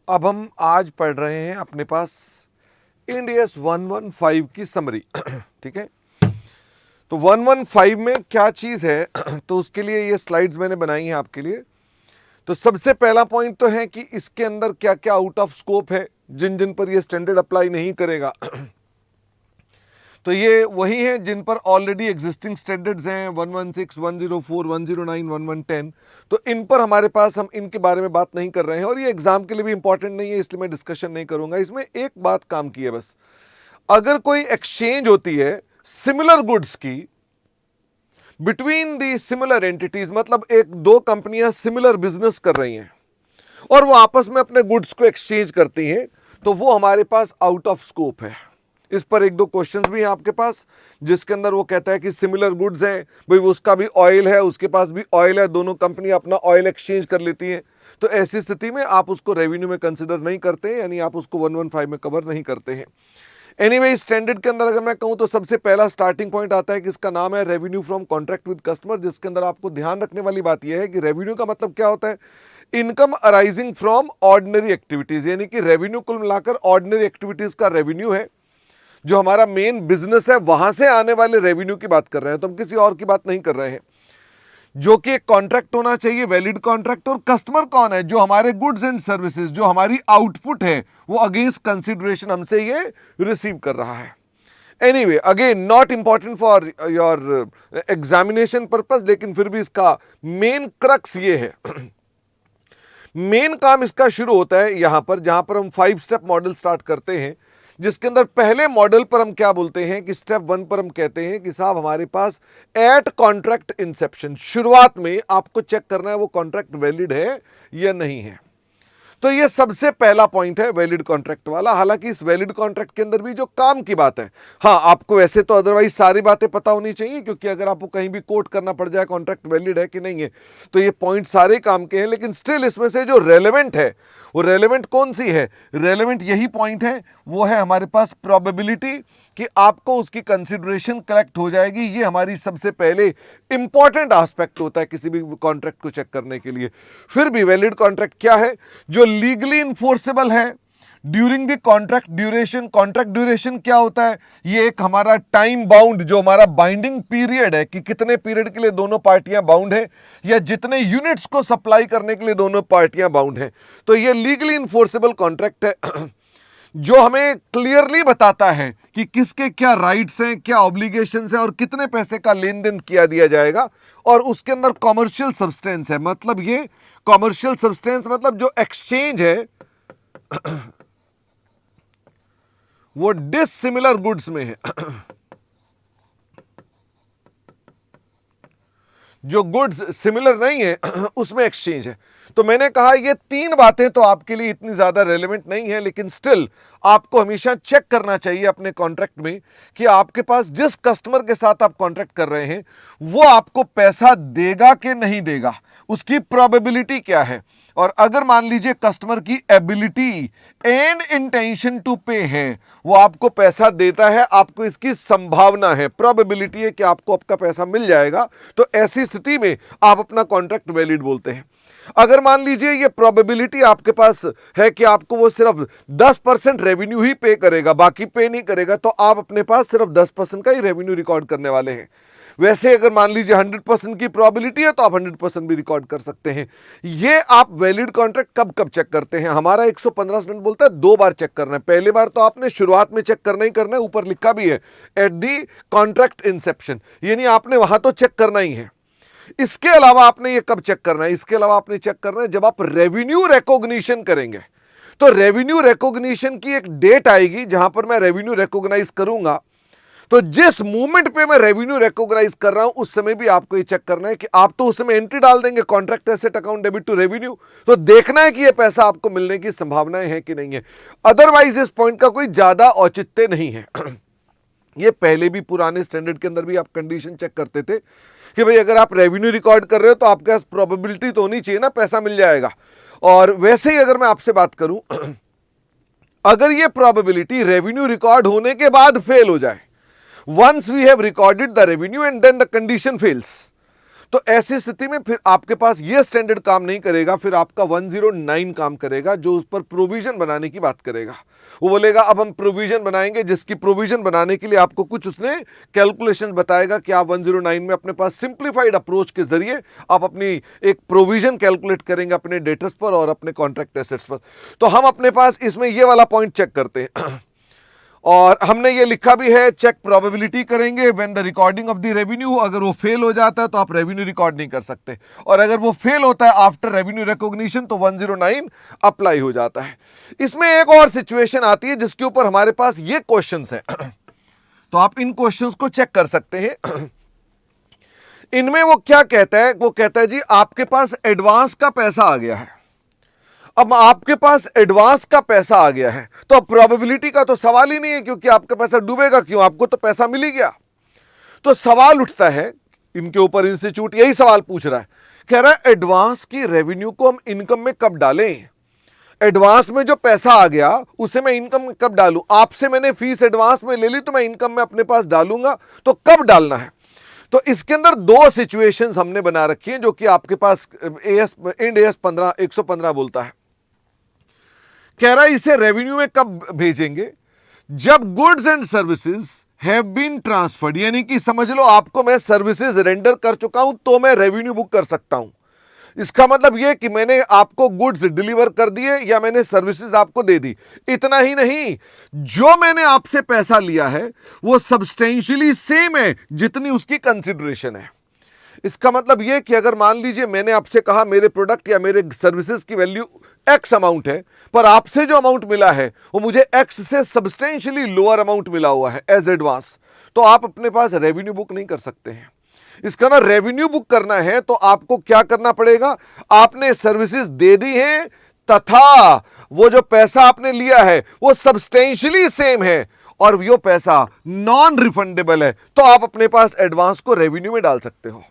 अब हम आज पढ़ रहे हैं अपने पास इंड एस 115 की समरी। ठीक है, तो 115 में क्या चीज है तो उसके लिए ये स्लाइड्स मैंने बनाई हैं आपके लिए। तो सबसे पहला पॉइंट तो है कि इसके अंदर क्या क्या आउट ऑफ स्कोप है, जिन जिन पर ये स्टैंडर्ड अप्लाई नहीं करेगा। तो ये वही है जिन पर ऑलरेडी एग्जिस्टिंग स्टैंडर्ड्स हैं 116, 104, 109, 1110। तो इन पर हमारे पास, हम इनके बारे में बात नहीं कर रहे हैं और ये एग्जाम के लिए भी इंपॉर्टेंट नहीं है, इसलिए मैं डिस्कशन नहीं करूंगा। इसमें एक बात काम की है बस, अगर कोई एक्सचेंज होती है सिमिलर गुड्स की बिटवीन दी सिमिलर एंटिटीज, मतलब एक दो कंपनियां सिमिलर बिजनेस कर रही हैं और वो आपस में अपने गुड्स को एक्सचेंज करती हैं, तो वो हमारे पास आउट ऑफ स्कोप है। इस पर एक दो क्वेश्चंस भी हैं आपके पास, जिसके अंदर वो कहता है कि सिमिलर गुड्स हैं, भाई उसका भी ऑयल है उसके पास भी ऑयल है, दोनों कंपनी अपना ऑयल एक्सचेंज कर लेती हैं, तो ऐसी स्थिति में आप उसको रेवेन्यू में कंसिडर नहीं करते हैं, यानी आप उसको 115 में कवर नहीं करते हैं। एनीवे, स्टैंडर्ड के अंदर अगर मैं कहूं तो सबसे पहला स्टार्टिंग पॉइंट आता है कि इसका नाम है revenue from contract with customer, जिसके अंदर आपको ध्यान रखने वाली बात यह है कि रेवेन्यू का मतलब क्या होता है, income arising from ordinary activities, यानी कि रेवेन्यू कुल मिलाकर ऑर्डिनरी एक्टिविटीज का रेवेन्यू है, जो हमारा मेन बिजनेस है वहां से आने वाले रेवेन्यू की बात कर रहे हैं, तो हम किसी और की बात नहीं कर रहे हैं। जो कि एक कॉन्ट्रैक्ट होना चाहिए, वैलिड कॉन्ट्रैक्ट, और कस्टमर कौन है, जो हमारे गुड्स एंड सर्विसेज, जो हमारी आउटपुट है, वो अगेंस्ट कंसिडरेशन हमसे ये रिसीव कर रहा है। Anyway, again not important for your examination purpose, लेकिन फिर भी इसका मेन क्रक्स ये है। मेन काम इसका शुरू होता है यहां पर, जहां पर हम 5 स्टेप मॉडल स्टार्ट करते हैं, जिसके अंदर पहले मॉडल पर हम क्या बोलते हैं कि स्टेप 1 पर हम कहते हैं कि साहब हमारे पास एट कॉन्ट्रैक्ट इंसेप्शन, शुरुआत में आपको चेक करना है वो कॉन्ट्रैक्ट वैलिड है या नहीं है। तो ये सबसे पहला पॉइंट है वैलिड कॉन्ट्रैक्ट वाला। हालांकि इस वैलिड कॉन्ट्रैक्ट के अंदर भी जो काम की बात है, हाँ आपको वैसे तो अदरवाइज सारी बातें पता होनी चाहिए, क्योंकि अगर आपको कहीं भी कोट करना पड़ जाए कॉन्ट्रैक्ट वैलिड है कि नहीं है, तो ये पॉइंट सारे काम के हैं, लेकिन स्टिल इसमें से जो रेलेवेंट है, वो रेलेवेंट कौन सी है, रेलेवेंट यही पॉइंट है, वो है हमारे पास प्रोबेबिलिटी कि आपको उसकी कंसिडरेशन कलेक्ट हो जाएगी। ये हमारी सबसे पहले इंपॉर्टेंट एस्पेक्ट होता है किसी भी कॉन्ट्रैक्ट को चेक करने के लिए। फिर भी वैलिड कॉन्ट्रैक्ट क्या है, जो लीगली इन्फोर्सेबल है during the contract duration. Contract duration क्या होता है, ये एक हमारा टाइम बाउंड, जो हमारा बाइंडिंग पीरियड है कि कितने पीरियड के लिए दोनों पार्टियां बाउंड है, या जितने यूनिट्स को सप्लाई करने के लिए दोनों पार्टियां बाउंड है। तो ये लीगली इन्फोर्सेबल कॉन्ट्रैक्ट है, जो हमें क्लियरली बताता है कि किसके क्या राइट्स हैं, क्या ऑब्लिगेशंस हैं और कितने पैसे का लेन देन किया दिया जाएगा। और उसके अंदर कॉमर्शियल सब्सटेंस है, मतलब ये कॉमर्शियल सब्सटेंस मतलब जो एक्सचेंज है वो डिसिमिलर गुड्स में है। जो गुड्स सिमिलर नहीं है उसमें एक्सचेंज है। तो मैंने कहा ये 3 बातें तो आपके लिए इतनी ज्यादा रेलेवेंट नहीं है, लेकिन स्टिल आपको हमेशा चेक करना चाहिए अपने कॉन्ट्रैक्ट में कि आपके पास जिस कस्टमर के साथ आप कॉन्ट्रैक्ट कर रहे हैं वो आपको पैसा देगा कि नहीं देगा, उसकी प्रोबेबिलिटी क्या है। और अगर मान लीजिए कस्टमर की एबिलिटी एंड इंटेंशन टू पे है, वो आपको पैसा देता है, आपको इसकी संभावना है, प्रोबेबिलिटी है कि आपको आपका पैसा मिल जाएगा, तो ऐसी स्थिति में आप अपना कॉन्ट्रैक्ट वैलिड बोलते हैं। अगर मान लीजिए ये प्रोबेबिलिटी आपके पास है कि आपको वो सिर्फ 10% रेवेन्यू ही पे करेगा, बाकी पे नहीं करेगा, तो आप अपने पास सिर्फ 10% का ही रेवेन्यू रिकॉर्ड करने वाले हैं। वैसे अगर मान लीजिए 100% की प्रोबेबिलिटी है तो आप 100% भी रिकॉर्ड कर सकते हैं। ये आप वैलिड कॉन्ट्रैक्ट कब कब चेक करते हैं, हमारा 115 स्टैंडर्ड बोलता है 2 बार चेक करना है। पहली बार तो आपने शुरुआत में चेक करना ही करना है, ऊपर लिखा भी है एट दी कॉन्ट्रैक्ट इंसेप्शन, यानी आपने वहां तो चेक करना ही है। इसके अलावा आपने ये कब चेक करना है, इसके अलावा आपने चेक करना है जब आप रेवेन्यू रिकॉग्निशन करेंगे। तो रेवेन्यू रिकॉग्निशन की एक डेट आएगी जहां पर मैं रेवेन्यू रिकॉग्नाइज करूंगा, तो जिस मूवमेंट पे मैं रेवेन्यू रिकॉग्नाइज कर रहा हूं उस समय भी आपको ये चेक करना है कि आप तो उस समय एंट्री डाल देंगे contract asset account debit to revenue, तो देखना है कि ये पैसा आपको मिलने की संभावनाएं हैं कि नहीं है। अदरवाइज इस पॉइंट का कोई ज्यादा औचित्य नहीं है। ये पहले भी पुराने स्टैंडर्ड के अंदर भी आप कंडीशन चेक करते थे कि भाई अगर आप रेवेन्यू रिकॉर्ड कर रहे हो तो आपके पास प्रोबेबिलिटी तो होनी चाहिए ना, पैसा मिल जाएगा। और वैसे ही अगर मैं आपसे बात करूं, अगर ये प्रोबेबिलिटी रेवेन्यू रिकॉर्ड होने के बाद फेल हो जाए, once we have recorded the revenue and then the condition fails, तो ऐसी स्थिति में फिर आपके पास ये स्टैंडर्ड काम नहीं करेगा, फिर आपका 109 काम करेगा, जो उस पर प्रोविजन बनाने की बात करेगा। वो बोलेगा अब हम प्रोविजन बनाएंगे, जिसकी प्रोविजन बनाने के लिए आपको कुछ उसने कैलकुलेशंस बताएगा कि आप 109 में अपने पास सिंप्लीफाइड अप्रोच के जरिए आप अपनी एक प्रोविजन कैलकुलेट करेंगे अपने डेटर्स पर और अपने कॉन्ट्रैक्ट एसेट्स पर। तो हम अपने पास इसमें ये वाला पॉइंट चेक करते हैं और हमने ये लिखा भी है, चेक प्रोबेबिलिटी करेंगे when the recording of the revenue. अगर वो फेल हो जाता है तो आप रेवेन्यू रिकॉर्ड नहीं कर सकते, और अगर वो फेल होता है आफ्टर रेवेन्यू रिकॉग्निशन तो 109 अप्लाई हो जाता है। इसमें एक और सिचुएशन आती है जिसके ऊपर हमारे पास ये क्वेश्चंस हैं तो आप इन क्वेश्चंस को चेक कर सकते हैं। इनमें वो क्या कहता है, वो कहता है जी आपके पास एडवांस का पैसा आ गया है। अब आपके पास एडवांस का पैसा आ गया है तो अब प्रोबेबिलिटी का तो सवाल ही नहीं है, क्योंकि आपका पैसा डूबेगा क्यों, आपको तो पैसा मिल ही गया। तो सवाल उठता है इनके ऊपर, इंस्टीट्यूट यही सवाल पूछ रहा है, कह रहा है एडवांस की रेवेन्यू को हम इनकम में कब डालें। एडवांस में जो पैसा आ गया उसे मैं इनकम में कब डालूं। आपसे मैंने फीस एडवांस में ले ली तो मैं इनकम में अपने पास डालूंगा, तो कब डालना है। तो इसके अंदर दो सिचुएशंस हमने बना रखी हैं जो कि आपके पास इंड AS 115 बोलता है। कह रहा है इसे रेवेन्यू में कब भेजेंगे, जब goods and services have been transferred, यानी कि समझ लो आपको मैं सर्विसेज रेंडर कर चुका हूं तो मैं रेवेन्यू बुक कर सकता हूं। इसका मतलब यह कि मैंने आपको गुड्स डिलीवर कर दिए या मैंने सर्विसेज आपको दे दी। इतना ही नहीं, जो मैंने आपसे पैसा लिया है वो सब्सटेंशियली सेम है जितनी उसकी कंसिडरेशन है। इसका मतलब यह कि अगर मान लीजिए मैंने आपसे कहा मेरे प्रोडक्ट या मेरे सर्विसेज की वैल्यू एक्स अमाउंट है, पर आपसे जो अमाउंट मिला है वो मुझे एक्स से सब्सटेंशियली लोअर अमाउंट मिला हुआ है एज एडवांस, तो आप अपने पास रेवेन्यू बुक नहीं कर सकते हैं। इसका ना रेवेन्यू बुक करना है तो आपको क्या करना पड़ेगा, आपने सर्विसेज दे दी हैं तथा वो जो पैसा आपने लिया है वो सब्सटेंशियली सेम है और वो पैसा नॉन रिफंडेबल है, तो आप अपने पास एडवांस को रेवेन्यू में डाल सकते हो।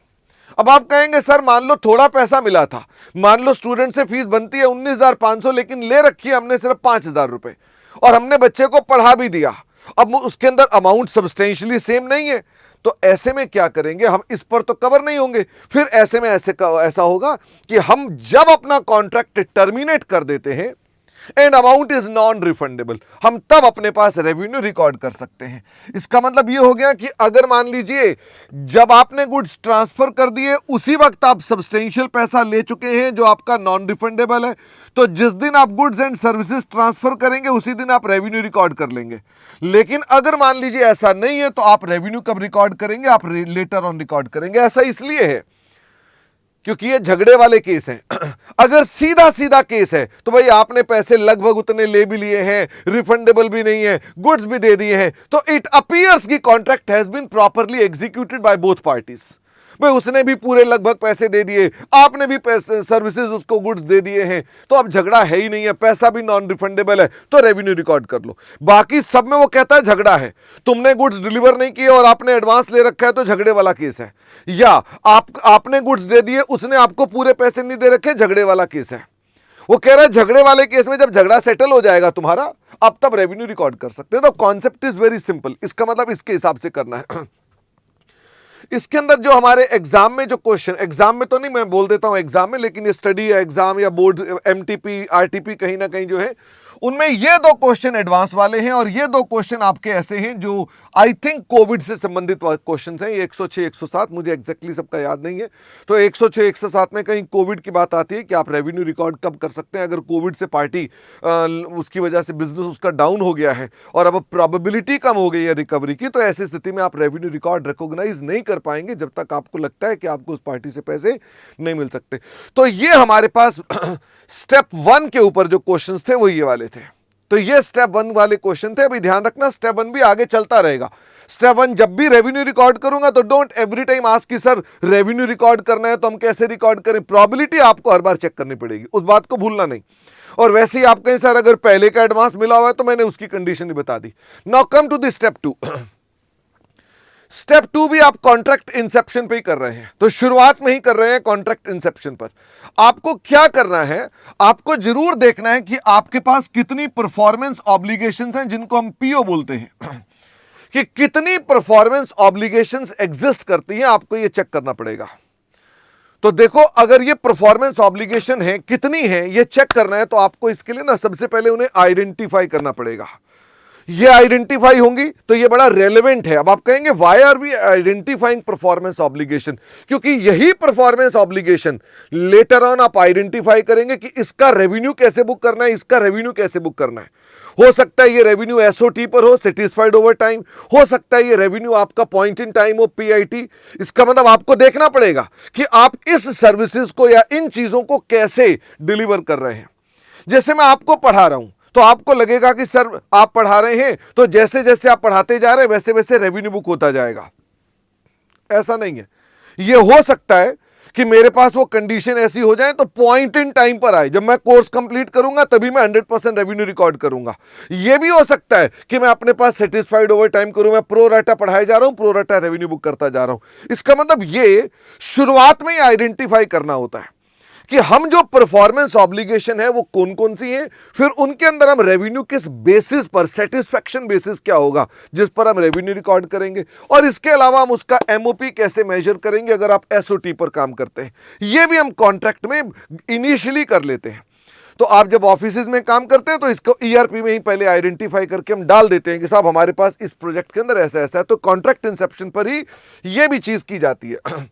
अब आप कहेंगे सर मान लो थोड़ा पैसा मिला था, मान लो स्टूडेंट से फीस बनती है 19,500 लेकिन ले रखी है हमने सिर्फ 5,000 रुपए और हमने बच्चे को पढ़ा भी दिया, अब उसके अंदर अमाउंट सब्सटेंशियली सेम नहीं है, तो ऐसे में क्या करेंगे, हम इस पर तो कवर नहीं होंगे। फिर ऐसे में ऐसा होगा कि हम जब अपना कॉन्ट्रैक्ट टर्मिनेट कर देते हैं and amount is non refundable, हम तब अपने पास रेवेन्यू रिकॉर्ड कर सकते हैं। इसका मतलब यह हो गया कि अगर मान लीजिए जब आपने गुड्स ट्रांसफर कर दिए उसी वक्त आप सब्सटेंशियल पैसा ले चुके हैं जो आपका नॉन रिफंडेबल है, तो जिस दिन आप गुड्स एंड सर्विसेज ट्रांसफर करेंगे उसी दिन आप रेवेन्यू रिकॉर्ड कर लेंगे। लेकिन अगर मान लीजिए ऐसा नहीं है तो आप रेवेन्यू कब रिकॉर्ड करेंगे, आप लेटर ऑन रिकॉर्ड करेंगे। ऐसा इसलिए है क्योंकि ये झगड़े वाले केस हैं। अगर सीधा सीधा केस है तो भाई आपने पैसे लगभग उतने ले भी लिए हैं, रिफंडेबल भी नहीं है, गुड्स भी दे दिए हैं, तो इट अपीयर्स की contract has been properly executed by both parties. भाई उसने भी पूरे लगभग पैसे दे दिए, आपने भी पैसे सर्विसेज उसको गुड्स दे दिए हैं, तो अब झगड़ा है ही नहीं है, पैसा भी नॉन रिफंडेबल है, तो रेवेन्यू रिकॉर्ड कर लो। बाकी सब में वो कहता है झगड़ा है, तुमने गुड्स डिलीवर नहीं किए और आपने एडवांस ले रखा है तो झगड़े वाला केस है, या आपने गुड्स दे दिए उसने आपको पूरे पैसे नहीं दे रखे, झगड़े वाला केस है। वो कह रहा है झगड़े वाले केस में जब झगड़ा सेटल हो जाएगा तुम्हारा, अब तब रेवेन्यू रिकॉर्ड कर सकते हैं। तो कॉन्सेप्ट इज वेरी सिंपल, इसका मतलब इसके हिसाब से करना है। इसके अंदर जो हमारे एग्जाम में जो क्वेश्चन, एग्जाम में तो नहीं, मैं बोल देता हूं एग्जाम में, लेकिन ये स्टडी या एग्जाम या बोर्ड MTP RTP कहीं ना कहीं जो है उनमें ये दो क्वेश्चन एडवांस वाले हैं और ये दो क्वेश्चन आपके ऐसे हैं जो आई थिंक कोविड से संबंधित क्वेश्चंस हैं। ये 106 107 मुझे एग्जैक्टली सबका याद नहीं है, तो 106 107 में कहीं कोविड की बात आती है कि आप रेवेन्यू रिकॉर्ड कब कर सकते हैं। अगर कोविड से पार्टी उसकी वजह से बिजनेस उसका डाउन हो गया है और अब प्रोबेबिलिटी कम हो गई है रिकवरी की, तो ऐसी स्थिति में आप रेवेन्यू रिकॉर्ड रिकॉग्नाइज नहीं कर पाएंगे जब तक आपको लगता है कि आपको उस पार्टी से पैसे नहीं मिल सकते। तो ये हमारे पास स्टेप 1 के ऊपर जो क्वेश्चंस थे वो ये वाले थे। तो ये स्टेप 1 वाले क्वेश्चन थे। अभी ध्यान रखना स्टेप 1 भी आगे चलता रहेगा। स्टेप 1 जब भी रेवेन्यू रिकॉर्ड करूंगा तो डोंट एवरी टाइम आस्क कि सर रेवेन्यू रिकॉर्ड करना है तो हम कैसे रिकॉर्ड करें। प्रोबेबिलिटी आपको हर बार चेक करनी पड़ेगी, उस बात को भूलना नहीं। और वैसे ही आप कहें सर अगर पहले का एडवांस मिला हुआ है तो मैंने उसकी कंडीशन ही बता दी। Now come to the step 2। Step 2 भी आप कॉन्ट्रैक्ट इंसेप्शन पे ही कर रहे हैं, तो शुरुआत में ही कर रहे हैं कॉन्ट्रैक्ट इंसेप्शन पर। आपको क्या करना है, आपको जरूर देखना है कि आपके पास कितनी परफॉर्मेंस ऑब्लिगेशंस हैं जिनको हम PO बोलते हैं, कि कितनी परफॉर्मेंस ऑब्लिगेशंस एग्जिस्ट करती हैं, आपको ये चेक करना पड़ेगा। तो देखो, अगर ये परफॉर्मेंस ऑब्लिगेशन है कितनी है ये चेक करना है, तो आपको इसके लिए ना सबसे पहले उन्हें आइडेंटिफाई करना पड़ेगा। ये आइडेंटिफाई होंगी तो ये बड़ा रेलेवेंट है। अब आप कहेंगे why are we identifying performance obligation, क्योंकि यही परफॉर्मेंस ऑब्लिगेशन लेटर ऑन आप आइडेंटिफाई करेंगे कि इसका रेवेन्यू कैसे बुक करना है, इसका रेवेन्यू कैसे बुक करना है। हो सकता है ये रेवेन्यू एसओटी पर हो, सेटिस्फाइड ओवर टाइम, हो सकता है ये रेवेन्यू आपका पॉइंट इन टाइम हो, पीआईटी। इसका मतलब आपको देखना पड़ेगा कि आप इस सर्विसेज को या इन चीजों को कैसे डिलीवर कर रहे हैं। जैसे मैं आपको पढ़ा रहा हूं तो आपको लगेगा कि सर आप पढ़ा रहे हैं तो जैसे जैसे आप पढ़ाते जा रहे हैं वैसे वैसे रेवेन्यू बुक होता जाएगा। ऐसा नहीं है। यह हो सकता है कि मेरे पास वो कंडीशन ऐसी हो जाए तो पॉइंट इन टाइम पर आए, जब मैं कोर्स कंप्लीट करूंगा तभी मैं 100% रेवेन्यू रिकॉर्ड करूंगा। यह भी हो सकता है कि मैं अपने पास सेटिस्फाइड ओवर टाइम करूं, मैं प्रो राटा पढ़ाए जा रहा हूं, प्रो राटा रेवेन्यू बुक करता जा रहा हूं। इसका मतलब ये शुरुआत में ही आइडेंटिफाई करना होता है कि हम जो परफॉर्मेंस ऑब्लिगेशन है वो कौन कौन सी है, फिर उनके अंदर हम रेवेन्यू किस बेसिस पर, सेटिस्फैक्शन बेसिस क्या होगा जिस पर हम रेवेन्यू रिकॉर्ड करेंगे, और इसके अलावा हम उसका एमओपी कैसे मेजर करेंगे अगर आप एसओटी पर काम करते हैं। ये भी हम कॉन्ट्रैक्ट में इनिशियली कर लेते हैं। तो आप जब ऑफिस में काम करते हैं तो इसको ईआरपी में ही पहले आइडेंटिफाई करके हम डाल देते हैं कि साहब हमारे पास इस प्रोजेक्ट के अंदर ऐसा ऐसा है, तो कॉन्ट्रैक्ट इंसेप्शन पर ही यह भी चीज की जाती है।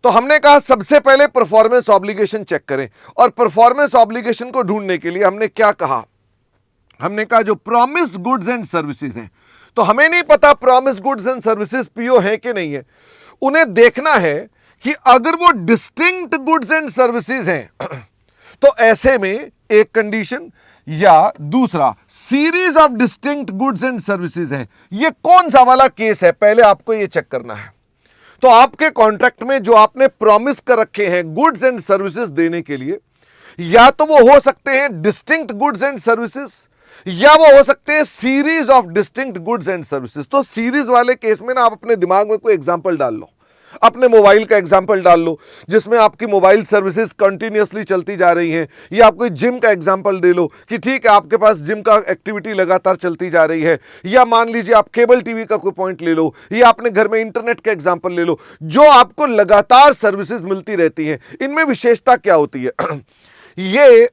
तो हमने कहा सबसे पहले परफॉर्मेंस ऑब्लिगेशन चेक करें, और परफॉर्मेंस ऑब्लिगेशन को ढूंढने के लिए हमने क्या कहा, हमने कहा जो प्रॉमिस्ड गुड्स एंड सर्विसेज हैं, तो हमें नहीं पता promised goods and services PO है कि नहीं है। उन्हें देखना है कि अगर वो डिस्टिंक्ट गुड्स एंड सर्विसेज हैं तो ऐसे में एक कंडीशन, या दूसरा series of distinct goods and services हैं। ये कौन सा वाला केस है पहले आपको ये चेक करना है। तो आपके कॉन्ट्रैक्ट में जो आपने प्रॉमिस कर रखे हैं गुड्स एंड सर्विसेज देने के लिए, या तो वो हो सकते हैं डिस्टिंक्ट गुड्स एंड सर्विसेज, या वो हो सकते हैं series of distinct goods and services. तो सीरीज वाले केस में ना आप अपने दिमाग में कोई एग्जांपल डाल लो, अपने मोबाइल का एग्जांपल डाल लो जिसमें आपकी मोबाइल सर्विसेज कंटिन्यूअसली चलती जा रही हैं, या आप कोई जिम का एग्जांपल दे लो कि ठीक है आपके पास जिम का एक्टिविटी लगातार चलती जा रही है, या मान लीजिए आप केबल टीवी का कोई पॉइंट ले लो, या अपने घर में इंटरनेट का एग्जांपल ले लो, जो आपको लगातार सर्विसेज मिलती रहती हैं। इनमें विशेषता क्या होती है? ये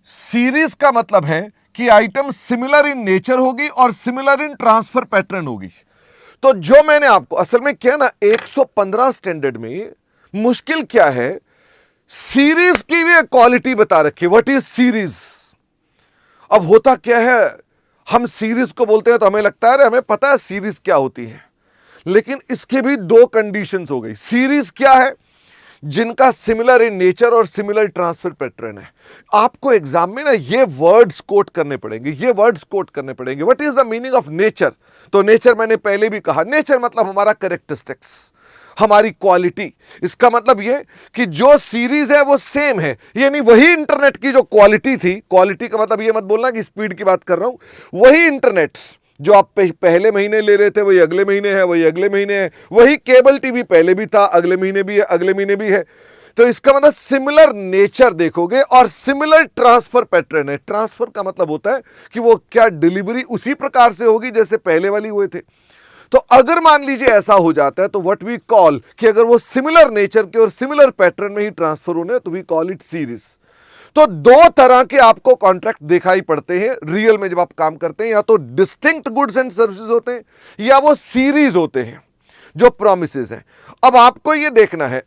सीरीज का मतलब है कि आइटम सिमिलर इन नेचर होगी और सिमिलर इन ट्रांसफर पैटर्न होगी। तो जो मैंने आपको असल में क्या ना 115 स्टैंडर्ड में मुश्किल क्या है, सीरीज की भी क्वालिटी बता रखी है। What is series? अब होता क्या है, हम सीरीज को बोलते हैं तो हमें लगता है हमें पता है सीरीज क्या होती है, लेकिन इसके भी दो कंडीशंस हो गई। सीरीज क्या है? जिनका सिमिलर इन नेचर और सिमिलर ट्रांसफर पैटर्न है। आपको एग्जाम में ना ये वर्ड्स कोट करने पड़ेंगे, ये वर्ड्स कोट करने पड़ेंगे। What is the meaning of nature? तो नेचर मैंने पहले भी कहा, नेचर मतलब हमारा कैरेक्टरिस्टिक्स, हमारी क्वालिटी। इसका मतलब ये कि जो सीरीज है वो सेम है, यानी वही इंटरनेट की जो क्वालिटी थी, क्वालिटी का मतलब ये मत बोलना कि स्पीड की बात कर रहा हूं, वही इंटरनेट जो आप पहले महीने ले रहे थे वही अगले महीने है, वही अगले महीने है, वही केबल टीवी पहले भी था, अगले महीने भी है, अगले महीने भी है। तो इसका मतलब सिमिलर नेचर देखोगे और सिमिलर ट्रांसफर पैटर्न है। ट्रांसफर का मतलब होता है कि वो क्या डिलीवरी उसी प्रकार से होगी जैसे पहले वाली हुए थे। तो अगर मान लीजिए ऐसा हो जाता है तो व्हाट वी कॉल, कि अगर वो सिमिलर नेचर के और सिमिलर पैटर्न में ही ट्रांसफर होने तो वी कॉल इट सीरीज। तो दो तरह के आपको कॉन्ट्रैक्ट दिखाई पड़ते हैं रियल में जब आप काम करते हैं, या तो डिस्टिंक्ट गुड्स एंड सर्विसेज होते हैं या वो सीरीज होते हैं जो प्रोमिसेस हैं। अब आपको यह देखना है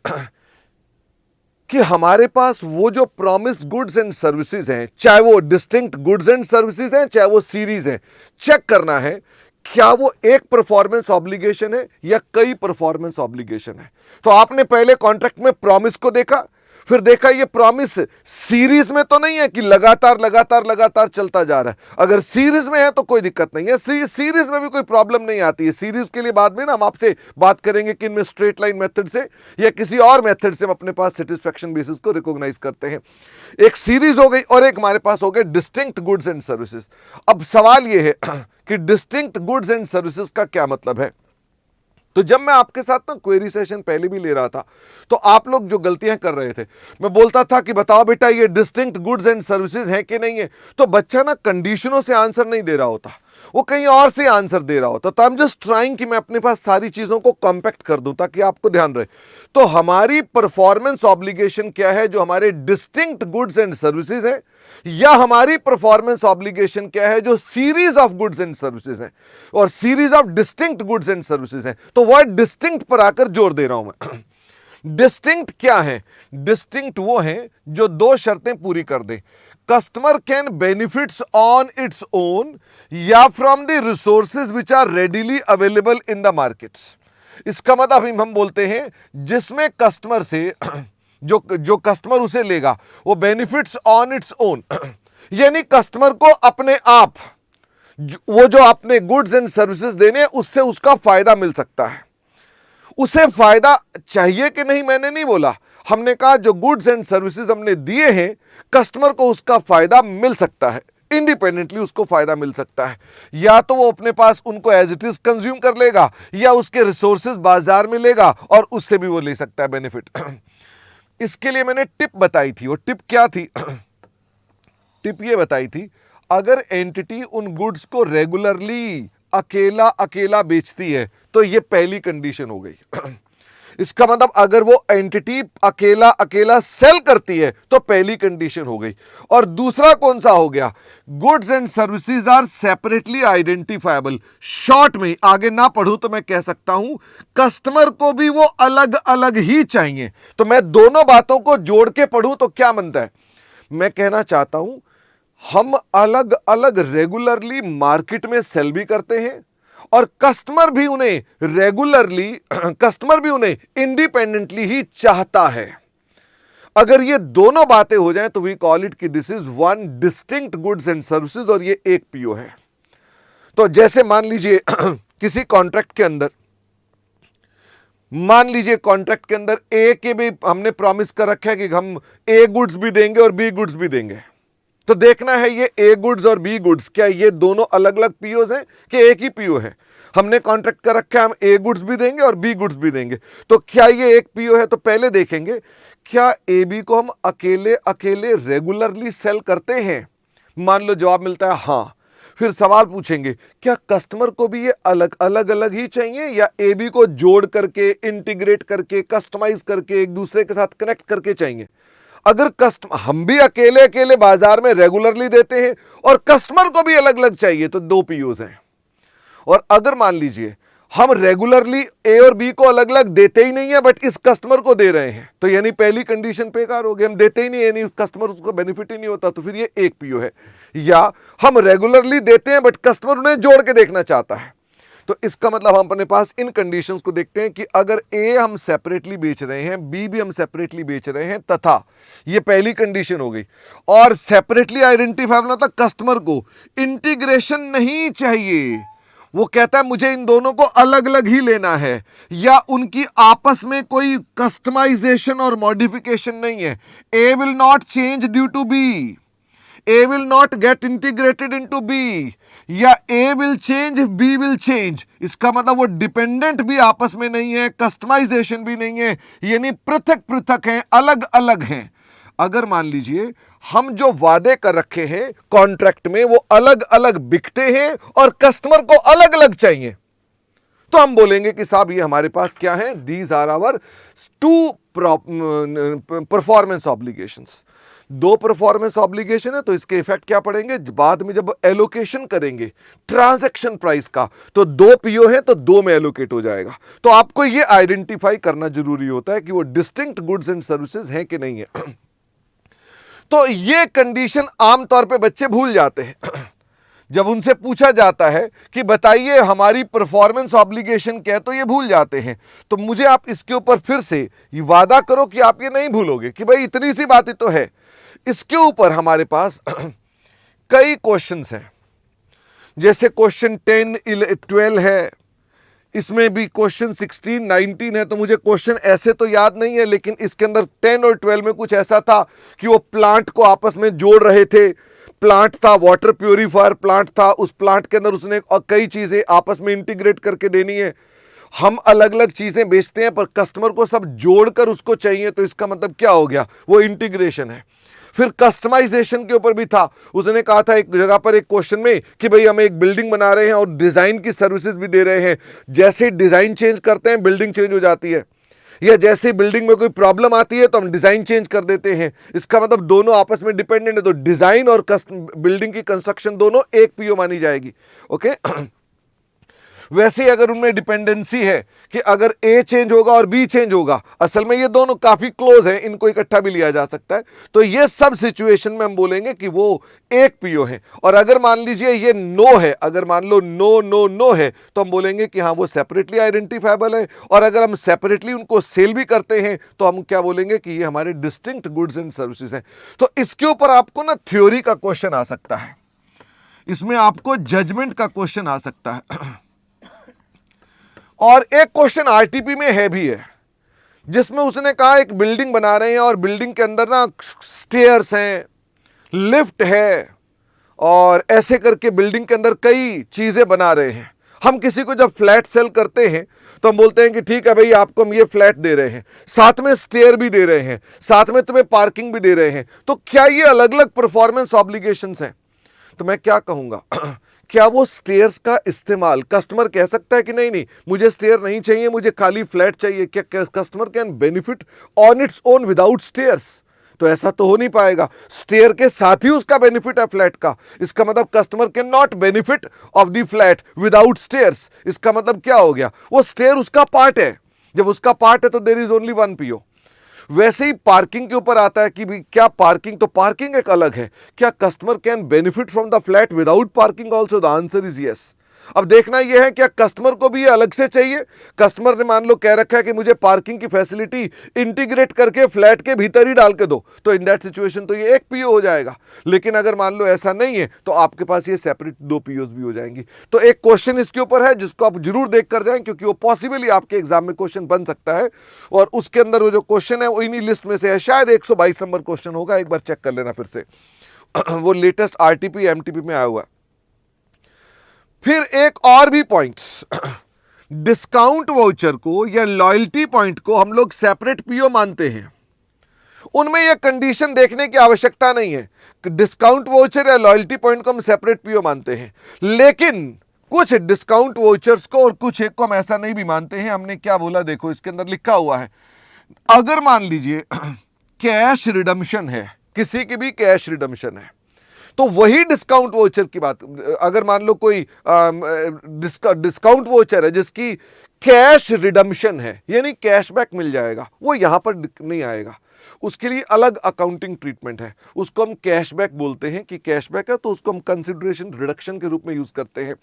कि हमारे पास वो जो प्रॉमिस्ड गुड्स एंड सर्विसेज हैं, चाहे वो डिस्टिंक्ट गुड्स एंड सर्विसेज हैं चाहे वो सीरीज हैं, चेक करना है क्या वो एक परफॉर्मेंस ऑब्लिगेशन है या कई परफॉर्मेंस ऑब्लिगेशन है। तो आपने पहले कॉन्ट्रैक्ट में प्रॉमिस को देखा, फिर देखा ये प्रॉमिस सीरीज में तो नहीं है कि लगातार लगातार लगातार चलता जा रहा है। अगर सीरीज में है तो कोई दिक्कत नहीं है, सीरीज में भी कोई प्रॉब्लम नहीं आती है। सीरीज के लिए बाद में ना हम आपसे बात करेंगे कि इनमें स्ट्रेट लाइन मेथड से या किसी और मेथड से हम अपने पास सेटिस्फैक्शन बेसिस को रिकॉग्नाइज करते हैं। एक सीरीज हो गई और एक हमारे पास हो गए डिस्टिंक्ट गुड्स एंड सर्विसेज। अब सवाल यह है कि डिस्टिंक्ट गुड्स एंड सर्विसेज का क्या मतलब है। तो जब मैं आपके साथ ना क्वेरी सेशन पहले भी ले रहा था तो आप लोग जो गलतियां कर रहे थे, मैं बोलता था कि बताओ बेटा ये डिस्टिंक्ट गुड्स एंड सर्विसेज हैं कि नहीं है, तो बच्चा ना कंडीशनों से आंसर नहीं दे रहा होता, वो कहीं और से आंसर दे रहा होता। तो आई एम जस्ट ट्राइंग कि मैं अपने पास सारी चीजों को कॉम्पैक्ट कर दूं ताकि आपको ध्यान रहे। तो हमारी परफॉर्मेंस ऑब्लिगेशन क्या है, जो हमारे डिस्टिंक्ट गुड्स एंड सर्विसेज है, या हमारी परफॉर्मेंस ऑब्लिगेशन क्या है, जो series of goods and services है और series of distinct goods and services है। तो वर्ड डिस्टिंक्ट पर आकर जोर दे रहा हूं मैं। डिस्टिंक्ट क्या है? डिस्टिंक्ट वो है जो दो शर्तें पूरी कर दे। Customer can benefits on its own या from the resources which are readily available in the markets. इसका मतलब हम बोलते हैं जिसमें कस्टमर से जो कस्टमर उसे लेगा वो बेनिफिट्स ऑन इट्स ओन, यानी कस्टमर को अपने आप वो जो अपने गुड्स एंड सर्विसेज देने उससे उसका फायदा मिल सकता है। उसे फायदा चाहिए कि नहीं मैंने नहीं बोला, हमने कहा जो गुड्स एंड सर्विसेज हमने दिए हैं कस्टमर को उसका फायदा मिल सकता है, इंडिपेंडेंटली उसको फायदा मिल सकता है। या तो वो अपने पास उनको एज इट इज कंज्यूम कर लेगा या उसके रिसोर्सेज बाजार में लेगा और उससे भी वो ले सकता है बेनिफिट। इसके लिए मैंने टिप बताई थी। वो टिप क्या थी? टिप ये बताई थी, अगर एंटिटी उन गुड्स को रेगुलरली अकेला अकेला बेचती है तो ये पहली कंडीशन हो गई। इसका मतलब अगर वो एंटिटी अकेला अकेला सेल करती है तो पहली कंडीशन हो गई। और दूसरा कौन सा हो गया? Goods and services are separately identifiable. Short में आगे ना पढ़ूं तो मैं कह सकता हूं कस्टमर को भी वो अलग अलग ही चाहिए। तो मैं दोनों बातों को जोड़ के पढ़ूं तो क्या बनता है? मैं कहना चाहता हूं हम अलग अलग रेगुलरली मार्केट में सेल भी करते हैं और कस्टमर भी उन्हें इंडिपेंडेंटली ही चाहता है। अगर ये दोनों बातें हो जाएं तो वी कॉल इट कि this is one distinct goods and services और ये एक पीओ है। तो जैसे मान लीजिए किसी कॉन्ट्रैक्ट के अंदर, ए के भी हमने प्रॉमिस कर रखा है कि हम ए गुड्स भी देंगे और बी गुड्स भी देंगे। तो देखना है ये ए गुड्स और बी गुड्स क्या ये दोनों अलग अलग पीओज हैं कि एक ही पीओ है। हमने कॉन्ट्रैक्ट कर रखा है हम ए गुड्स भी देंगे और बी गुड्स भी देंगे। तो क्या ये एक पीओ है? तो पहले देखेंगे क्या ए बी को हम अकेले अकेले रेगुलरली सेल करते हैं। मान लो जवाब मिलता है हाँ, फिर सवाल पूछेंगे क्या कस्टमर को भी ये अलग अलग ही चाहिए या ए बी को जोड़ करके इंटीग्रेट करके कस्टमाइज करके एक दूसरे के साथ कनेक्ट करके चाहिए। अगर हम भी अकेले अकेले बाजार में रेगुलरली देते हैं और कस्टमर को भी अलग अलग चाहिए तो दो पीओज हैं। और अगर मान लीजिए हम रेगुलरली ए और बी को अलग अलग देते ही नहीं है बट इस कस्टमर को दे रहे हैं तो यानी पहली कंडीशन बेकार हो गई, हम देते ही नहीं, यानी कस्टमर उसको बेनिफिट ही नहीं होता, तो फिर ये एक पीओ है। या हम रेगुलरली देते हैं बट कस्टमर उन्हें जोड़ के देखना चाहता है, तो इसका मतलब हम अपने पास इन कंडीशंस को देखते हैं कि अगर ए हम सेपरेटली बेच रहे हैं, बी भी हम सेपरेटली बेच रहे हैं, तथा ये पहली कंडीशन हो गई। और सेपरेटली आइडेंटिफाई होना था, कस्टमर को इंटीग्रेशन नहीं चाहिए, वो कहता है मुझे इन दोनों को अलग अलग ही लेना है, या उनकी आपस में कोई कस्टमाइजेशन और मॉडिफिकेशन नहीं है। A will not change due to B, A will not get integrated into B, या A will change if B will change। इसका मतलब वो डिपेंडेंट भी आपस में नहीं है, कस्टमाइजेशन भी नहीं है, यानी पृथक पृथक हैं, अलग अलग हैं। अगर मान लीजिए हम जो वादे कर रखे हैं कॉन्ट्रैक्ट में वो अलग अलग बिकते हैं और कस्टमर को अलग अलग चाहिए, तो हम बोलेंगे कि साहब ये हमारे पास क्या है, these are our two performance obligations. दो परफॉर्मेंस ऑब्लिगेशन है तो इसके इफेक्ट क्या पड़ेंगे बाद में जब एलोकेशन करेंगे ट्रांजैक्शन प्राइस का, तो दो पीओ है तो दो में एलोकेट हो जाएगा। तो आपको ये आइडेंटिफाई करना जरूरी होता है कि वो डिस्टिंक्ट गुड्स एंड सर्विसेज हैं कि नहीं है। तो ये कंडीशन आमतौर पे बच्चे भूल जाते हैं। जब उनसे पूछा जाता है कि बताइए हमारी परफॉर्मेंस ऑब्लिगेशन क्या है तो ये भूल जाते हैं। तो मुझे आप इसके ऊपर फिर से ये वादा करो कि आप ये नहीं भूलोगे कि भाई इतनी सी बात ही तो है। इसके ऊपर हमारे पास कई क्वेश्चंस हैं, जैसे क्वेश्चन 10, 12 है, इसमें भी क्वेश्चन 16, 19 है। तो मुझे क्वेश्चन ऐसे तो याद नहीं है, लेकिन इसके अंदर 10 और 12 में कुछ ऐसा था कि वो प्लांट को आपस में जोड़ रहे थे। प्लांट था, वाटर प्यूरिफायर प्लांट था, उस प्लांट के अंदर उसने कई चीजें आपस में इंटीग्रेट करके देनी है। हम अलग अलग चीजें बेचते हैं पर कस्टमर को सब जोड़कर उसको चाहिए, तो इसका मतलब क्या हो गया, वो इंटीग्रेशन है। फिर कस्टमाइजेशन के ऊपर भी था, उसने कहा था एक जगह पर एक क्वेश्चन में कि भाई हम एक बिल्डिंग बना रहे हैं और डिजाइन की सर्विसेज भी दे रहे हैं, जैसे डिजाइन चेंज करते हैं बिल्डिंग चेंज हो जाती है, या जैसे बिल्डिंग में कोई प्रॉब्लम आती है तो हम डिजाइन चेंज कर देते हैं। इसका मतलब दोनों आपस में डिपेंडेंट है, तो डिजाइन और बिल्डिंग की कंस्ट्रक्शन दोनों एक पीओ मानी जाएगी। ओके वैसे ही अगर उनमें डिपेंडेंसी है कि अगर ए चेंज होगा और बी चेंज होगा, असल में ये दोनों काफी क्लोज हैं, इनको इकट्ठा भी लिया जा सकता है, तो ये सब सिचुएशन में हम बोलेंगे कि वो एक पीओ है। और अगर मान लीजिए ये नो है, अगर मान लो नो नो नो है, तो हम बोलेंगे कि हाँ वो सेपरेटली आइडेंटिफाइबल है। और अगर हम सेपरेटली उनको सेल भी करते हैं तो हम क्या बोलेंगे कि ये हमारे डिस्टिंक्ट गुड्स एंड सर्विसेज हैं। तो इसके ऊपर आपको ना थ्योरी का क्वेश्चन आ सकता है, इसमें आपको जजमेंट का क्वेश्चन आ सकता है, और एक क्वेश्चन आरटीपी में है भी है, जिसमें उसने कहा एक बिल्डिंग बना रहे हैं और बिल्डिंग के अंदर ना स्टेयर्स हैं, लिफ्ट है, और ऐसे करके बिल्डिंग के अंदर कई चीजें बना रहे हैं। हम किसी को जब फ्लैट सेल करते हैं तो हम बोलते हैं कि ठीक है भाई आपको हम ये फ्लैट दे रहे हैं, साथ में स्टेयर भी दे रहे हैं, साथ में तुम्हें पार्किंग भी दे रहे हैं, तो क्या ये अलग अलग परफॉर्मेंस ऑब्लिगेशंस हैं? तो मैं क्या कहूंगा क्या वो स्टेयर्स का इस्तेमाल कस्टमर कह सकता है कि नहीं नहीं मुझे स्टेयर नहीं चाहिए, मुझे खाली फ्लैट चाहिए? क्या customer can benefit on its own without stairs? तो ऐसा तो हो नहीं पाएगा, स्टेयर के साथ ही उसका बेनिफिट है फ्लैट का। इसका मतलब customer can not benefit of the flat without stairs. इसका मतलब क्या हो गया, वो स्टेयर उसका पार्ट है, जब उसका पार्ट है तो there is only one PO. वैसे ही पार्किंग के ऊपर आता है कि भी क्या पार्किंग, तो पार्किंग एक अलग है, क्या customer can benefit from the flat without parking also? The answer is yes. अब देखना यह है क्या कस्टमर को भी ये अलग से चाहिए? कस्टमर ने मान लो कह रखा है कि मुझे पार्किंग की फैसिलिटी इंटीग्रेट करके फ्लैट के भीतर ही डाल के दो, तो इन दैट सिचुएशन तो ये एक पीओ हो जाएगा। लेकिन अगर मान लो ऐसा नहीं है तो आपके पास ये सेपरेट दो पीओज भी हो जाएंगी। तो एक क्वेश्चन इसके ऊपर है जिसको आप जरूर देख कर जाएं, क्योंकि वो पॉसिबली आपके एग्जाम में क्वेश्चन बन सकता है, और उसके अंदर वो जो क्वेश्चन है वो इन्हीं लिस्ट में से है, शायद 122 नंबर क्वेश्चन होगा, एक बार चेक कर लेना फिर से वो लेटेस्ट आरटीपी एमटीपी में आया हुआ है। फिर एक और भी पॉइंट्स डिस्काउंट वाउचर को या लॉयल्टी पॉइंट को हम लोग सेपरेट पीओ मानते हैं, उनमें यह कंडीशन देखने की आवश्यकता नहीं है। डिस्काउंट वाउचर या लॉयल्टी पॉइंट को हम सेपरेट पीओ मानते हैं, लेकिन कुछ डिस्काउंट वाउचर्स को और कुछ एक को हम ऐसा नहीं भी मानते हैं। हमने क्या बोला देखो, इसके अंदर लिखा हुआ है, अगर मान लीजिए कैश रिडम्पशन है, किसी की भी कैश रिडम्पशन है, तो वही डिस्काउंट वाउचर की बात, अगर मान लो कोई डिस्काउंट वाउचर है जिसकी कैश रिडम्पशन है, यानी कैशबैक मिल जाएगा, वो यहां पर नहीं आएगा, उसके लिए अलग अकाउंटिंग ट्रीटमेंट है, उसको हम कैशबैक बोलते हैं कि कैशबैक है तो उसको हम कंसिडरेशन रिडक्शन के रूप में यूज करते हैं।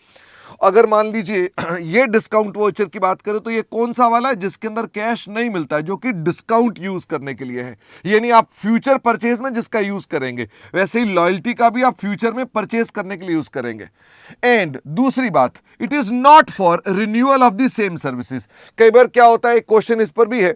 अगर मान लीजिए ये डिस्काउंट वाउचर की बात करें तो ये कौन सा वाला है जिसके अंदर कैश नहीं मिलता है, जो कि डिस्काउंट यूज करने के लिए है, यानी आप फ्यूचर परचेज में जिसका यूज करेंगे। वैसे ही लॉयल्टी का भी आप फ्यूचर में परचेज करने के लिए यूज करेंगे। एंड दूसरी बात, it is not for renewal of the same services. कई बार क्या होता है, एक क्वेश्चन इस पर भी है,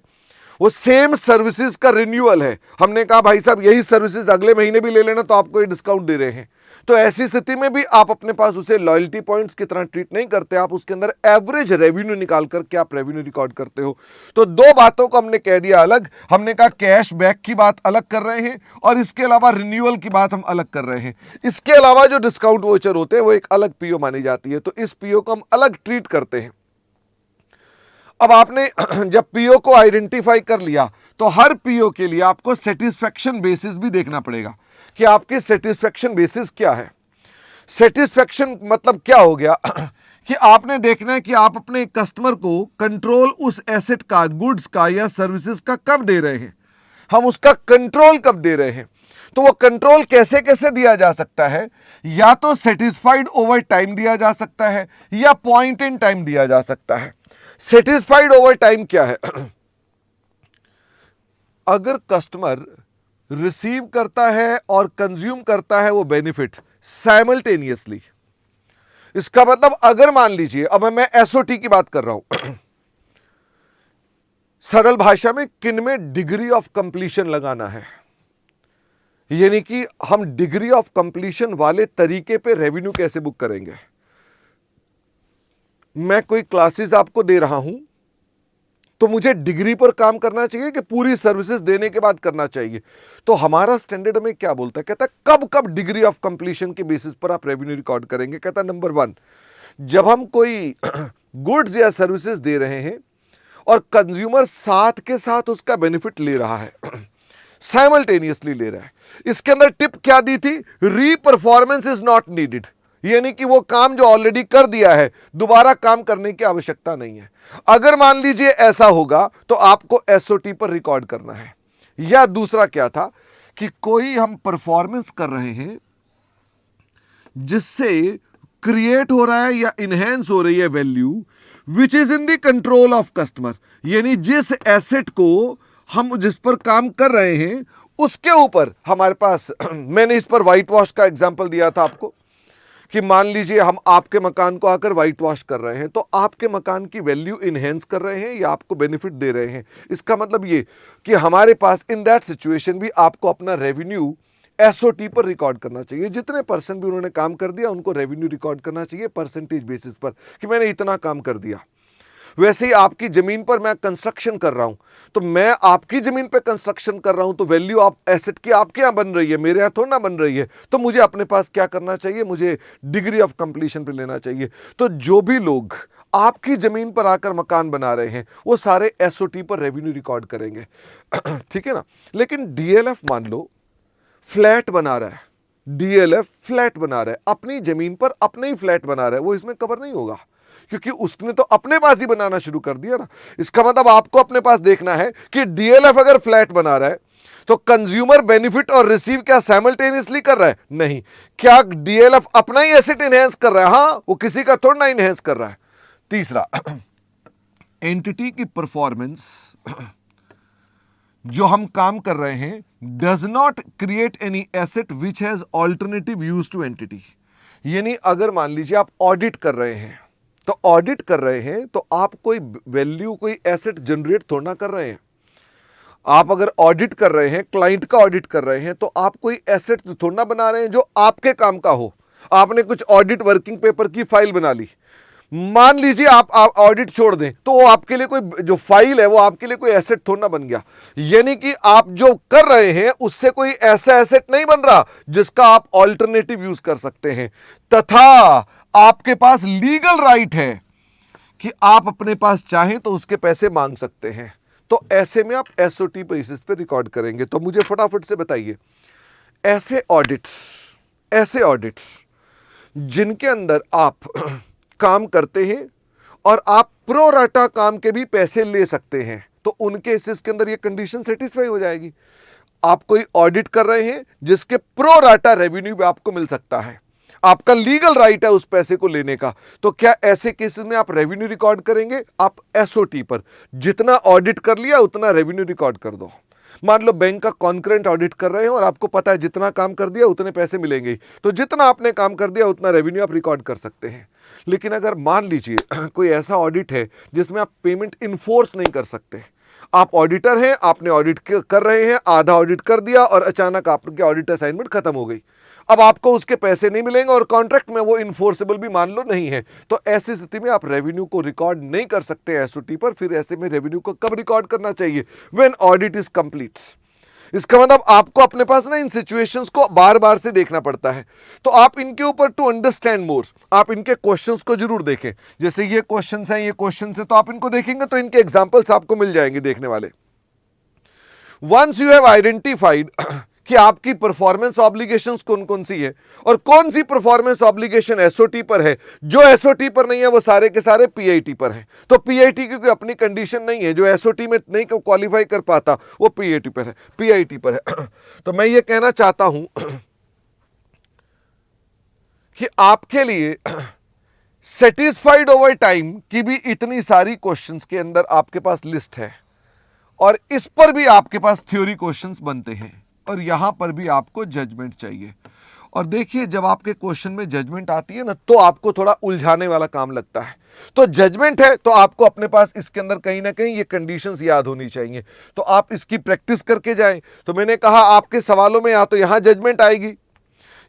वो सेम सर्विसेज का रिन्यूअल है, हमने कहा भाई साहब यही सर्विसेज अगले महीने भी ले लेना तो आपको ये डिस्काउंट दे रहे हैं, तो ऐसी स्थिति में भी आप अपने पास उसे लॉयल्टी पॉइंट्स की तरह ट्रीट नहीं करते, आप उसके अंदर एवरेज रेवेन्यू निकाल करके आप रेवेन्यू रिकॉर्ड करते हो। तो दो बातों को हमने कह दिया अलग, हमने कहा कैश बैक की बात अलग कर रहे हैं और इसके अलावा रिन्यूअल की बात हम अलग कर रहे हैं। इसके अलावा जो डिस्काउंट वाउचर होते हैं वो एक अलग पीओ मानी जाती है, तो इस पीओ को हम अलग ट्रीट करते हैं। अब आपने जब पीओ को आइडेंटिफाई कर लिया तो हर पीओ के लिए आपको सेटिस्फैक्शन बेसिस भी देखना पड़ेगा कि आपकी सेटिस्फैक्शन बेसिस क्या है। सेटिस्फैक्शन मतलब क्या हो गया कि आपने देखना है कि आप अपने कस्टमर को कंट्रोल उस एसेट का, गुड्स का या सर्विसेज का कब दे रहे हैं, हम उसका कंट्रोल कब दे रहे हैं। तो वो कंट्रोल कैसे कैसे दिया जा सकता है, या तो सेटिस्फाइड ओवर टाइम दिया जा सकता है या पॉइंट इन टाइम दिया जा सकता है। सेटिस्फाइड ओवर टाइम क्या है, अगर कस्टमर रिसीव करता है और कंज्यूम करता है वो बेनिफिट साइमल्टेनियसली, इसका मतलब अगर मान लीजिए, अब मैं एसओटी की बात कर रहा हूं सरल भाषा में, किनमें डिग्री ऑफ कंप्लीशन लगाना है, यानी कि हम डिग्री ऑफ कंप्लीशन वाले तरीके पे रेवेन्यू कैसे बुक करेंगे। मैं कोई क्लासेस आपको दे रहा हूं, तो मुझे डिग्री पर काम करना चाहिए कि पूरी सर्विसेज देने के बाद करना चाहिए? तो हमारा स्टैंडर्ड में क्या बोलता है, कहता है कब कब डिग्री ऑफ कंप्लीशन के बेसिस पर आप रेवेन्यू रिकॉर्ड करेंगे? कहता है नंबर 1, जब हम कोई गुड्स या सर्विसेज दे रहे हैं और कंज्यूमर साथ के साथ उसका बेनिफिट ले रहा है, साइमल्टेनियसली ले रहा है। इसके अंदर टिप क्या दी थी? री परफॉर्मेंस इज नॉट नीडेड, यानी कि वो काम जो ऑलरेडी कर दिया है दोबारा काम करने की आवश्यकता नहीं है। अगर मान लीजिए ऐसा होगा तो आपको एसओटी पर रिकॉर्ड करना है। या दूसरा क्या था कि कोई हम परफॉर्मेंस कर रहे हैं जिससे क्रिएट हो रहा है या इनहेंस हो रही है value which is in the control of customer, यानी जिस एसेट को हम जिस पर काम कर रहे हैं उसके ऊपर हमारे पास मैंने इस पर व्हाइट वॉश का एग्जांपल दिया था आपको कि मान लीजिए हम आपके मकान को आकर व्हाइट वॉश कर रहे हैं, तो आपके मकान की वैल्यू इनहेंस कर रहे हैं या आपको बेनिफिट दे रहे हैं। इसका मतलब ये कि हमारे पास इन दैट सिचुएशन भी आपको अपना रेवेन्यू एसओटी पर रिकॉर्ड करना चाहिए। जितने परसेंट भी उन्होंने काम कर दिया उनको रेवेन्यू रिकॉर्ड करना चाहिए परसेंटेज बेसिस पर कि मैंने इतना काम कर दिया। वैसे ही आपकी जमीन पर मैं कंस्ट्रक्शन कर रहा हूं, तो मैं आपकी जमीन पर कंस्ट्रक्शन कर रहा हूं तो वैल्यू ऑफ एसेट की आपके यहां बन रही है, मेरे यहां थोड़ा ना बन रही है। तो मुझे अपने पास क्या करना चाहिए? मुझे डिग्री ऑफ कंप्लीशन पे लेना चाहिए। तो जो भी लोग आपकी जमीन पर आकर मकान बना रहे हैं वो सारे एसओटी पर रेवेन्यू रिकॉर्ड करेंगे। ठीक है ना? लेकिन डीएलएफ मान लो फ्लैट बना रहा है, डीएलएफ फ्लैट बना रहा है, अपनी जमीन पर अपने ही फ्लैट बना रहा है, वो इसमें कवर नहीं होगा क्योंकि उसने तो अपने पास ही बनाना शुरू कर दिया ना। इसका मतलब आपको अपने पास देखना है कि डीएलएफ अगर फ्लैट बना रहा है तो कंज्यूमर बेनिफिट और रिसीव क्या साइमल्टेनियसली कर रहा है? नहीं। क्या डीएलएफ अपना ही एसेट इनहेंस कर रहा है? हां, वो किसी का थोड़ा ना इनहेंस कर रहा है। तीसरा, एंटिटी की परफॉर्मेंस जो हम काम कर रहे हैं does not create any asset which has alternative use to entity, यानी अगर मान लीजिए आप ऑडिट कर रहे हैं तो ऑडिट कर रहे हैं तो आप कोई वैल्यू कोई एसेट जनरेट थोड़ा ना कर रहे हैं। आप अगर ऑडिट कर रहे हैं, क्लाइंट का ऑडिट कर रहे हैं, तो आप कोई एसेट थोड़ा ना बना रहे हैं जो आपके काम का हो। आपने कुछ ऑडिट वर्किंग पेपर की फाइल बना ली, मान लीजिए आप ऑडिट छोड़ दें तो वो आपके लिए कोई जो फाइल है वो आपके लिए कोई एसेट थोड़ा ना बन गया। यानी कि आप जो कर रहे हैं उससे कोई ऐसा एसेट नहीं बन रहा जिसका आप ऑल्टरनेटिव यूज कर सकते हैं, तथा आपके पास लीगल राइट है कि आप अपने पास चाहें तो उसके पैसे मांग सकते हैं। तो ऐसे में आप एसओटी बेसिस पे रिकॉर्ड करेंगे। तो मुझे फटाफट से बताइए, ऐसे ऑडिट्स जिनके अंदर आप काम करते हैं और आप प्रो राटा काम के भी पैसे ले सकते हैं, तो उनके केसेस के अंदर ये कंडीशन सेटिस्फाई हो जाएगी। आप कोई ऑडिट कर रहे हैं जिसके प्रो राटा रेवेन्यू भी आपको मिल सकता है, आपका लीगल राइट है उस पैसे को लेने का, तो क्या ऐसे केसेस में आप रेवेन्यू रिकॉर्ड करेंगे? आप एसओटी पर जितना ऑडिट कर लिया उतना रेवेन्यू रिकॉर्ड कर दो। मान लो बैंक का कॉन्करेंट ऑडिट कर रहे हैं और आपको पता है जितना काम कर दिया उतने पैसे मिलेंगे, तो जितना आपने काम कर दिया उतना रेवेन्यू आप रिकॉर्ड कर सकते हैं। लेकिन अगर मान लीजिए कोई ऐसा ऑडिट है जिसमें आप पेमेंट इन्फोर्स नहीं कर सकते, आप ऑडिटर हैं, आपने ऑडिट कर रहे हैं, आधा ऑडिट कर दिया और अचानक आपके ऑडिट असाइनमेंट खत्म हो गई, अब आपको उसके पैसे नहीं मिलेंगे और कॉन्ट्रैक्ट में वो इन्फोर्सेबल भी मान लो नहीं है, तो ऐसी स्थिति में आप रेवेन्यू को रिकॉर्ड नहीं कर सकते एसओटी पर। फिर ऐसे में रेवेन्यू को कब रिकॉर्ड करना चाहिए? When audit is complete. इसका मतलब आपको अपने पास ना इन सिचुएशंस को बार बार से देखना पड़ता है। तो आप इनके ऊपर टू अंडरस्टैंड मोर आप इनके क्वेश्चंस को जरूर देखें। जैसे ये क्वेश्चंस हैं, ये क्वेश्चंस है, तो आप इनको देखेंगे तो इनके एग्जांपल्स आपको मिल जाएंगे देखने वाले। वंस यू हैव आइडेंटिफाइड कि आपकी परफॉर्मेंस ऑब्लिगेशंस कौन कौन सी है और कौन सी परफॉर्मेंस ऑब्लिगेशन एसओटी पर है, जो एसओटी पर नहीं है वो सारे के सारे पीआईटी पर है। तो पीआईटी की कोई अपनी कंडीशन नहीं है, जो एसओटी में नहीं क्वालिफाई कर पाता वो पीआईटी पर है, पीआईटी पर है। तो मैं ये कहना चाहता हूं कि आपके लिए सेटिस्फाइड ओवर टाइम की भी इतनी सारी क्वेश्चंस के अंदर आपके पास लिस्ट है और इस पर भी आपके पास थ्योरी क्वेश्चंस बनते हैं और यहां पर भी आपको जजमेंट चाहिए। और देखिए जब आपके क्वेश्चन में जजमेंट आती है ना तो आपको थोड़ा उलझाने वाला काम लगता है। तो जजमेंट है तो आपको अपने पास इसके अंदर कहीं ना कहीं ये कंडीशंस याद होनी चाहिए, तो आप इसकी प्रैक्टिस करके जाएं। तो मैंने कहा आपके सवालों में या तो यहां जजमेंट आएगी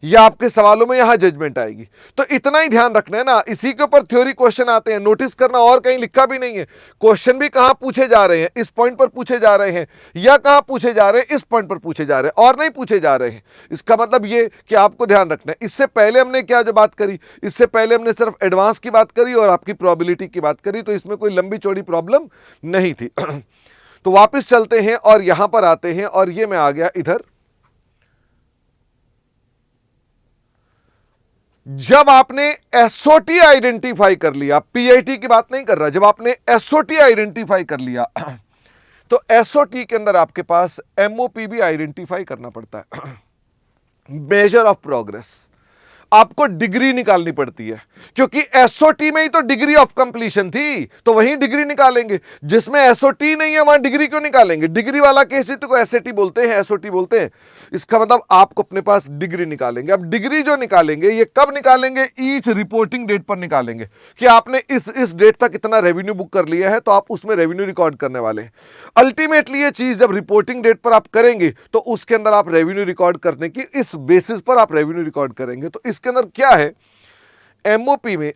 या आपके सवालों में यहां जजमेंट आएगी। तो इतना ही ध्यान रखना है ना, इसी के ऊपर थ्योरी क्वेश्चन आते हैं। नोटिस करना, और कहीं लिखा भी नहीं है। क्वेश्चन भी कहां पूछे जा रहे हैं, इस पॉइंट पर पूछे जा रहे हैं, या कहां पूछे जा रहे हैं, इस पॉइंट पर पूछे जा रहे हैं, और नहीं पूछे जा रहे हैं। इसका मतलब ये कि आपको ध्यान रखना है। इससे पहले हमने क्या जो बात करी, इससे पहले हमने सिर्फ एडवांस की बात करी और आपकी प्रोबेबिलिटी की बात करी, तो इसमें कोई लंबी चौड़ी प्रॉब्लम नहीं थी। तो वापस चलते हैं और यहां पर आते हैं, और ये मैं आ गया इधर। जब आपने एसओटी आइडेंटिफाई कर लिया, पीआईटी की बात नहीं कर रहा, जब आपने एसओटी आइडेंटिफाई कर लिया तो एसओटी के अंदर आपके पास एमओपी भी आइडेंटिफाई करना पड़ता है, मेजर ऑफ प्रोग्रेस। आपको डिग्री निकालनी पड़ती है, क्योंकि एसओटी में ही तो डिग्री ऑफ कंप्लीशन थी, तो वहीं डिग्री निकालेंगे। जिसमें एसओटी नहीं है वहां डिग्री क्यों निकालेंगे? डिग्री वाला केस ही तो एसएटी बोलते हैं, एसओटी बोलते हैं। इसका मतलब आपको अपने पास डिग्री निकालेंगे। अब डिग्री जो निकालेंगे ये कब निकालेंगे? ईच रिपोर्टिंग डेट पर निकालेंगे कि आपने इस डेट तक इतना रेवेन्यू बुक कर लिया है, तो आप उसमें रेवेन्यू रिकॉर्ड करने वाले हैं। अल्टीमेटली ये चीज जब रिपोर्टिंग डेट पर आप करेंगे तो उसके अंदर आप रेवेन्यू रिकॉर्ड करने की, इस बेसिस पर आप रेवेन्यू रिकॉर्ड करेंगे। तो इसके अंदर क्या है, एमओपी में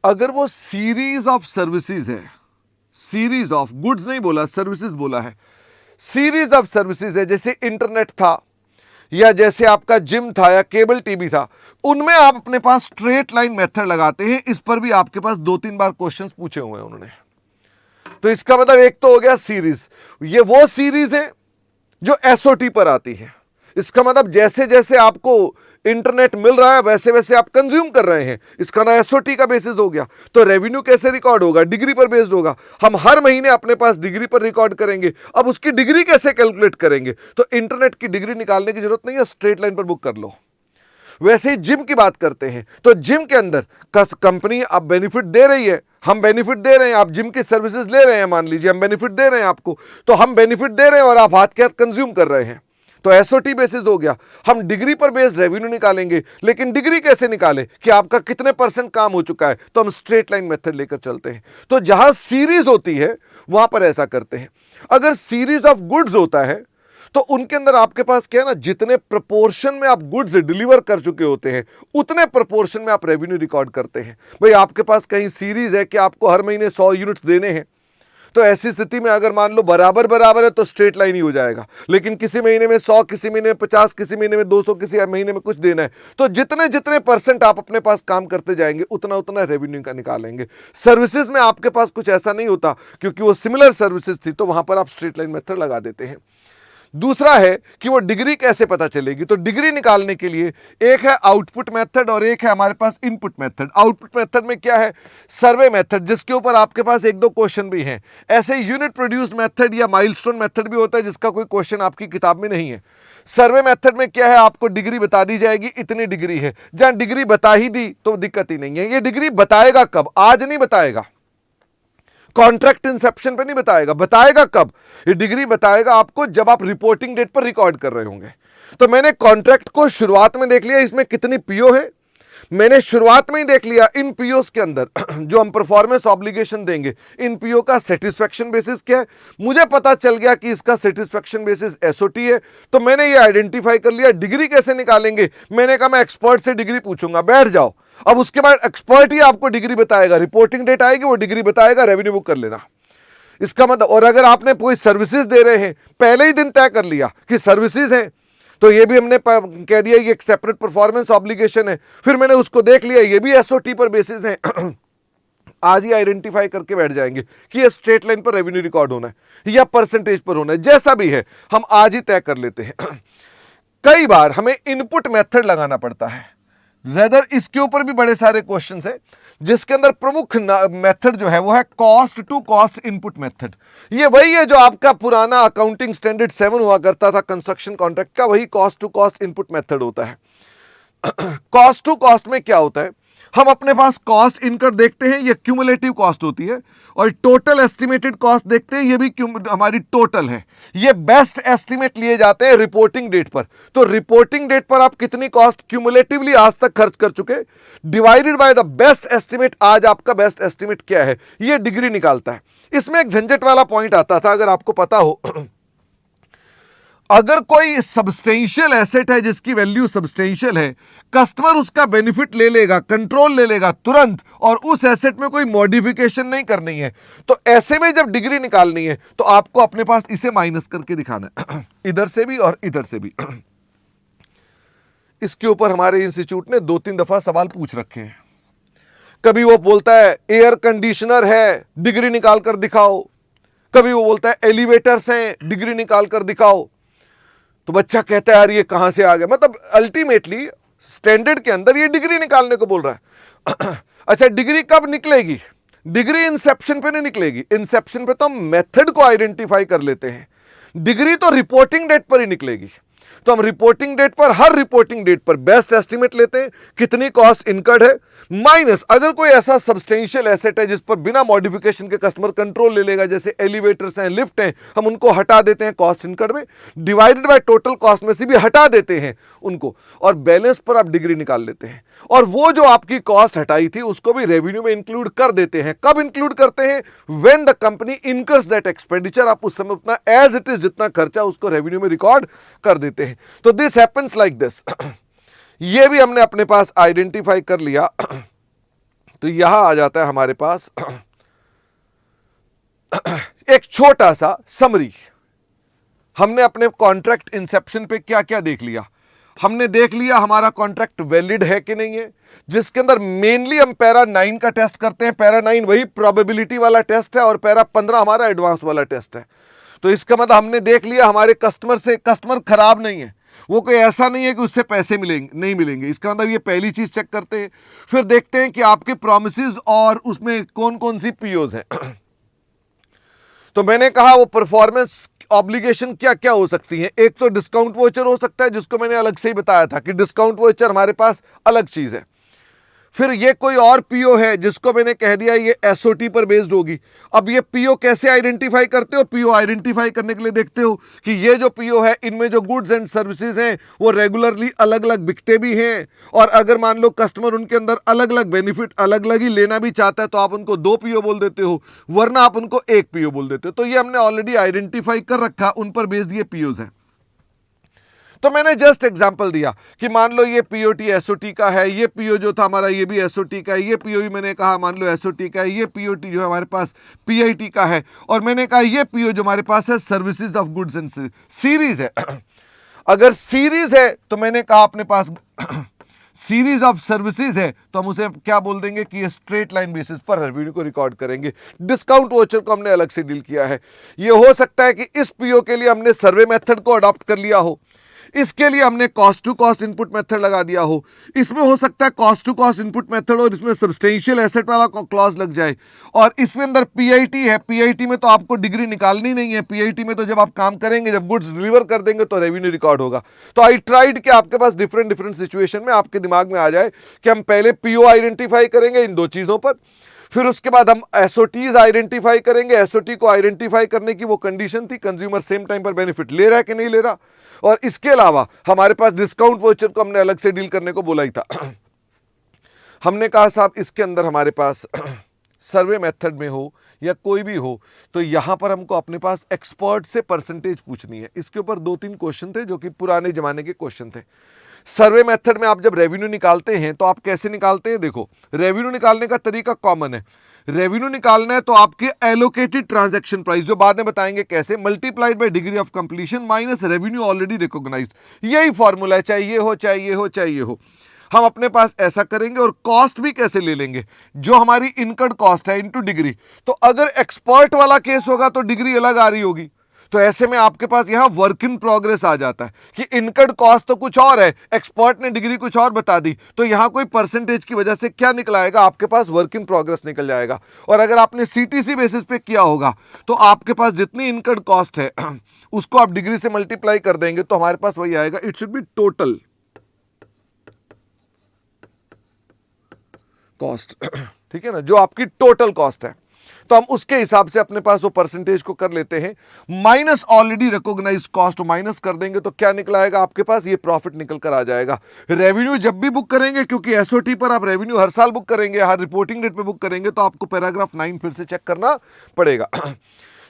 अगर वो सीरीज ऑफ सर्विसेज है, सीरीज ऑफ गुड्स नहीं बोला, सर्विसेज बोला है, सीरीज ऑफ सर्विसेज है, जैसे इंटरनेट था, या जैसे आपका जिम था, या केबल टीवी था, उनमें आप अपने पास स्ट्रेट लाइन मेथड लगाते हैं। इस पर भी आपके पास 2-3 बार क्वेश्चंस पूछे हुए हैं उन्होंने। तो इसका मतलब एक तो हो गया सीरीज, ये वो सीरीज है जो एसओटी पर आती है। इसका मतलब जैसे जैसे आपको इंटरनेट मिल रहा है वैसे वैसे आप कंज्यूम कर रहे हैं, इसका ना एसओटी का बेसिस हो गया। तो रेवेन्यू कैसे रिकॉर्ड होगा? डिग्री पर बेस्ड होगा। हम हर महीने अपने पास डिग्री पर रिकॉर्ड करेंगे। अब उसकी डिग्री कैसे कैलकुलेट करेंगे? तो इंटरनेट की डिग्री निकालने की जरूरत नहीं है, स्ट्रेट लाइन पर बुक कर लो। वैसे ही जिम की बात करते हैं, तो जिम के अंदर कंपनी अब बेनिफिट दे रही है, हम बेनिफिट दे रहे हैं, आप जिम की सर्विसेज ले रहे हैं, मान लीजिए हम बेनिफिट दे रहे हैं आपको, तो हम बेनिफिट दे रहे हैं और आप हाथ के हाथ कंज्यूम कर रहे हैं, तो एसओटी बेसिस हो गया। हम डिग्री पर बेस्ड रेवेन्यू निकालेंगे, लेकिन डिग्री कैसे निकाले कि आपका कितने % काम हो चुका है? तो हम स्ट्रेट लाइन मेथड लेकर चलते हैं। तो जहां सीरीज होती है वहां पर ऐसा करते हैं। अगर सीरीज ऑफ गुड्स होता है तो उनके अंदर आपके पास क्या है ना, जितने प्रपोर्शन में आप गुड्स डिलीवर कर चुके होते हैं उतने प्रपोर्शन में आप रेवेन्यू रिकॉर्ड करते हैं। भाई आपके पास कहीं सीरीज है कि आपको हर महीने 100 यूनिट्स देने हैं, तो ऐसी स्थिति में अगर मान लो बराबर बराबर है तो स्ट्रेट लाइन ही हो जाएगा। लेकिन किसी महीने में 100, किसी महीने में 50, किसी महीने में 200, किसी महीने में कुछ देना है, तो जितने जितने % आप अपने पास काम करते जाएंगे उतना उतना रेवेन्यू का निकालेंगे। सर्विसेज में आपके पास कुछ ऐसा नहीं होता, क्योंकि वो सिमिलर सर्विसेज थी, तो वहां पर आप स्ट्रेट लाइन मेथड लगा देते हैं। दूसरा है कि वो डिग्री कैसे पता चलेगी? तो डिग्री निकालने के लिए एक है आउटपुट मेथड और एक है हमारे पास इनपुट मेथड। आउटपुट मेथड में क्या है? सर्वे मेथड, जिसके ऊपर आपके पास 1-2 क्वेश्चन भी हैं। ऐसे यूनिट प्रोड्यूस्ड मेथड या माइलस्टोन मेथड भी होता है जिसका कोई क्वेश्चन आपकी किताब में नहीं है। सर्वे मेथड में क्या है? आपको डिग्री बता दी जाएगी, इतनी डिग्री है। जहां डिग्री बता ही दी तो दिक्कत ही नहीं है। ये डिग्री बताएगा कब? आज नहीं बताएगा, कॉन्ट्रैक्ट इंसेप्शन पे नहीं बताएगा। बताएगा कब? ये डिग्री बताएगा आपको जब आप रिपोर्टिंग डेट पर रिकॉर्ड कर रहे होंगे। तो मैंने कॉन्ट्रैक्ट को शुरुआत में देख लिया, इसमें कितनी पीओ है मैंने शुरुआत में ही देख लिया। इन पीओस के अंदर जो हम परफॉर्मेंस ऑब्लिगेशन देंगे, इन पीओ का सेटिस्फैक्शन बेसिस क्या है? मुझे पता चल गया कि इसका सेटिस्फैक्शन बेसिस एसओटी है, तो मैंने ये आइडेंटिफाई कर लिया। डिग्री कैसे निकालेंगे? मैंने कहा मैं एक्सपर्ट से डिग्री पूछूंगा, बैठ जाओ। अब उसके बाद एक्सपर्ट ही आपको डिग्री बताएगा, रिपोर्टिंग डेट आएगी वो डिग्री बताएगा, रेवेन्यू बुक कर लेना। इसका मतलब, और अगर आपने कोई सर्विसेज दे रहे हैं, पहले ही दिन तय कर लिया कि सर्विसेज हैं, तो ये भी हमने कह दिया ये एक सेपरेट परफॉर्मेंस ऑब्लिगेशन है। फिर मैंने उसको देख लिया, ये भी एसओटी पर बेसिस है। आज ही आइडेंटिफाई करके बैठ जाएंगे कि ये स्ट्रेट लाइन पर रेवेन्यू रिकॉर्ड होना है या परसेंटेज पर होना है, जैसा भी है हम आज ही तय कर लेते हैं। कई बार हमें इनपुट मेथड लगाना पड़ता है, रेदर इसके ऊपर भी बड़े सारे क्वेश्चंस हैं, जिसके अंदर प्रमुख मेथड जो है वो है cost to cost input method. ये वही है जो आपका पुराना अकाउंटिंग स्टैंडर्ड 7 हुआ करता था कंस्ट्रक्शन कॉन्ट्रैक्ट का, वही cost to cost input method होता है। कॉस्ट टू कॉस्ट में क्या होता है? हम अपने पास कॉस्ट इनकर देखते हैं, ये क्यूमुलेटिव कॉस्ट होती है, और टोटल एस्टिमेटेड कॉस्ट देखते हैं, ये भी हमारी टोटल है। ये बेस्ट एस्टिमेट लिए जाते हैं रिपोर्टिंग डेट पर। तो रिपोर्टिंग डेट पर आप कितनी कॉस्ट क्यूमुलेटिवली आज तक खर्च कर चुके, divided by the best estimate, आज आपका बेस्ट एस्टिमेट क्या है, ये डिग्री निकालता है। इसमें एक झंझट वाला पॉइंट आता था, अगर आपको पता हो। अगर कोई सब्सटेंशियल एसेट है जिसकी वैल्यू सब्सटेंशियल है, कस्टमर उसका बेनिफिट ले लेगा, कंट्रोल ले लेगा तुरंत, और उस एसेट में कोई मॉडिफिकेशन नहीं करनी है, तो ऐसे में जब डिग्री निकालनी है तो आपको अपने पास इसे माइनस करके दिखाना है, इधर से भी और इधर से भी। इसके ऊपर हमारे इंस्टीट्यूट ने 2-3 दफा सवाल पूछ रखे हैं। कभी वो बोलता है एयर कंडीशनर है, डिग्री निकाल कर दिखाओ, कभी वो बोलता है एलिवेटर्स हैं, डिग्री निकाल कर दिखाओ। तो बच्चा कहता है यार ये कहां से आ गया, मतलब अल्टीमेटली स्टैंडर्ड के अंदर ये डिग्री निकालने को बोल रहा है। अच्छा, डिग्री कब निकलेगी? डिग्री इंसेप्शन पे नहीं निकलेगी। इंसेप्शन पे तो हम मेथड को आइडेंटिफाई कर लेते हैं, डिग्री तो रिपोर्टिंग डेट पर ही निकलेगी। तो हम रिपोर्टिंग डेट पर, हर रिपोर्टिंग डेट पर बेस्ट एस्टिमेट लेते हैं, कितनी कॉस्ट इनकर्ड है, माइनस अगर कोई ऐसा सब्सटेंशियल एसेट है जिस पर बिना मॉडिफिकेशन के कस्टमर कंट्रोल ले लेगा, जैसे एलिवेटर्स हैं, लिफ्ट हैं, हम उनको हटा देते हैं कॉस्ट इनकर्ड में, डिवाइडेड बाय टोटल कॉस्ट में से भी हटा देते हैं उनको, और बैलेंस पर आप डिग्री निकाल लेते हैं, और वो जो आपकी कॉस्ट हटाई थी उसको भी रेवेन्यू में इंक्लूड कर देते हैं। कब इंक्लूड करते हैं? When the company incurs that expenditure, आप उस समय उतना एज इट इज जितना खर्चा उसको रेवेन्यू में रिकॉर्ड कर देते हैं। तो दिस हैपेंस लाइक दिस। ये भी हमने अपने पास आइडेंटिफाई कर लिया। तो यहां आ जाता है हमारे पास एक छोटा सा समरी। हमने अपने कॉन्ट्रैक्ट इंसेप्शन पे क्या क्या देख लिया। हमने देख लिया हमारा कॉन्ट्रैक्ट वैलिड है कि नहीं है, जिसके अंदर मेनली हम पैरा 9 का टेस्ट करते हैं। पैरा 9 वही प्रोबेबिलिटी वाला टेस्ट है और पैरा 15 हमारा एडवांस वाला टेस्ट है। तो इसका मतलब हमने देख लिया हमारे कस्टमर से, कस्टमर खराब नहीं है, वो कोई ऐसा नहीं है कि उससे पैसे मिलेंगे नहीं मिलेंगे, इसका मतलब ये पहली चीज चेक करते हैं। फिर देखते हैं कि आपके प्रोमिसेस और उसमें कौन कौन सी पीओज हैं। तो मैंने कहा वो परफॉर्मेंस ऑब्लिगेशन क्या क्या हो सकती है। एक तो डिस्काउंट वोचर हो सकता है, जिसको मैंने अलग से ही बताया था कि डिस्काउंट वोचर हमारे पास अलग चीज है। फिर ये कोई और पीओ है जिसको मैंने कह दिया ये एसओटी पर बेस्ड होगी। अब ये पीओ कैसे आइडेंटिफाई करते हो? पीओ आइडेंटिफाई करने के लिए देखते हो कि ये जो पीओ है इनमें जो गुड्स एंड सर्विसेज हैं वो रेगुलरली अलग अलग बिकते भी हैं, और अगर मान लो कस्टमर उनके अंदर अलग अलग बेनिफिट अलग अलग ही लेना भी चाहता है तो आप उनको 2 पीओ बोल देते हो, वरना आप उनको 1 पीओ बोल देते हो। तो ये हमने ऑलरेडी आइडेंटिफाई कर रखा, उन पर बेस्ड ये पीओज हैं। तो मैंने जस्ट एग्जांपल दिया कि मान लो ये पीओटी एसओटी का है, ये पीओ जो था हमारा ये भी एसओटी का है, ये पीओ भी मैंने कहा मान लो एसओटी का है, ये पीओटी जो है हमारे पास पीआईटी का है, और मैंने कहा ये पीओ जो हमारे पास है services of goods and series है। अगर सीरीज है तो मैंने कहा अपने पास सीरीज ऑफ सर्विसेज है तो हम उसे क्या बोल देंगे कि ये स्ट्रेट लाइन बेसिस पर रेवेन्यू को रिकॉर्ड करेंगे। डिस्काउंट वोचर को हमने अलग से डील किया है। ये हो सकता है कि इस पीओ के लिए हमने सर्वे मेथड को अडॉप्ट कर लिया हो, इसके लिए हमने cost to cost input method लगा दिया हो, इसमें हो सकता है cost to cost input method और इसमें सब्सटेंशियल एसेट वाला क्लॉज लग जाए, और इसमें अंदर पीआईटी है। पीआईटी में तो आपको डिग्री निकालनी नहीं है, पीआईटी में तो जब आप काम करेंगे, जब गुड्स डिलीवर कर देंगे तो रेवेन्यू रिकॉर्ड होगा। तो आई ट्राइड कि आपके पास डिफरेंट डिफरेंट सिचुएशन में आपके दिमाग में आ जाए कि हम पहले पीओ आइडेंटिफाई करेंगे इन 2 चीजों पर, फिर उसके बाद हम एसओटीज आइडेंटिफाई करेंगे। एसओटी को आइडेंटिफाई करने की वो कंडीशन थी कंज्यूमर सेम टाइम पर बेनिफिट ले रहा है कि नहीं ले रहा, और इसके अलावा हमारे पास डिस्काउंट वोचर को हमने अलग से डील करने को बोला ही था। हमने कहा साहब इसके अंदर हमारे पास सर्वे मेथड में हो या कोई भी हो तो यहां पर हमको अपने पास एक्सपर्ट से परसेंटेज पूछनी है। इसके ऊपर 2-3 क्वेश्चन थे जो कि पुराने जमाने के क्वेश्चन थे। सर्वे मेथड में आप जब रेवेन्यू निकालते हैं तो आप कैसे निकालते हैं? देखो, रेवेन्यू निकालने का तरीका कॉमन है। रेवेन्यू निकालना है तो आपके एलोकेटेड ट्रांजैक्शन प्राइस, जो बाद में बताएंगे कैसे, multiplied by degree of completion minus revenue already recognised. यही फॉर्मूला है, चाहे ये हो चाहे ये हो चाहे ये हो। हम अपने पास ऐसा करेंगे, और कॉस्ट भी कैसे ले लेंगे, जो हमारी इनकर्ड कॉस्ट है इनटू डिग्री। तो अगर एक्सपर्ट वाला केस होगा तो डिग्री अलग आ रही होगी, तो ऐसे में आपके पास यहां वर्क इन प्रोग्रेस आ जाता है कि इनकर्ड कॉस्ट तो कुछ और है, एक्सपर्ट ने डिग्री कुछ और बता दी, तो यहां कोई परसेंटेज की वजह से क्या निकल आएगा, आपके पास वर्क इन प्रोग्रेस निकल जाएगा। और अगर आपने सीटीसी बेसिस पे किया होगा तो आपके पास जितनी इनकर्ड कॉस्ट है उसको आप डिग्री से मल्टीप्लाई कर देंगे तो हमारे पास वही आएगा। It should be total cost, ठीक है ना, जो आपकी टोटल कॉस्ट है। तो हम उसके हिसाब से अपने पास वो परसेंटेज को कर लेते हैं, minus already recognised cost minus कर देंगे तो क्या निकल आएगा आपके पास, ये प्रॉफिट निकल कर आ जाएगा। रेवेन्यू जब भी बुक करेंगे, क्योंकि एसओटी पर आप रेवेन्यू हर साल बुक करेंगे, हर रिपोर्टिंग डेट पे बुक करेंगे, तो आपको पैराग्राफ 9 फिर से चेक करना पड़ेगा।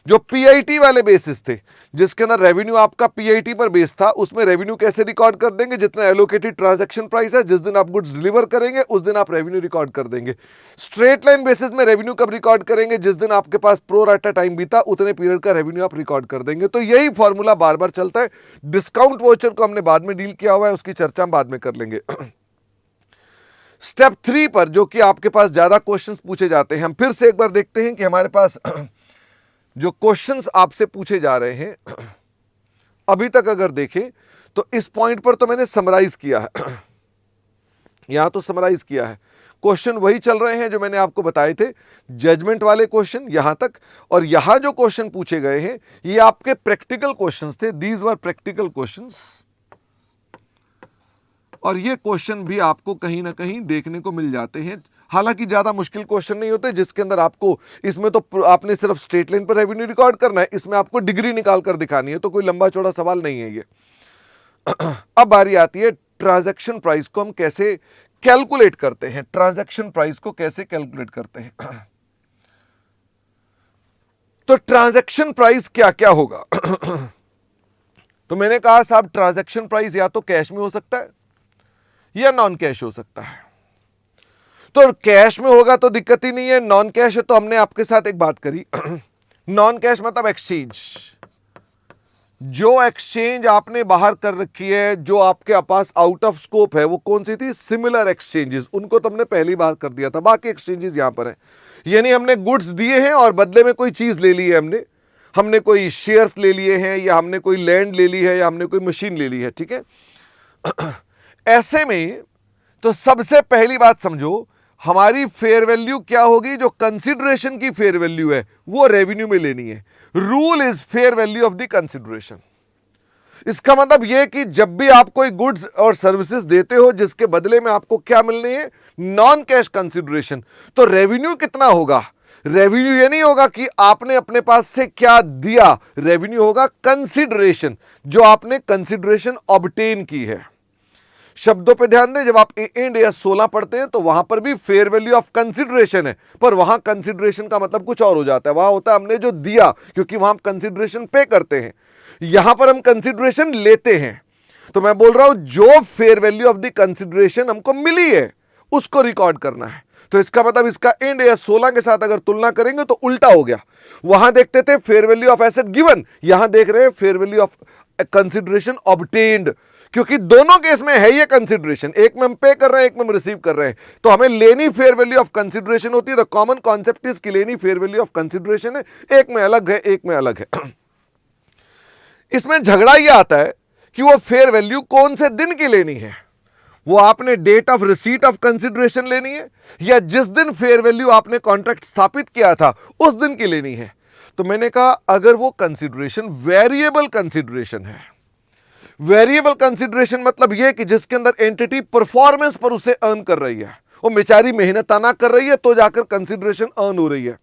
जो पीआईटी वाले बेसिस थे, जिसके अंदर रेवेन्यू आपका पीआईटी पर बेस था, उसमें रेवेन्यू कैसे रिकॉर्ड कर देंगे? जितना एलोकेटेड ट्रांजैक्शन प्राइस है, जिस दिन आप गुड्स डिलीवर करेंगे उस दिन आप रेवेन्यू रिकॉर्ड कर देंगे। स्ट्रेट लाइन बेसिस में रेवेन्यू कब रिकॉर्ड करेंगे? जिस दिन आपके पास प्रो राटा टाइम बीता उतने पीरियड का रेवेन्यू आप रिकॉर्ड कर देंगे। तो यही फॉर्मूला बार बार चलता है। डिस्काउंट वाउचर को हमने बाद में डील किया हुआ है, उसकी चर्चा हम बाद में कर लेंगे। स्टेप 3 पर जो कि आपके पास ज्यादा क्वेश्चंस पूछे जाते हैं, हम फिर से एक बार देखते हैं कि हमारे पास जो क्वेश्चंस आपसे पूछे जा रहे हैं अभी तक अगर देखें तो इस पॉइंट पर तो मैंने समराइज किया है, यहां तो समराइज किया है। क्वेश्चन वही चल रहे हैं जो मैंने आपको बताए थे, जजमेंट वाले क्वेश्चन यहां तक, और यहां जो क्वेश्चन पूछे गए हैं ये आपके प्रैक्टिकल क्वेश्चंस थे। दीज वर प्रैक्टिकल क्वेश्चंस, और ये क्वेश्चन भी आपको कहीं ना कहीं देखने को मिल जाते हैं। हालांकि ज्यादा मुश्किल क्वेश्चन नहीं होते, जिसके अंदर आपको, इसमें तो आपने सिर्फ स्ट्रेट लाइन पर रेवेन्यू रिकॉर्ड करना है, इसमें आपको डिग्री निकाल कर दिखानी है, तो कोई लंबा चौड़ा सवाल नहीं है ये। अब बारी आती है ट्रांजैक्शन प्राइस को हम कैसे कैलकुलेट करते हैं। ट्रांजैक्शन प्राइस को कैसे कैलकुलेट करते हैं? तो ट्रांजैक्शन प्राइस क्या क्या होगा? तो मैंने कहा साहब ट्रांजैक्शन प्राइस या तो कैश में हो सकता है या नॉन कैश हो सकता है। तो कैश में होगा तो दिक्कत ही नहीं है, नॉन कैश है तो हमने आपके साथ एक बात करी। नॉन कैश मतलब एक्सचेंज, जो एक्सचेंज आपने बाहर कर रखी है, जो आपके पास आउट ऑफ स्कोप है, वो कौन सी थी? सिमिलर एक्सचेंजेस, उनको तो हमने पहली बार कर दिया था। बाकी एक्सचेंजेस यहां पर है, यानी हमने गुड्स दिए हैं और बदले में कोई चीज ले ली है, हमने कोई शेयर्स ले लिए हैं, या हमने कोई लैंड ले ली है, या हमने कोई मशीन ले ली है, ठीक है। ऐसे में तो सबसे पहली बात समझो, हमारी फेयर वैल्यू क्या होगी? जो कंसिडरेशन की फेयर वैल्यू है वो रेवेन्यू में लेनी है। Rule is fair value of the consideration. इसका मतलब यह कि जब भी आप कोई गुड्स और सर्विसेज देते हो जिसके बदले में आपको क्या मिलनी है? Non cash consideration. तो रेवेन्यू कितना होगा? रेवेन्यू ये नहीं होगा कि आपने अपने पास से क्या दिया, रेवेन्यू होगा कंसिडरेशन, जो आपने कंसिडरेशन ऑब्टेन की है। शब्दों पे ध्यान दें, जब आप इंड या 16 पढ़ते हैं तो वहां पर भी फेयर वैल्यू ऑफ कंसिडरेशन है, पर वहां कंसिडरेशन का मतलब कुछ और हो जाता है। वहां होता है हमने जो दिया, क्योंकि वहां हम कंसिडरेशन पे करते हैं, यहां पर हम कंसिडरेशन लेते हैं। तो मैं बोल रहा हूं जो fair value of the consideration हमको मिली है उसको रिकॉर्ड करना है। तो इसका मतलब इसका इंड या 16 के साथ अगर तुलना करेंगे तो उल्टा हो गया। वहां देखते थे fair value of asset given, यहां देख रहे हैं fair value of consideration obtained, क्योंकि दोनों केस में है ये कंसिडरेशन, एक में हम पे कर रहे हैं, एक में हम रिसीव कर रहे हैं। तो हमें लेनी फेयर वैल्यू ऑफ कंसिडरेशन होती है। द कॉमन कॉन्सेप्ट इज कि लेनी फेयर वैल्यू ऑफ कंसिडरेशन है, एक में अलग है, एक में अलग है। इसमें झगड़ा यह आता है कि वो फेयर वैल्यू कौन से दिन की लेनी है। वो आपने date of receipt of consideration लेनी है, या जिस दिन फेयर वैल्यू आपने कॉन्ट्रैक्ट स्थापित किया था उस दिन की लेनी है। तो मैंने कहा अगर वो कंसिडरेशन वेरिएबल कंसिडरेशन है, वेरिएबल कंसिडरेशन मतलब यह कि जिसके अंदर एंटिटी परफॉर्मेंस पर उसे अर्न कर रही है, वो बेचारी मेहनताना कर रही है तो जाकर कंसिडरेशन अर्न हो रही है,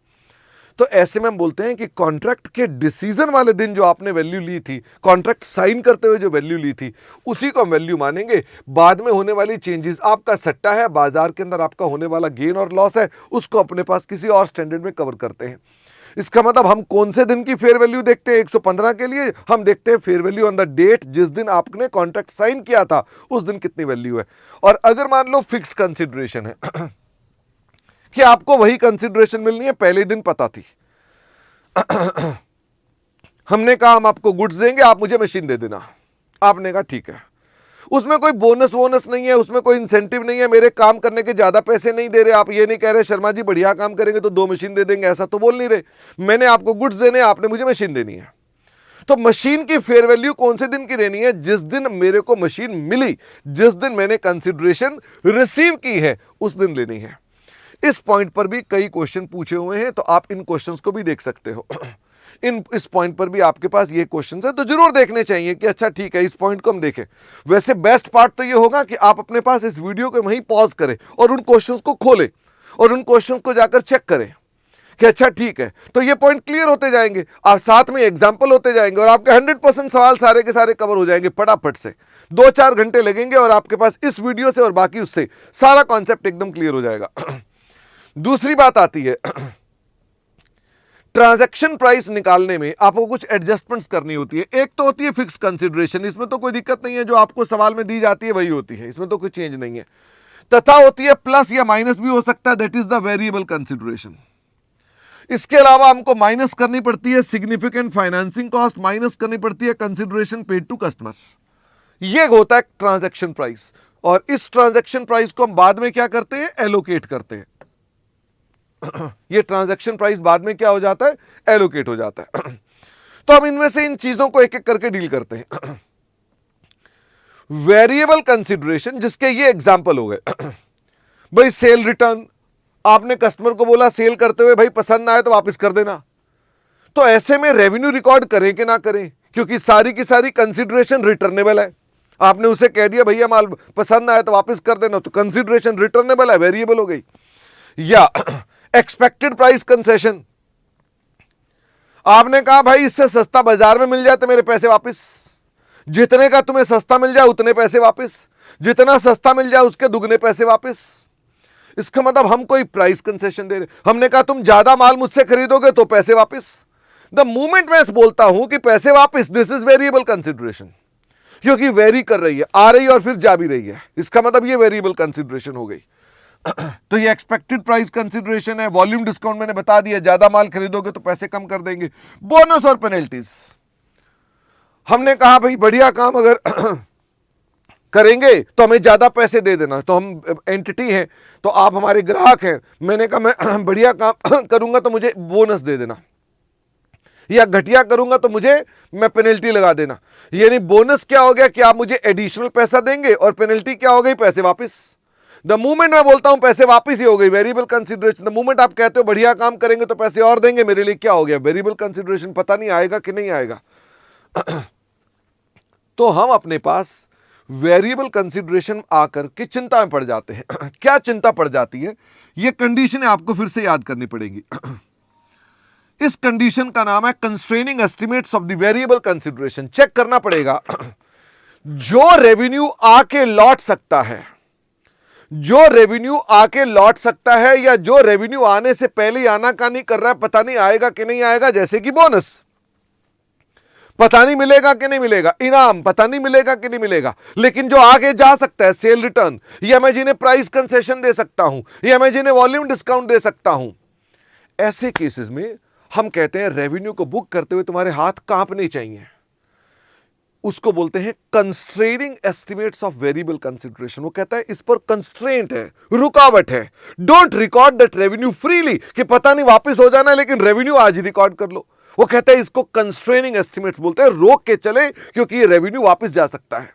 तो ऐसे में हम बोलते हैं कि कॉन्ट्रैक्ट के डिसीजन वाले दिन जो आपने वैल्यू ली थी, कॉन्ट्रैक्ट साइन करते हुए जो वैल्यू ली थी, उसी को हम वैल्यू मानेंगे। बाद में होने वाली चेंजेस, आपका सट्टा है, बाजार के अंदर आपका होने वाला गेन और लॉस है, उसको अपने पास किसी और स्टैंडर्ड में कवर करते हैं। इसका मतलब हम कौन से दिन की फेयर वैल्यू देखते हैं? 115 के लिए हम देखते हैं fair value on the date, जिस दिन आपने कॉन्ट्रैक्ट साइन किया था उस दिन कितनी वैल्यू है। और अगर मान लो फिक्स कंसिडरेशन है कि आपको वही कंसिडरेशन मिलनी है, पहले दिन पता थी, हमने कहा हम आपको गुड्स देंगे, आप मुझे मशीन दे देना, आपने कहा ठीक है, उसमें कोई बोनस वोनस नहीं है, उसमें कोई इंसेंटिव नहीं है, मेरे काम करने के ज्यादा पैसे नहीं दे रहे, आप ये नहीं कह रहे शर्मा जी बढ़िया काम करेंगे तो 2 मशीन दे देंगे, ऐसा तो बोल नहीं रहे। मैंने आपको गुड्स देने, आपने मुझे मशीन देनी है। तो मशीन की फेयर वैल्यू कौन से दिन की देनी है? जिस दिन मेरे को मशीन मिली, जिस दिन मैंने कंसिडरेशन रिसीव की है उस दिन लेनी है। इस पॉइंट पर भी कई क्वेश्चन पूछे हुए हैं, तो आप इन क्वेश्चंस को भी देख सकते हो। इस पॉइंट पर भी आपके पास ये क्वेश्चंस है तो जरूर देखने चाहिए कि अच्छा ठीक है इस पॉइंट को हम देखें। वैसे बेस्ट पार्ट तो ये होगा कि आप अपने पास इस वीडियो को वहीं पॉज करें और उन क्वेश्चंस को खोलें और उन क्वेश्चंस को जाकर चेक करें कि अच्छा ठीक है, तो ये पॉइंट क्लियर होते जाएंगे, आप साथ में एग्जाम्पल होते जाएंगे और आपके 100% सवाल सारे के सारे कवर हो जाएंगे फटाफट से। 2-4 घंटे लगेंगे और आपके पास इस वीडियो से और बाकी उससे सारा कॉन्सेप्ट एकदम क्लियर हो जाएगा। दूसरी बात आती है ट्रांजैक्शन प्राइस निकालने में आपको कुछ एडजस्टमेंट्स करनी होती है। एक तो होती है फिक्स कंसिडरेशन, इसमें तो कोई दिक्कत नहीं है, जो आपको सवाल में दी जाती है वही होती है, इसमें तो कोई चेंज नहीं है। तथा होती है प्लस या माइनस भी हो सकता है, that is the variable consideration. इसके अलावा हमको माइनस करनी पड़ती है सिग्निफिकेंट फाइनेंसिंग कॉस्ट, माइनस करनी पड़ती है कंसिडरेशन पेड टू कस्टमर्स। ये होता है ट्रांजैक्शन प्राइस, और इस ट्रांजैक्शन प्राइस को हम बाद में क्या करते हैं, एलोकेट करते हैं। ये ट्रांजैक्शन प्राइस बाद में क्या हो जाता है, एलोकेट हो जाता है। तो हम इनमें से इन चीजों को एक एक करके डील करते हैं। वेरिएबल कंसिडरेशन, जिसके ये एग्जांपल हो गए। भाई सेल रिटर्न, आपने कस्टमर को बोला सेल करते हुए भाई पसंद ना आए तो वापस कर देना, तो ऐसे में रेवेन्यू रिकॉर्ड करें कि ना करें, क्योंकि सारी की सारी कंसिडरेशन रिटर्नेबल है। आपने उसे कह दिया भैया माल पसंद ना आए तो वापस कर देना, तो कंसिडरेशन रिटर्नेबल है, वेरिएबल हो गई। या एक्सपेक्टेड प्राइस कंसेशन, आपने कहा भाई इससे सस्ता बाजार में मिल जाए तो मेरे पैसे वापस, जितने का तुम्हें सस्ता मिल जाए उतने पैसे वापस, जितना सस्ता मिल जाए उसके दुगने पैसे वापस। इसका मतलब हम कोई प्राइस कंसेशन दे रहे, हमने कहा तुम ज्यादा माल मुझसे खरीदोगे तो पैसे वापस। द मोमेंट मैं बोलता हूं कि पैसे वापस, दिस इज वेरिएबल कंसिडरेशन, क्योंकि वेरी कर रही है, आ रही है और फिर जा भी रही है, इसका मतलब ये वेरिएबल कंसिडरेशन हो गई। तो ये एक्सपेक्टेड प्राइस कंसिडरेशन है। वॉल्यूम डिस्काउंट मैंने बता दिया, ज्यादा माल खरीदोगे तो पैसे कम कर देंगे। बोनस और पेनल्टीज, हमने कहा भाई बढ़िया काम अगर करेंगे तो हमें ज्यादा पैसे दे देना, तो हम एंटिटी हैं तो आप हमारे ग्राहक हैं, मैंने कहा मैं बढ़िया काम करूंगा तो मुझे बोनस दे देना, या घटिया करूंगा तो मैं पेनल्टी लगा देना। यानी बोनस क्या हो गया कि आप मुझे एडिशनल पैसा देंगे, और पेनल्टी क्या हो गई, पैसे वापस। द मोमेंट मैं बोलता हूं पैसे वापस ही हो गई, वेरिएबल कंसिडरेशन। द मोमेंट आप कहते हो बढ़िया काम करेंगे तो पैसे और देंगे, मेरे लिए क्या हो गया, वेरिएबल कंसिडरेशन। पता नहीं आएगा कि नहीं आएगा। तो हम अपने पास वेरिएबल कंसिडरेशन आकर के चिंता में पड़ जाते हैं। क्या चिंता पड़ जाती है, ये कंडीशन आपको फिर से याद करनी पड़ेगी। इस कंडीशन का नाम है constraining estimates of the variable consideration. Check करना पड़ेगा जो रेवेन्यू आके लौट सकता है, जो रेवेन्यू आके लौट सकता है, या जो रेवेन्यू आने से पहले ही आनाकानी कर रहा है, पता नहीं आएगा कि नहीं आएगा, जैसे कि बोनस पता नहीं मिलेगा कि नहीं मिलेगा, इनाम पता नहीं मिलेगा कि नहीं मिलेगा, लेकिन जो आगे जा सकता है, सेल रिटर्न, या मैं जिन्हें प्राइस कंसेशन दे सकता हूं, या मैं जिन्हें वॉल्यूम डिस्काउंट दे सकता हूं, ऐसे केसेस में हम कहते हैं रेवेन्यू को बुक करते हुए तुम्हारे हाथ कांपने चाहिए। उसको बोलते हैं constraining estimates of variable consideration. वो कहता है इस पर कंस्ट्रेंट है, रुकावट है। Don't record that revenue freely, कि पता नहीं वापस हो जाना लेकिन रेवेन्यू आज ही रिकॉर्ड कर लो। वो कहता है इसको कंस्ट्रेनिंग एस्टिमेट्स बोलते हैं, रोक के चले, क्योंकि ये रेवेन्यू वापस जा सकता है।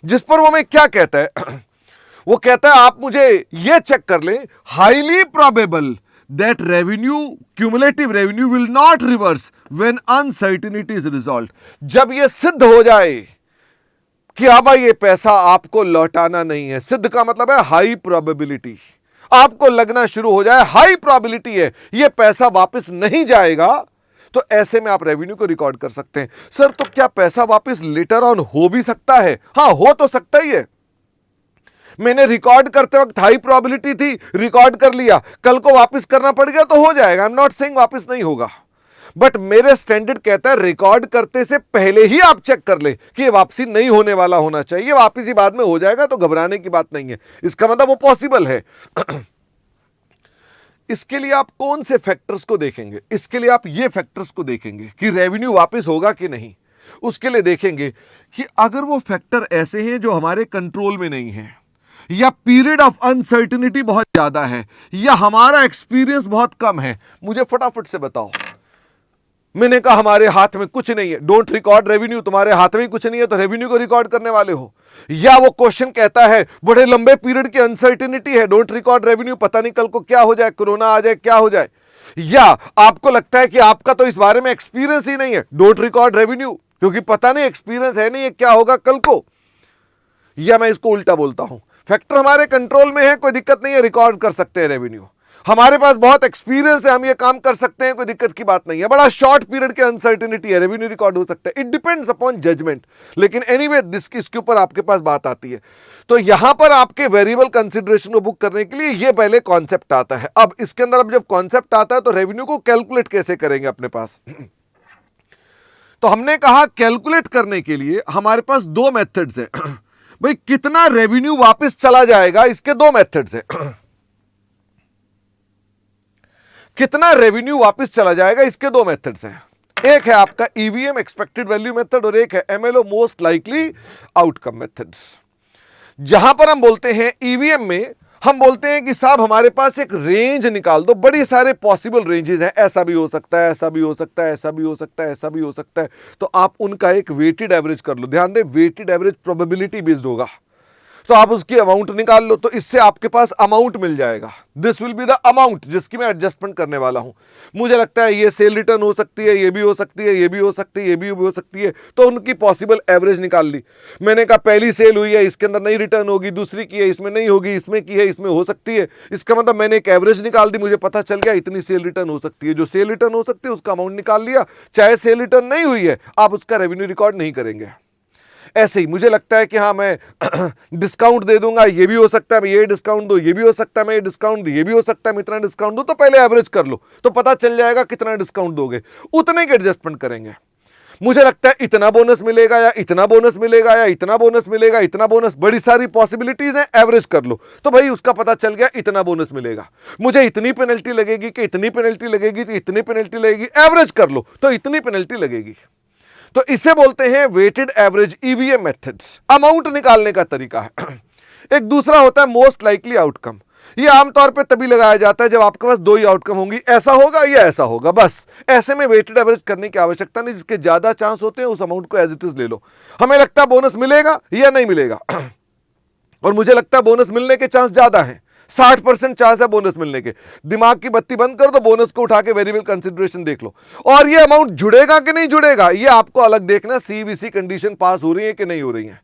जिस पर वो हमें क्या कहता है, वो कहता है आप मुझे ये चेक कर लें, highly probable that revenue, cumulative revenue will not reverse when uncertainty is resolved। जब यह सिद्ध हो जाए कि अब ये पैसा आपको लौटाना नहीं है, सिद्ध का मतलब है हाई प्रोबेबिलिटी, आपको लगना शुरू हो जाए हाई प्रोबेबिलिटी है यह पैसा वापस नहीं जाएगा, तो ऐसे में आप रेवेन्यू को रिकॉर्ड कर सकते हैं। सर तो क्या पैसा वापस लेटर ऑन हो भी सकता है? हां, हो तो सकता ही है। मैंने रिकॉर्ड करते वक्त हाई प्रोबेबिलिटी थी, रिकॉर्ड कर लिया, कल को वापस करना पड़ गया तो हो जाएगा। आई एम नॉट सेइंग वापस नहीं होगा, बट मेरे स्टैंडर्ड कहता है रिकॉर्ड करते से पहले ही आप चेक कर ले कि ये वापसी नहीं होने वाला होना चाहिए, वापस ही बाद में हो जाएगा, तो घबराने की बात नहीं है। इसका मतलब वो पॉसिबल है। इसके लिए आप कौन से फैक्टर्स को देखेंगे? इसके लिए आप ये फैक्टर्स को देखेंगे कि रेवेन्यू वापस होगा कि नहीं। उसके लिए देखेंगे कि अगर वो फैक्टर ऐसे हैं जो हमारे कंट्रोल में नहीं है, या पीरियड ऑफ अनसर्टेनिटी बहुत ज्यादा है, या हमारा एक्सपीरियंस बहुत कम है। मुझे फटाफट से बताओ, मैंने कहा हमारे हाथ में कुछ नहीं है, डोंट रिकॉर्ड रेवेन्यू, तुम्हारे हाथ में कुछ नहीं है तो रेवेन्यू को रिकॉर्ड करने वाले हो। या वो क्वेश्चन कहता है बड़े लंबे पीरियड की अनसर्टेनिटी है, डोंट रिकॉर्ड रेवेन्यू, पता नहीं कल को क्या हो जाए, कोरोना आ जाए, क्या हो जाए। या आपको लगता है कि आपका तो इस बारे में एक्सपीरियंस ही नहीं है, डोंट रिकॉर्ड रेवेन्यू, क्योंकि पता नहीं, एक्सपीरियंस है नहीं, क्या होगा कल को। या मैं इसको उल्टा बोलता हूं, फैक्टर हमारे कंट्रोल में है, कोई दिक्कत नहीं है, रिकॉर्ड कर सकते हैं रेवेन्यू। हमारे पास बहुत एक्सपीरियंस है, हम ये काम कर सकते हैं, कोई दिक्कत की बात नहीं है। बड़ा शॉर्ट पीरियड के अनसर्टेनिटी है, रेवेन्यू रिकॉर्ड हो सकता है, इट डिपेंड्स अपॉन जजमेंट। लेकिन एनीवे इसके ऊपर आपके पास बात आती है। तो यहां पर आपके वेरिएबल कंसिडरेशन को बुक करने के लिए ये पहले कॉन्सेप्ट आता है। अब इसके अंदर अब जब कॉन्सेप्ट आता है तो रेवेन्यू को कैलकुलेट कैसे करेंगे अपने पास। तो हमने कहा कैलकुलेट करने के लिए हमारे पास दो मेथड्स हैं। भाई कितना रेवेन्यू वापस चला जाएगा, इसके दो मेथड्स हैं। कितना रेवेन्यू वापस चला जाएगा, इसके दो मेथड्स हैं। एक है आपका ईवीएम एक्सपेक्टेड वैल्यू मेथड और एक है MLO most likely outcome methods. जहां पर हम बोलते हैं ईवीएम में हम बोलते हैं कि साहब हमारे पास एक रेंज निकाल दो, बड़ी सारे पॉसिबल रेंजेस हैं, ऐसा भी हो सकता है, ऐसा भी हो सकता है, ऐसा भी हो सकता है, ऐसा भी हो सकता है। तो आप उनका एक वेटेड एवरेज कर लो। ध्यान दें, वेटेड एवरेज प्रोबेबिलिटी बेस्ड होगा। तो आप उसकी अमाउंट निकाल लो, तो इससे आपके पास अमाउंट मिल जाएगा। This will be the amount जिसकी मैं एडजस्टमेंट करने वाला हूं। मुझे लगता है ये सेल रिटर्न हो सकती है, ये भी हो सकती है, ये भी हो सकती है, ये भी हो सकती है। तो उनकी पॉसिबल एवरेज निकाल ली। मैंने कहा पहली सेल हुई है, इसके अंदर नई रिटर्न होगी, दूसरी की है, इसमें नहीं होगी, इसमें की है, इसमें हो सकती है। इसका मतलब मैंने एक एवरेज निकाल दी, मुझे पता चल गया इतनी सेल रिटर्न हो सकती है। जो सेल रिटर्न हो सकती है उसका अमाउंट निकाल लिया। चाहे सेल रिटर्न नहीं हुई है, आप उसका रेवेन्यू रिकॉर्ड नहीं करेंगे। ऐसे ही मुझे लगता है कि हाँ मैं डिस्काउंट दे दूंगा, ये भी हो सकता है मैं ये डिस्काउंट दूं, ये भी हो सकता है मैं ये डिस्काउंट दूं, ये भी हो सकता है मैं इतना डिस्काउंट दूं। तो पहले एवरेज कर लो, तो पता चल जाएगा कितना डिस्काउंट दोगे, उतने के एडजस्टमेंट करेंगे। मुझे लगता है इतना बोनस मिलेगा या इतना बोनस मिलेगा या इतना बोनस मिलेगा, इतना बोनस, बड़ी सारी पॉसिबिलिटीज हैं, एवरेज कर लो। तो भाई उसका पता चल गया इतना बोनस मिलेगा। मुझे इतनी पेनल्टी लगेगी कि इतनी पेनल्टी लगेगी तो इतनी पेनल्टी लगेगी, एवरेज कर लो तो इतनी पेनल्टी लगेगी। तो इसे बोलते हैं weighted average EVM methods. Amount निकालने का तरीका है। एक दूसरा होता है मोस्ट लाइकली आउटकम। ये आमतौर पे तभी लगाया जाता है जब आपके पास दो ही आउटकम होंगी, ऐसा होगा या ऐसा होगा। बस ऐसे में वेटेड एवरेज करने की आवश्यकता नहीं। जिसके ज्यादा चांस होते हैं उस अमाउंट को एज इट इज ले लो। हमें लगता है बोनस मिलेगा या नहीं मिलेगा, और मुझे लगता है बोनस मिलने के चांस ज्यादा हैं, 60% चांस है बोनस मिलने के। दिमाग की बत्ती बंद कर दो, बोनस को उठा के वेरिएबल कंसिडरेशन देख लो, और ये अमाउंट जुड़ेगा कि नहीं जुड़ेगा ये आपको अलग देखना। सीवीसी कंडीशन पास हो रही है कि नहीं हो रही है।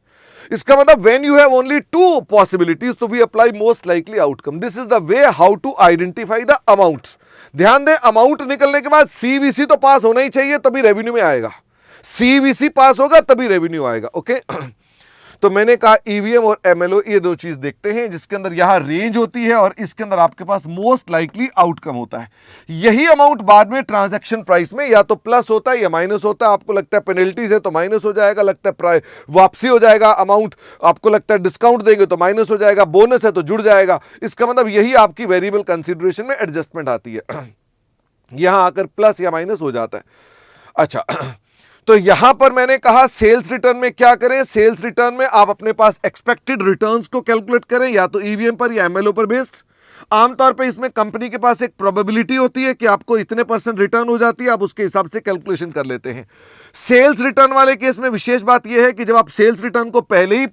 इसका मतलब when you have only two possibilities तो we apply most likely outcome. This is the way how to identify the amount. ध्यान दें, अमाउंट निकलने के बाद सीवीसी तो पास होना ही चाहिए, तभी रेवेन्यू में आएगा। सीवीसी पास होगा तभी रेवेन्यू आएगा। ओके तो मैंने कहा ईवीएम और एमएलओ ये दो चीज देखते हैं, जिसके अंदर यहां रेंज होती है और इसके अंदर आपके पास मोस्ट लाइकली आउटकम होता है। यही अमाउंट बाद में ट्रांजैक्शन प्राइस में या तो प्लस होता है या माइनस होता है। आपको लगता है पेनल्टीज है तो माइनस हो जाएगा, लगता है वापसी हो जाएगा अमाउंट, आपको लगता है डिस्काउंट देंगे तो माइनस हो जाएगा, बोनस है तो जुड़ जाएगा। इसका मतलब यही आपकी वेरिएबल कंसिडरेशन में एडजस्टमेंट आती है। यहां आकर प्लस या माइनस हो जाता है। अच्छा तो यहां पर मैंने कहा सेल्स रिटर्न में क्या करें। सेल्स रिटर्न में आप अपने पास एक्सपेक्टेड रिटर्न्स को कैलकुलेट करें, या तो ईवीएम पर या एमएलओ पर बेस्ड। आमतौर पे इसमें कंपनी के पास एक प्रोबेबिलिटी होती है कि आपको इतने % रिटर्न हो जाती है, आप उसके हिसाब से कैलकुलेशन कर लेते हैं। सेल्स रिटर्न वाले केस में विशेष बात यह है कि जब आप सेल्स रिटर्न को पहले ही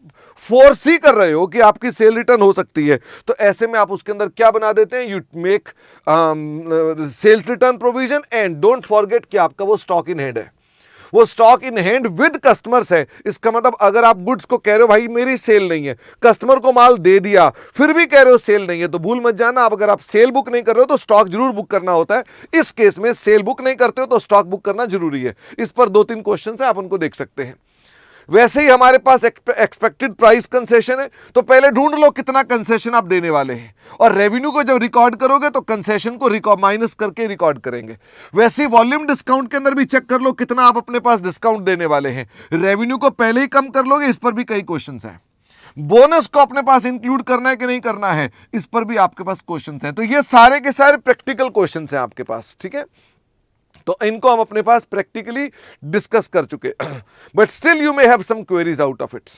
फोर्सी कर रहे हो कि आपकी सेल रिटर्न हो सकती है, तो ऐसे में आप उसके अंदर क्या बना देते हैं, you make sales return provision and don't forget कि आपका वो स्टॉक इन हैंड है, वो stock in hand with customers है। इसका मतलब अगर आप गुड्स को कह रहे हो भाई मेरी सेल नहीं है, कस्टमर को माल दे दिया फिर भी कह रहे हो सेल नहीं है, तो भूल मत जाना, अब अगर आप सेल बुक नहीं कर रहे हो तो स्टॉक जरूर बुक करना होता है। इस केस में सेल बुक नहीं करते हो तो स्टॉक बुक करना जरूरी है। इस पर 2-3 क्वेश्चन है, आप उनको देख सकते हैं। वैसे ही हमारे पास एक्सपेक्टेड प्राइस कंसेशन है, तो पहले ढूंढ लो कितना कंसेशन आप देने वाले हैं, और रेवेन्यू को जब रिकॉर्ड करोगे तो कंसेशन को माइनस करके रिकॉर्ड करेंगे। वैसे ही वॉल्यूम डिस्काउंट के अंदर भी चेक कर लो कितना आप अपने पास डिस्काउंट देने वाले हैं। रेवेन्यू को पहले ही कम कर लोगे, इस पर भी कई क्वेश्चंस हैं। बोनस को अपने पास इंक्लूड करना है कि नहीं करना है, इस पर भी आपके पास क्वेश्चंस हैं। तो ये सारे के सारे प्रैक्टिकल क्वेश्चंस हैं आपके पास, ठीक है। तो इनको हम अपने पास प्रैक्टिकली डिस्कस कर चुके, but still you may have some queries out of it.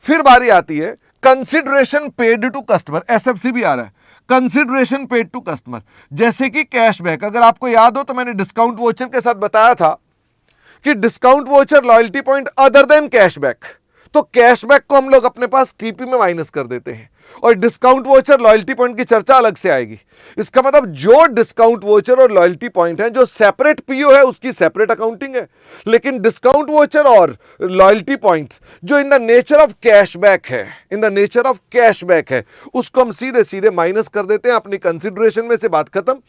फिर बारी आती है consideration paid to customer, SFC भी आ रहा है, कंसिडरेशन पेड टू कस्टमर, जैसे कि कैशबैक। अगर आपको याद हो तो मैंने डिस्काउंट वोचर के साथ बताया था कि discount voucher loyalty point other than cashback, तो कैशबैक को हम लोग अपने पास टीपी में माइनस कर देते हैं, और डिस्काउंट वोचर लॉयल्टी पॉइंट की चर्चा अलग से आएगी। इसका मतलब जो डिस्काउंट वोचर और लॉयल्टी पॉइंट है, जो सेपरेट पीओ है, उसकी सेपरेट अकाउंटिंग है। लेकिन डिस्काउंट वोचर और लॉयल्टी पॉइंट जो in the nature of cashback है, in the nature of cashback है, उसको हम सीधे सीधे माइनस कर देते हैं अपनी कंसिडरेशन में से। बात खत्म।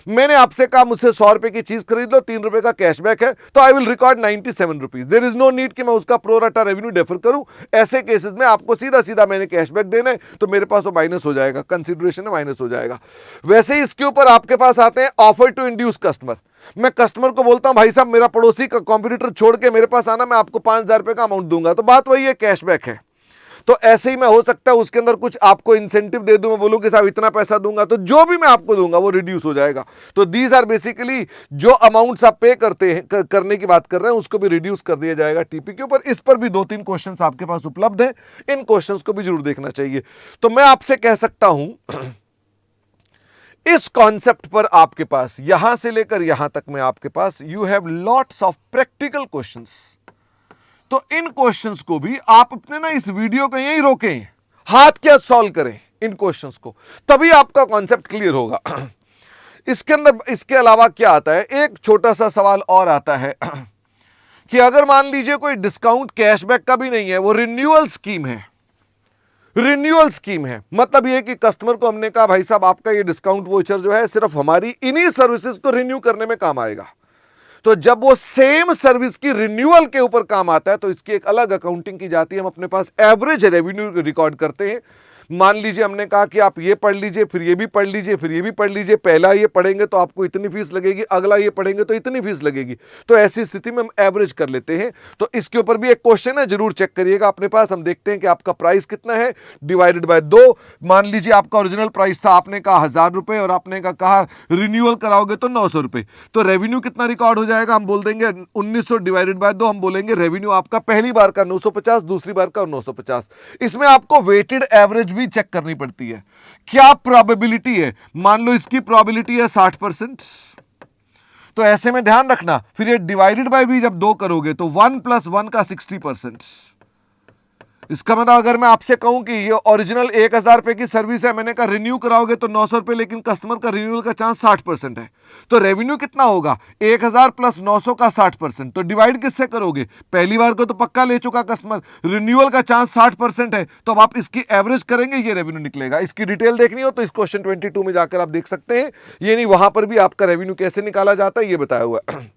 मैंने आपसे कहा मुझसे 100 रुपए की चीज खरीद लो, 3 रुपए का कैशबैक है, तो I will record 97 rupees. There is no need कि मैं उसका प्रोराटा रेवेन्यू डेफर करूं। ऐसे केसेस में आपको सीधा सीधा मैंने कैशबैक देना है, तो मेरे पास वो माइनस हो जाएगा, कंसिडरेशन में माइनस हो जाएगा। वैसे ही इसके ऊपर आपके पास आते हैं ऑफर टू इंड्यूस कस्टमर। मैं कस्टमर को बोलता हूं भाई साहब मेरा पड़ोसी का कॉम्पिटिटर छोड़ के मेरे पास आना, मैं आपको 5000 रुपए का अमाउंट दूंगा, तो बात वही है, कैशबैक है। तो ऐसे ही मैं हो सकता है उसके अंदर कुछ आपको इंसेंटिव दे दूं, मैं बोलूं कि साहब इतना पैसा दूंगा, तो जो भी मैं आपको दूंगा वो रिड्यूस हो जाएगा। तो दीज आर बेसिकली जो अमाउंट्स आप पे करते हैं, करने की बात कर रहे हैं, उसको भी रिड्यूस कर दिया जाएगा टीपी के ऊपर। इस पर भी 2-3 क्वेश्चंस आपके पास उपलब्ध हैं, इन क्वेश्चंस को भी जरूर देखना चाहिए। तो मैं आपसे कह सकता हूं इस कॉन्सेप्ट पर आपके पास यहां से लेकर यहां तक में आपके पास you have lots of practical questions. तो इन क्वेश्चंस को भी आप अपने ना इस वीडियो को यहीं रोकें, हाथ क्या सॉल्व करें इन क्वेश्चंस को, तभी आपका कॉन्सेप्ट क्लियर होगा। इसके अंदर इसके अलावा क्या आता है, एक छोटा सा सवाल और आता है कि अगर मान लीजिए कोई डिस्काउंट कैशबैक का भी नहीं है, वो रिन्यूअल स्कीम है। रिन्यूअल स्कीम है मतलब ये कि कस्टमर को हमने कहा भाई साहब आपका ये डिस्काउंट वोचर जो है सिर्फ हमारी इन्हीं सर्विसेज को रिन्यू करने में काम आएगा। तो जब वो सेम सर्विस की रिन्यूअल के ऊपर काम आता है तो इसकी एक अलग अकाउंटिंग की जाती है। हम अपने पास एवरेज रेवेन्यू रिकॉर्ड करते हैं। मान लीजिए हमने कहा कि आप ये पढ़ लीजिए, फिर ये भी पढ़ लीजिए, फिर ये भी पढ़ लीजिए, पहला ये पढ़ेंगे तो आपको इतनी फीस लगेगी, अगला ये पढ़ेंगे तो इतनी फीस लगेगी। तो ऐसी स्थिति में हम एवरेज कर लेते हैं। तो इसके ऊपर भी एक क्वेश्चन है, जरूर चेक करिएगा अपने पास। हम देखते हैं कि आपका प्राइस कितना है डिवाइडेड बाय 2। मान लीजिए आपका ओरिजिनल प्राइस था, आपने कहा 1000 रुपए और आपने कहा रिन्यूअल कराओगे तो 900 रुपए। तो रेवेन्यू कितना रिकॉर्ड हो जाएगा, हम बोल देंगे 1900 डिवाइडेड बाय 2। हम बोलेंगे रेवेन्यू आपका पहली बार का 950, दूसरी बार का 950। इसमें आपको वेटेड एवरेज भी चेक करनी पड़ती है। क्या प्रोबेबिलिटी है, मान लो इसकी प्रोबेबिलिटी है 60%, तो ऐसे में ध्यान रखना फिर ये डिवाइडेड बाय भी जब 2 करोगे तो 1 + 1 का 60%। इसका मतलब अगर मैं आपसे कहूं कि ये ओरिजिनल 1000 रुपए की सर्विस है, मैंने कहा रिन्यू कराओगे तो 900 रुपए, लेकिन कस्टमर का रिन्यूअल का चांस 60% है, तो रेवेन्यू कितना होगा 1000 + 900 का 60%। तो डिवाइड किससे करोगे, पहली बार को तो पक्का ले चुका कस्टमर, रिन्यूअल का चांस 60% है, तो अब आप इसकी एवरेज करेंगे, ये रेवेन्यू निकलेगा। इसकी डिटेल देखनी हो तो इस क्वेश्चन 22 में जाकर आप देख सकते हैं। ये नहीं, वहां पर भी आपका रेवेन्यू कैसे निकाला जाता है ये बताया हुआ है।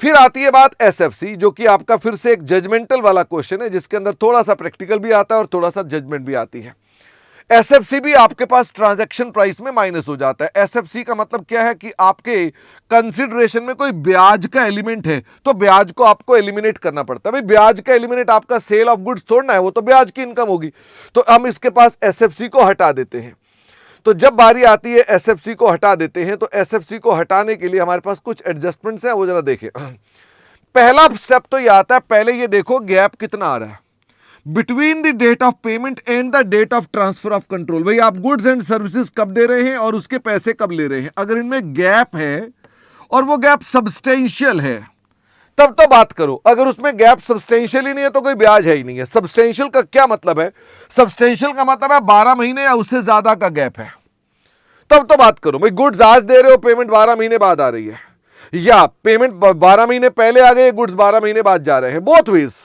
फिर आती है बात एसएफसी, जो कि आपका फिर से एक जजमेंटल वाला क्वेश्चन है, जिसके अंदर थोड़ा सा प्रैक्टिकल भी आता है और थोड़ा सा जजमेंट भी आती है। एसएफसी भी आपके पास ट्रांजैक्शन प्राइस में माइनस हो जाता है। एसएफसी का मतलब क्या है कि आपके कंसिडरेशन में कोई ब्याज का एलिमेंट है तो ब्याज को आपको एलिमिनेट करना पड़ता है। भाई ब्याज का एलिमिनेट आपका सेल ऑफ गुड्स थोड़ा है, वो तो ब्याज की इनकम होगी, तो हम इसके पास एसएफसी को हटा देते हैं। तो जब बारी आती है एसएफसी को हटा देते हैं, तो एसएफसी को हटाने के लिए हमारे पास कुछ एडजस्टमेंट्स हैं, वो जरा देखें। पहला स्टेप तो ये आता है, पहले ये देखो गैप कितना आ रहा है between the date of payment and the date of transfer of control. भाई आप गुड्स एंड सर्विसेज कब दे रहे हैं और उसके पैसे कब ले रहे हैं। अगर इनमें गैप है और वो गैप सब्सटेंशियल है तब तो बात करो। अगर उसमें गैप सब्सटेंशियल ही नहीं है तो कोई ब्याज है ही नहीं है। सब्सटेंशियल का क्या मतलब है, सब्सटेंशियल का मतलब है 12 महीने या उससे ज्यादा का गैप है, तब तो बात करो। भाई गुड्स आज दे रहे हो, पेमेंट 12 महीने बाद आ रही है, या पेमेंट 12 महीने पहले आ गए, गुड्स 12 महीने बाद जा रहे हैं, बोथ वेज।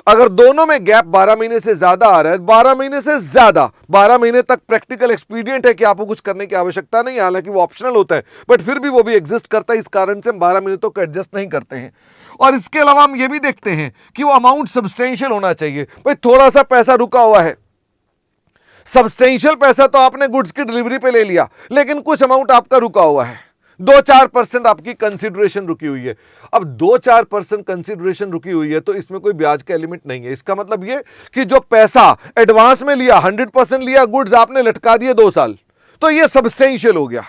अगर दोनों में गैप 12 महीने से ज्यादा आ रहा है, 12 महीने से ज्यादा, 12 महीने तक प्रैक्टिकल एक्सपीडियंट है कि आपको कुछ करने की आवश्यकता नहीं है, हालांकि वो ऑप्शनल होता है, बट फिर भी वो भी एग्जिस्ट करता है। इस कारण से हम 12 महीने तक एडजस्ट नहीं करते हैं। और इसके अलावा हम ये भी देखते हैं कि वो अमाउंट सब्सटेंशियल होना चाहिए। भाई थोड़ा सा पैसा रुका हुआ है, सब्सटेंशियल पैसा तो आपने गुड्स की डिलीवरी पे ले लिया, लेकिन कुछ अमाउंट आपका रुका हुआ है, 2-4% आपकी कंसिडरेशन रुकी हुई है। अब 2-4% कंसिडरेशन रुकी हुई है तो इसमें कोई ब्याज का एलिमेंट नहीं है। इसका मतलब ये कि जो पैसा एडवांस में लिया, 100% लिया, गुड्स आपने लटका दिए 2 साल, तो ये सब्सटेंशियल हो गया।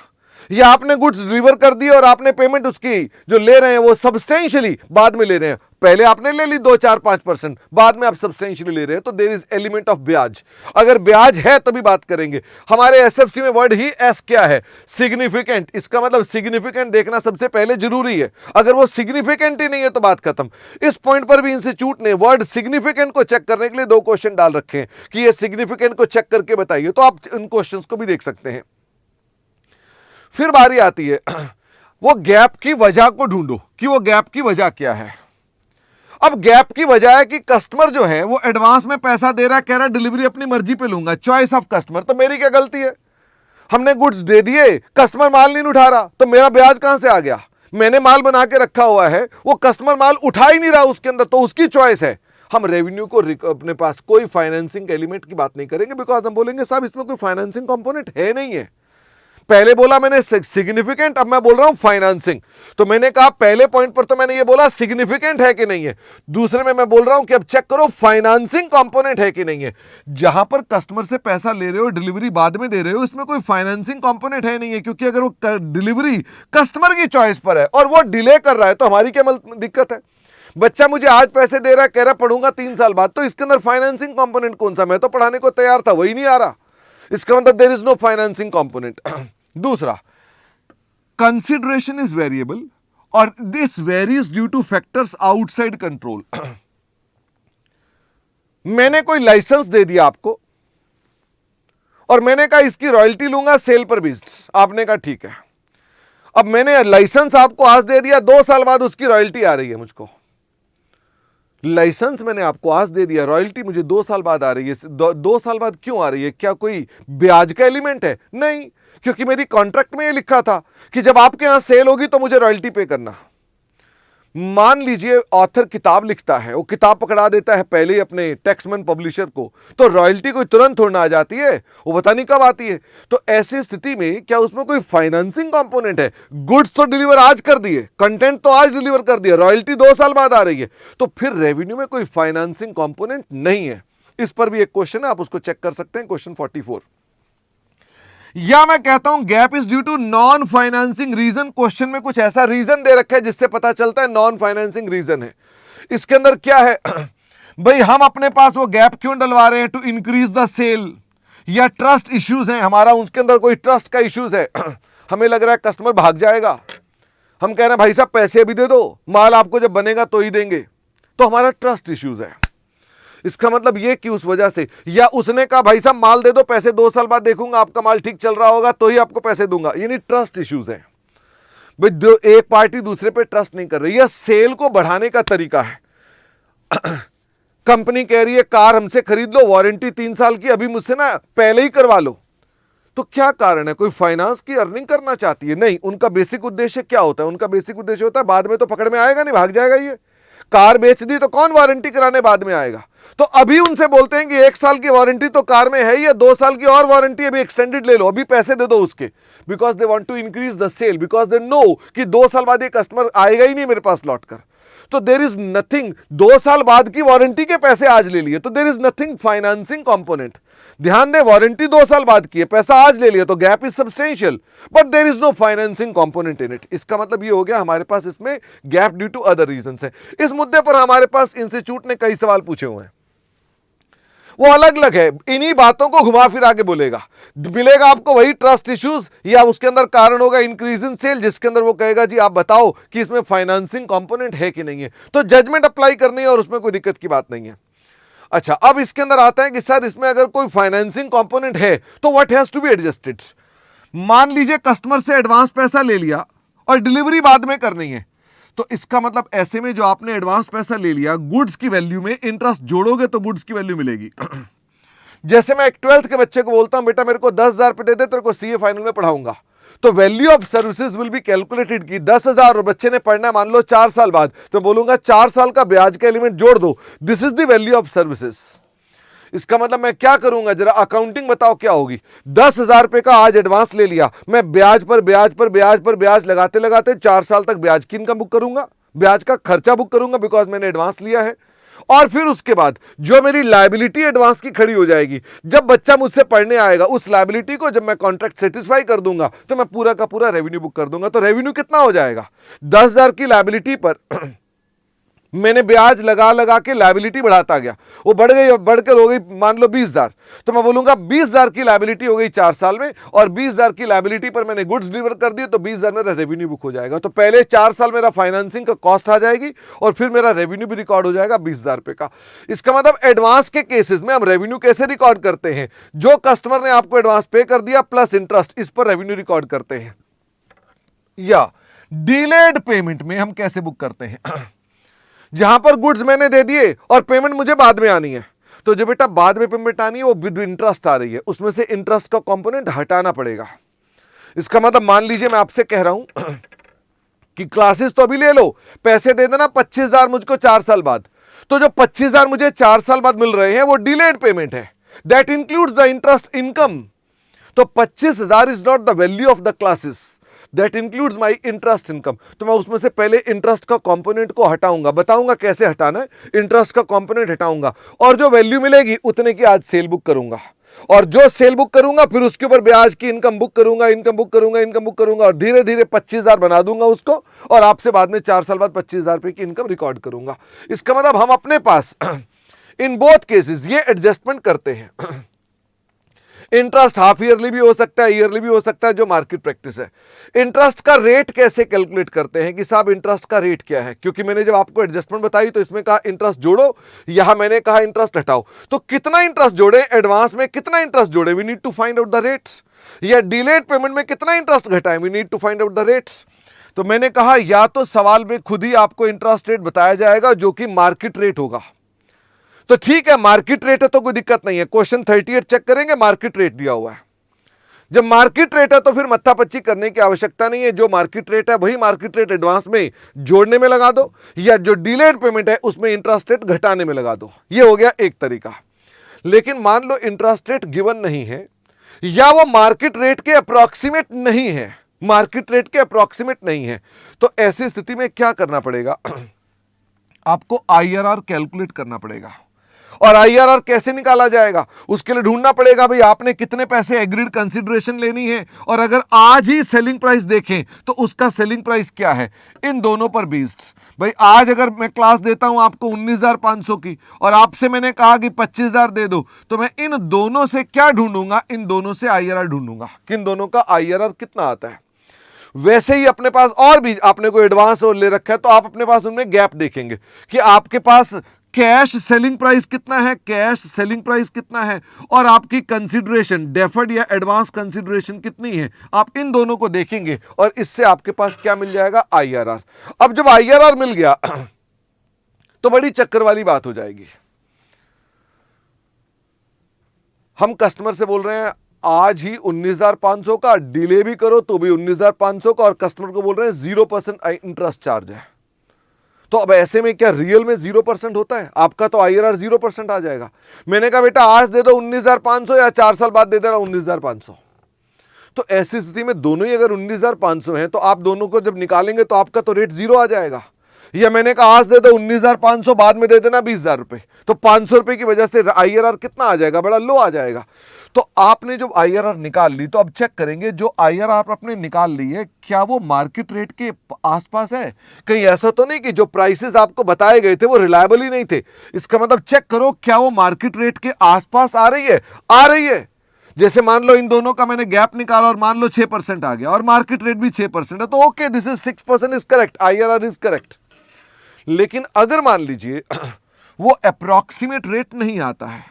या आपने गुड्स डिलीवर कर दिए और आपने पेमेंट उसकी जो ले रहे हैं वो सब्सटेंशियली बाद में ले रहे हैं, पहले आपने ले ली 2-4-5%, बाद में आप सब्सटेंशियली ले रहे हैं, तो देयर इज एलिमेंट ऑफ ब्याज। अगर ब्याज है तभी बात करेंगे। हमारे एसएफसी में वर्ड ही एस क्या है, सिग्निफिकेंट। इसका मतलब सिग्निफिकेंट देखना सबसे पहले जरूरी है, अगर वो सिग्निफिकेंट ही नहीं है तो बात खत्म। इस पॉइंट पर भी इंस्टीट्यूट ने वर्ड सिग्निफिकेंट को चेक करने के लिए 2 क्वेश्चन डाल रखे हैं कि ये सिग्निफिकेंट को चेक करके बताइए, तो आप इन क्वेश्चंस को भी देख सकते हैं। फिर बारी आती है वो गैप की वजह को ढूंढो कि वो गैप की वजह क्या है। अब गैप की वजह है कि कस्टमर जो है वो एडवांस में पैसा दे रहा है, कह रहा है डिलीवरी अपनी मर्जी पे लूंगा, चॉइस ऑफ कस्टमर। तो मेरी क्या गलती है, हमने गुड्स दे दिए, कस्टमर माल नहीं उठा रहा, तो मेरा ब्याज कहां से आ गया? मैंने माल बना के रखा हुआ है, वो कस्टमर माल उठा ही नहीं रहा उसके अंदर, तो उसकी चॉइस है। हम रेवेन्यू को अपने पास कोई फाइनेंसिंग एलिमेंट की बात नहीं करेंगे, बिकॉज हम बोलेंगे साहब इसमें कोई फाइनेंसिंग कंपोनेंट है नहीं है। पहले बोला मैंने सिग्निफिकेंट, अब मैं बोल रहा हूं फाइनेंसिंग। तो मैंने कहा पहले पॉइंट पर तो मैंने ये बोला सिग्निफिकेंट है कि नहीं है, दूसरे में मैं बोल रहा हूं कि अब चेक करो फाइनेंसिंग कंपोनेंट है कि नहीं है। जहां पर कस्टमर से पैसा ले रहे हो, डिलीवरी बाद में दे रहे हो, इसमें कोई फाइनेंसिंग कंपोनेंट है नहीं है, क्योंकि अगर वो डिलीवरी कस्टमर की चॉइस पर है और वो डिले कर रहा है तो हमारी क्या दिक्कत है? बच्चा मुझे आज पैसे दे रहा है, कह रहा पढ़ूंगा 3 साल बाद, तो इसके अंदर फाइनेंसिंग कंपोनेंट कौन सा? मैं तो पढ़ाने को तैयार था, वही नहीं आ रहा, इसका मतलब there is no financing component. दूसरा, कंसिडरेशन इज वेरिएबल और this varies due to factors outside control. मैंने कोई लाइसेंस दे दिया आपको और मैंने कहा इसकी रॉयल्टी लूंगा सेल पर बेस्ड, आपने कहा ठीक है। अब मैंने लाइसेंस आपको आज दे दिया, 2 साल बाद उसकी रॉयल्टी आ रही है मुझको। लाइसेंस मैंने आपको आज दे दिया, रॉयल्टी मुझे 2 साल बाद आ रही है। 2 साल बाद क्यों आ रही है? क्या कोई ब्याज का एलिमेंट है? नहीं, क्योंकि मेरी कॉन्ट्रैक्ट में ये लिखा था कि जब आपके यहां सेल होगी तो मुझे रॉयल्टी पे करना। मान लीजिए ऑथर किताब लिखता है, वो किताब पकड़ा देता है पहले ही अपने टैक्समैन पब्लिशर को, तो रॉयल्टी कोई तुरंत थोड़ा आ जाती है, वो पता नहीं कब आती है। तो ऐसी स्थिति में क्या उसमें कोई फाइनेंसिंग कंपोनेंट है? गुड्स तो डिलीवर आज कर दिए, कंटेंट तो आज डिलीवर कर दिया, रॉयल्टी 2 साल बाद आ रही है, तो फिर रेवेन्यू में कोई फाइनेंसिंग कंपोनेंट नहीं है। इस पर भी एक क्वेश्चन है, आप उसको चेक कर सकते हैं, क्वेश्चन 44। या मैं कहता हूं gap is due to non financing reason. Question में कुछ ऐसा रीजन दे रखा है जिससे पता चलता है नॉन फाइनेंसिंग रीजन है। इसके अंदर क्या है भाई, हम अपने पास वो गैप क्यों डलवा रहे हैं? टू इंक्रीज द सेल, या ट्रस्ट इश्यूज हैं हमारा, उसके अंदर कोई ट्रस्ट का इश्यूज है। हमें लग रहा है कस्टमर भाग जाएगा, हम कह रहे हैं भाई साहब पैसे भी दे दो, माल आपको जब बनेगा तो ही देंगे, तो हमारा ट्रस्ट इश्यूज है। इसका मतलब ये कि उस वजह से, या उसने कहा भाई साहब माल दे दो, पैसे 2 साल बाद देखूंगा, आपका माल ठीक चल रहा होगा तो ही आपको पैसे दूंगा, यानी ट्रस्ट इश्यूज है। भाई एक पार्टी दूसरे पे ट्रस्ट नहीं कर रही। यह सेल को बढ़ाने का तरीका है। कंपनी कह रही है कार हमसे खरीद लो, वारंटी 3 साल की, अभी मुझसे ना पहले ही करवा लो, तो क्या कारण है? कोई फाइनेंस की अर्निंग करना चाहती है? नहीं, उनका बेसिक उद्देश्य क्या होता है? उनका बेसिक उद्देश्य होता है बाद में तो पकड़ में आएगा नहीं, भाग जाएगा। ये कार बेच दी तो कौन वारंटी कराने बाद में आएगा? तो अभी उनसे बोलते हैं कि 1 साल की वारंटी तो कार में है, या 2 साल की और वारंटी अभी एक्सटेंडेड ले लो, अभी पैसे दे दो उसके, because they want to increase the sale, because they know कि 2 साल बाद ये कस्टमर आएगा ही नहीं मेरे पास लौट कर। तो देर इज नथिंग, 2 साल बाद की वारंटी के पैसे आज ले लिए, तो there is nothing financing component. ध्यान दें, वारंटी 2 साल बाद की है, पैसा आज ले लिया, तो gap is substantial, but there is no financing component in it. इसका मतलब ये हो गया हमारे पास इसमें gap due to other reasons है। इस मुद्दे पर हमारे पास इंस्टीट्यूट ने कई सवाल पूछे हुए हैं, वो अलग अलग है, इन्हीं बातों को घुमा फिरा के बोलेगा। मिलेगा आपको वही ट्रस्ट इश्यूज, या उसके अंदर कारण होगा इंक्रीज इन सेल, जिसके अंदर वो कहेगा जी आप बताओ कि इसमें फाइनेंसिंग कंपोनेंट है कि नहीं है, तो जजमेंट अप्लाई करनी है और उसमें कोई दिक्कत की बात नहीं है। अच्छा, अब इसके अंदर आता है कि सर इसमें अगर कोई फाइनेंसिंग कंपोनेंट है तो what has to be adjusted. मान लीजिए कस्टमर से एडवांस पैसा ले लिया और डिलीवरी बाद में करनी है, तो इसका मतलब ऐसे में जो आपने एडवांस पैसा ले लिया, गुड्स की वैल्यू में इंटरेस्ट जोड़ोगे तो गुड्स की वैल्यू मिलेगी। जैसे मैं एक 12th के बच्चे को बोलता हूं बेटा मेरे को 10,000 रुपए दे दे, तेरे को सीए फाइनल में पढ़ाऊंगा, तो value of services will be calculated की 10,000 और बच्चे ने पढ़ना मान लो 4 साल बाद, तो बोलूंगा 4 साल का ब्याज का एलिमेंट जोड़ दो, this is the value of services. इसका मतलब मैं क्या करूंगा, जरा अकाउंटिंग बताओ क्या होगी। 10,000 रुपए का आज एडवांस ले लिया, मैं ब्याज पर ब्याज पर ब्याज पर ब्याज लगाते लगाते 4 साल तक ब्याज की इनकम बुक करूंगा, ब्याज का खर्चा बुक करूंगा, बिकॉज मैंने एडवांस लिया है। और फिर उसके बाद जो मेरी लायबिलिटी एडवांस की खड़ी हो जाएगी, जब बच्चा मुझसे पढ़ने आएगा उस लायबिलिटी को जब मैं कॉन्ट्रैक्ट सेटिस्फाई कर दूंगा तो मैं पूरा का पूरा रेवेन्यू बुक कर दूंगा। तो रेवेन्यू कितना हो जाएगा, 10,000 की लायबिलिटी पर मैंने ब्याज लगा लगा के लायबिलिटी बढ़ाता गया, वो बढ़ गई, बढ़कर हो गई मान लो 20,000, तो मैं बोलूंगा 20,000 की लायबिलिटी हो गई 4 साल में, और 20,000 की लायबिलिटी पर मैंने गुड्स डिलीवर कर दिए तो 20,000 मेरा रेवेन्यू बुक हो जाएगा। तो पहले 4 साल मेरा फाइनेंसिंग का कॉस्ट आ जाएगी और फिर मेरा रेवेन्यू भी रिकॉर्ड हो जाएगा 20,000 रुपए का। इसका मतलब एडवांस के केसेस में हम रेवेन्यू कैसे रिकॉर्ड करते हैं, जो कस्टमर ने आपको एडवांस पे कर दिया प्लस इंटरेस्ट, इस पर रेवेन्यू रिकॉर्ड करते हैं। या डिलेड पेमेंट में हम कैसे बुक करते हैं, जहां पर गुड्स मैंने दे दिए और पेमेंट मुझे बाद में आनी है, तो जो बेटा बाद में पेमेंट आनी है वो विद इंटरेस्ट आ रही है, उसमें से इंटरेस्ट का कंपोनेंट हटाना पड़ेगा। इसका मतलब मान लीजिए मैं आपसे कह रहा हूं कि क्लासेस तो अभी ले लो, पैसे दे देना 25,000 मुझको 4 साल बाद, तो जो 25,000 मुझे 4 साल बाद मिल रहे हैं वो डिलेड पेमेंट है, that includes the interest income. तो 25,000 is not the value of the classes, that includes my interest income. तो मैं उसमें से पहले इंटरेस्ट का कंपोनेंट को हटाऊंगा, बताऊंगा कैसे हटाना है, इंटरेस्ट का कंपोनेंट हटाऊंगा और जो वैल्यू मिलेगी उतने की आज सेल बुक करूंगा, और जो सेल बुक करूंगा फिर उसके ऊपर ब्याज की इनकम बुक करूंगा, इनकम बुक करूंगा, इनकम बुक करूंगा, और धीरे धीरे 25,000 बना दूंगा उसको, और आपसे बाद में 4 साल बाद 25,000 रुपए की इनकम रिकॉर्ड करूंगा। इसका मतलब हम अपने पास इन बोथ केसेस ये एडजस्टमेंट करते हैं। इंटरेस्ट हाफ ईयरली भी हो सकता है, ईयरली भी हो सकता है, जो मार्केट प्रैक्टिस है। इंटरेस्ट का रेट कैसे कैलकुलेट करते हैं कि साहब इंटरेस्ट का रेट क्या है, क्योंकि मैंने जब आपको एडजस्टमेंट बताई तो इसमें कहा इंटरेस्ट जोड़ो, यहां मैंने कहा इंटरेस्ट हटाओ। तो कितना इंटरेस्ट जोड़े, एडवांस में कितना इंटरेस्ट जोड़े, we need to find out the rates, या डिलेड पेमेंट में कितना इंटरेस्ट घटाएं, we need to find out the rates. तो मैंने कहा या तो सवाल में खुद ही आपको इंटरेस्ट रेट बताया जाएगा जो कि मार्केट रेट होगा, तो ठीक है मार्केट रेट है तो कोई दिक्कत नहीं है, क्वेश्चन 38 चेक करेंगे मार्केट रेट दिया हुआ है। जब मार्केट रेट है तो फिर मत्थापच्ची करने की आवश्यकता नहीं है, जो मार्केट रेट है वही मार्केट रेट एडवांस में जोड़ने में लगा दो, या जो डिलेड पेमेंट है उसमें इंटरेस्ट रेट घटाने में लगा दो। ये हो गया एक तरीका। लेकिन मान लो इंटरेस्ट रेट गिवन नहीं है, या वो मार्केट रेट के अप्रॉक्सीमेट नहीं है, मार्केट रेट के अप्रॉक्सीमेट नहीं है, तो ऐसी स्थिति में क्या करना पड़ेगा, आपको IRR कैलकुलेट करना पड़ेगा। और IRR कैसे निकाला जाएगा, उसके लिए ढूंढना पड़ेगा भाई आपने कितने पैसे एग्रीड कंसिडरेशन लेनी है, और अगर आज ही सेलिंग प्राइस देखें तो उसका सेलिंग प्राइस क्या है, इन दोनों पर बेस्ड। भाई आज अगर मैं क्लास देता हूं आपको 19,500 की और आपसे मैंने कहा कि 25,000 दे दो, तो मैं इन दोनों से क्या ढूंढूंगा, इन दोनों से IRR ढूंढूंगा कि इन दोनों का IRR कितना आता है। वैसे ही अपने पास और भी आपने कोई एडवांस और ले रखा है तो आप अपने पास उनमें गैप देखेंगे कि आपके पास कैश सेलिंग प्राइस कितना है, कैश सेलिंग प्राइस कितना है, और आपकी कंसिडरेशन डेफर्ड या एडवांस कंसिडरेशन कितनी है, आप इन दोनों को देखेंगे और इससे आपके पास क्या मिल जाएगा, IRR। अब जब IRR मिल गया तो बड़ी चक्कर वाली बात हो जाएगी। हम कस्टमर से बोल रहे हैं आज ही 19,500 का, डिले भी करो तो भी 19,500 का, और कस्टमर को बोल रहे हैं 0% इंटरेस्ट चार्ज है। तो अब ऐसे में क्या रियल में 0% होता है, आपका तो IRR 0% आ जाएगा। मैंने कहा बेटा आज दे दो 19,500 या 4 साल बाद दे देना 19,500। तो ऐसी स्थिति में दोनों ही अगर 19,500 हैं तो आप दोनों को जब निकालेंगे तो आपका तो रेट 0 आ जाएगा। या मैंने कहा आज दे दो 19,500 बाद में दे देना 20,000 रुपए, तो 500 रुपए की वजह से IRR कितना आ जाएगा, बड़ा लो आ जाएगा। तो आपने जब IRR निकाल ली तो अब चेक करेंगे जो IRR आपने निकाल ली है क्या वो मार्केट रेट के आसपास है, कहीं ऐसा तो नहीं कि जो प्राइसेस आपको बताए गए थे वो रिलायबल ही नहीं थे। इसका मतलब चेक करो क्या वो मार्केट रेट के आसपास आ रही है, आ रही है। जैसे मान लो इन दोनों का मैंने गैप निकाला और मान लो 6% आ गया और मार्केट रेट भी 6% है, तो okay this is 6% is correct, IRR is correct. लेकिन अगर मान लीजिए वो अप्रॉक्सीमेट रेट नहीं आता है,